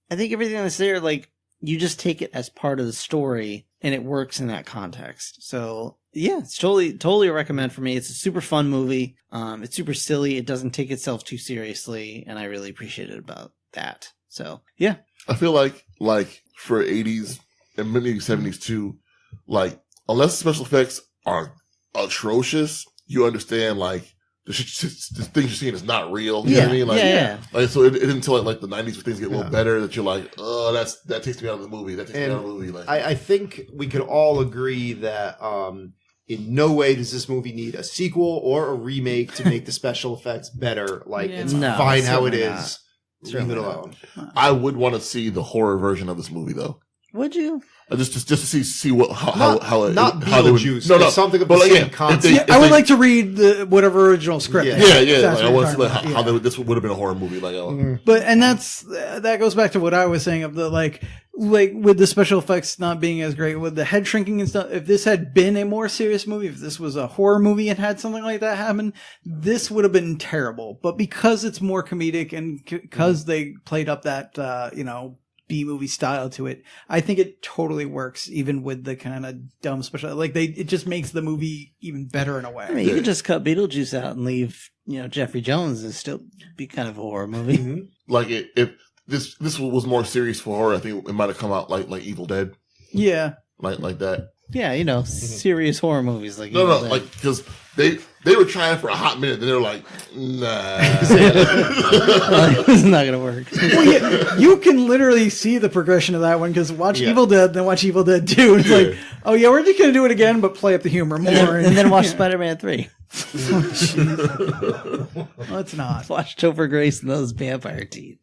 I think everything that's there, like, you just take it as part of the story and it works in that context. So yeah, it's totally a recommend for me. It's a super fun movie. It's super silly. It doesn't take itself too seriously. And I really appreciate it about that. So yeah. I feel like for 80s and maybe 70s too, like, unless the special effects are atrocious, you understand, like, the things you're seeing is not real. You know what I mean? Like, yeah. Like, so it isn't until like the 90s where things get a little better that you're like, oh, that takes me out of the movie. That takes me out of the movie. Like, I think we could all agree that in no way does this movie need a sequel or a remake to make the special effects better. Like, it's fine how it is. Leave it alone. I would want to see the horror version of this movie, though. Would you? Just to see what how not how they would Beetlejuice, no but something of the but same again, concept. if I would like to read the whatever original script. Yeah. Like, I want to see like, how Yeah. this would have been a horror movie. Like, But and that goes back to what I was saying of the like with the special effects not being as great with the head shrinking and stuff. If this had been a more serious movie, if this was a horror movie and had something like that happen, this would have been terrible. But because it's more comedic and because they played up that B-movie style to it, I think it totally works even with the kind of dumb special. Like it just makes the movie even better in a way. I mean, you could just cut Beetlejuice out and leave, Jeffrey Jones and still be kind of a horror movie. like if this was more serious for horror, I think it might have come out like Evil Dead, Yeah. like that. Yeah, serious horror movies like No, Evil Dead. like because they were trying for a hot minute, then they were like, nah. It's not gonna work. Well, yeah, you can literally see the progression of that one because watch Yeah. Evil Dead, then watch Evil Dead 2. It's like, oh yeah, we're just going to do it again, but play up the humor more. And then watch Spider-Man 3. Let's not. Watch Topher Grace and those vampire teeth.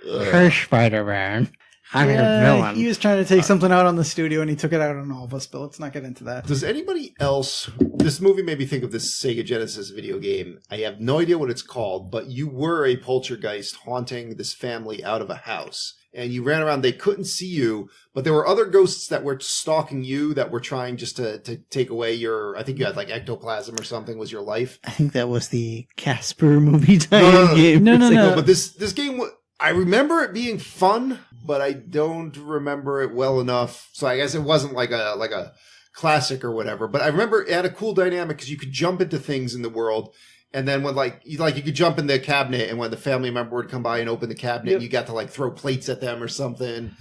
Curse Spider-Man. I'm your villain. He was trying to take something out on the studio and he took it out on all of us, but let's not get into that. Does anybody else? This movie made me think of this Sega Genesis video game. I have no idea what it's called, but you were a poltergeist haunting this family out of a house. And you ran around, they couldn't see you, but there were other ghosts that were stalking you that were trying just to take away your, I think you had like ectoplasm or something was your life. I think that was the Casper movie tie-in game. No. But this game, I remember it being fun, but I don't remember it well enough. So I guess it wasn't like a classic or whatever. But I remember it had a cool dynamic because you could jump into things in the world. And then when you could jump in the cabinet, and when the family member would come by and open the cabinet, you got to like throw plates at them or something.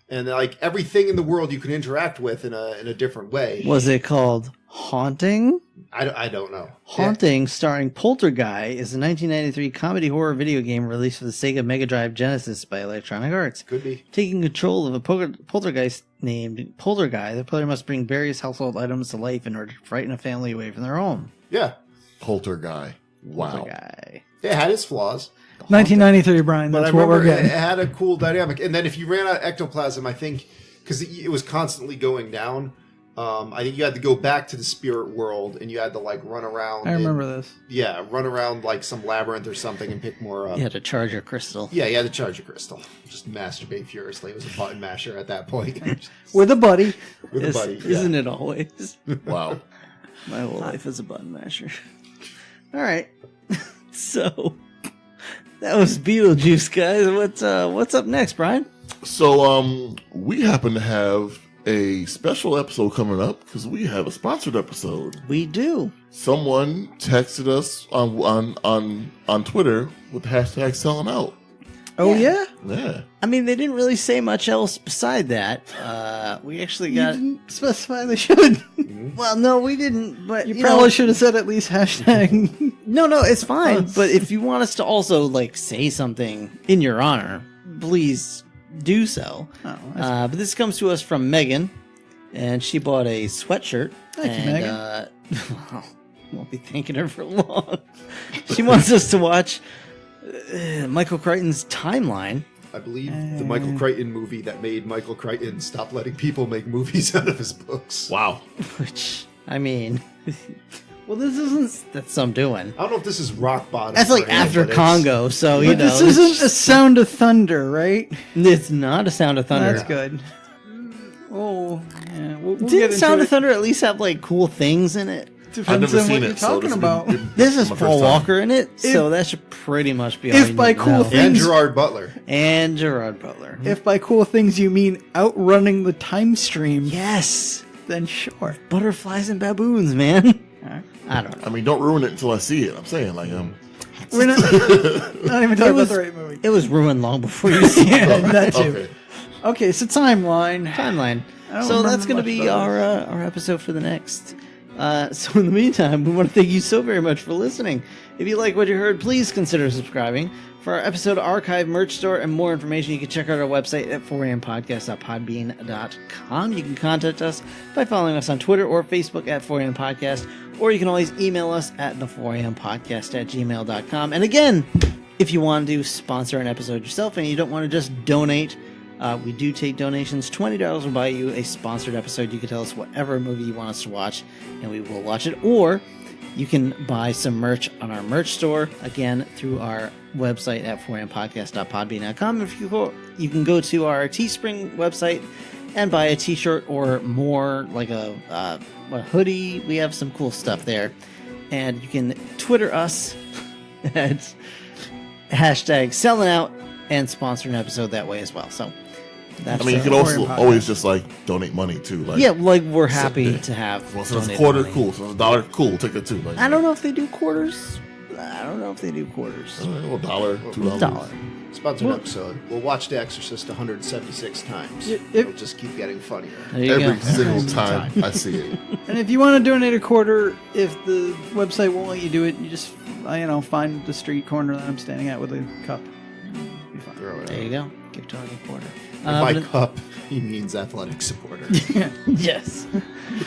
And like everything in the world you can interact with in a different way. Was it called Haunting? I don't know. Haunting, starring Poltergeist, is a 1993 comedy horror video game released for the Sega Mega Drive Genesis by Electronic Arts. Could be. Taking control of a poltergeist named Poltergeist, the player must bring various household items to life in order to frighten a family away from their home. Yeah. Poltergeist. Wow. Poltergeist. It had its flaws. 1993, Brian. But That's I what remember we're it getting. had a cool dynamic. And then if you ran out of ectoplasm, I think, because it was constantly going down, I think you had to go back to the spirit world and you had to like run around. I remember this. Yeah, run around like some labyrinth or something and pick more up. You had to charge your crystal. Yeah, you had to charge a crystal. Just masturbate furiously. It was a button masher at that point. With a buddy. With a buddy. Isn't it always? Wow. My whole life is a button masher. All right. So that was Beetlejuice, guys. What's up next, Brian? So we happen to have a special episode coming up because we have a sponsored episode. We do. Someone texted us on Twitter with the hashtag selling out. Oh, yeah? Yeah. I mean, they didn't really say much else beside that. We actually You got. didn't specify they should. Well, no, we didn't. But You you probably know, should have said at least hashtag. No, it's fine. Oh. But if you want us to also like say something in your honor, please do so. Oh, But this comes to us from Megan, and she bought a sweatshirt. Thank you, Megan. Well, won't be thanking her for long. She wants us to watch Michael Crichton's Timeline. I believe the Michael Crichton movie that made Michael Crichton stop letting people make movies out of his books. Wow. Which, I mean, well, this isn't. that's some doing. I don't know if this is rock bottom. That's like for him, after but it's- Congo, so you But know. this isn't a Sound of Thunder, right? It's not a Sound of Thunder. That's good. Oh, yeah. We'll get Didn't into Sound it. of Thunder at least have like cool things in it? I've Depends never on seen what you're it, so talking this about. would be This is my Paul first time. Walker in it, so that should pretty much be all if you by need to cool know. things- And Gerard Butler. And Gerard Butler. If by cool things you mean outrunning the time stream, Yes, then sure. butterflies and baboons, man. Alright. I don't know. I mean, don't ruin it until I see it. I'm saying, like, We're not, not even talking was- about the right movie. It was ruined long before you saw Yeah, it. that too. okay. Okay, so timeline. Timeline. I don't So that's remember going to much be about our episode for the next. So in the meantime, we want to thank you so very much for listening. If you like what you heard, please consider subscribing. For our episode archive, merch store, and more information, you can check out our website at 4ampodcast.podbean.com. You can contact us by following us on Twitter or Facebook at 4ampodcast, or you can always email us at the 4ampodcast@gmail.com. And again, if you want to sponsor an episode yourself and you don't want to just donate We do take donations. $20 will buy you a sponsored episode. You can tell us whatever movie you want us to watch, and we will watch it. Or you can buy some merch on our merch store, again, through our website at 4ampodcast.podbean.com. If you can go to our Teespring website and buy a t-shirt or more, like a hoodie. We have some cool stuff there. And you can Twitter us at hashtag selling out and sponsor an episode that way as well. So that's you can also always just like donate money too. Like, yeah, like we're happy to have. Well, so it's a donated quarter, money. cool. So it's $1, cool. Take it too. Like, I don't know if they do quarters. I don't know if they do quarters. $1, $2. $1. Sponsored episode. We'll watch The Exorcist 176 times. It'll just keep getting funnier. There you Every go. single time I see it. And if you want to donate a quarter, if the website won't let you do it, you just find the street corner that I'm standing at with a cup. Be fine. Throw it There out. you go. Give Tony a quarter. And by but- cup, he means athletic supporter. Yes.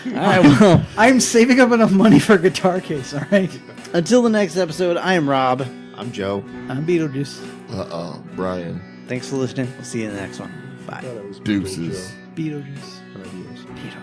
All right. Well, I'm saving up enough money for a guitar case. All right. until the next episode, I am Rob. I'm Joe. I'm Beetlejuice. Brian. Thanks for listening. We'll see you in the next one. Bye. Deuces. Beetlejuice. Beetlejuice. Peter.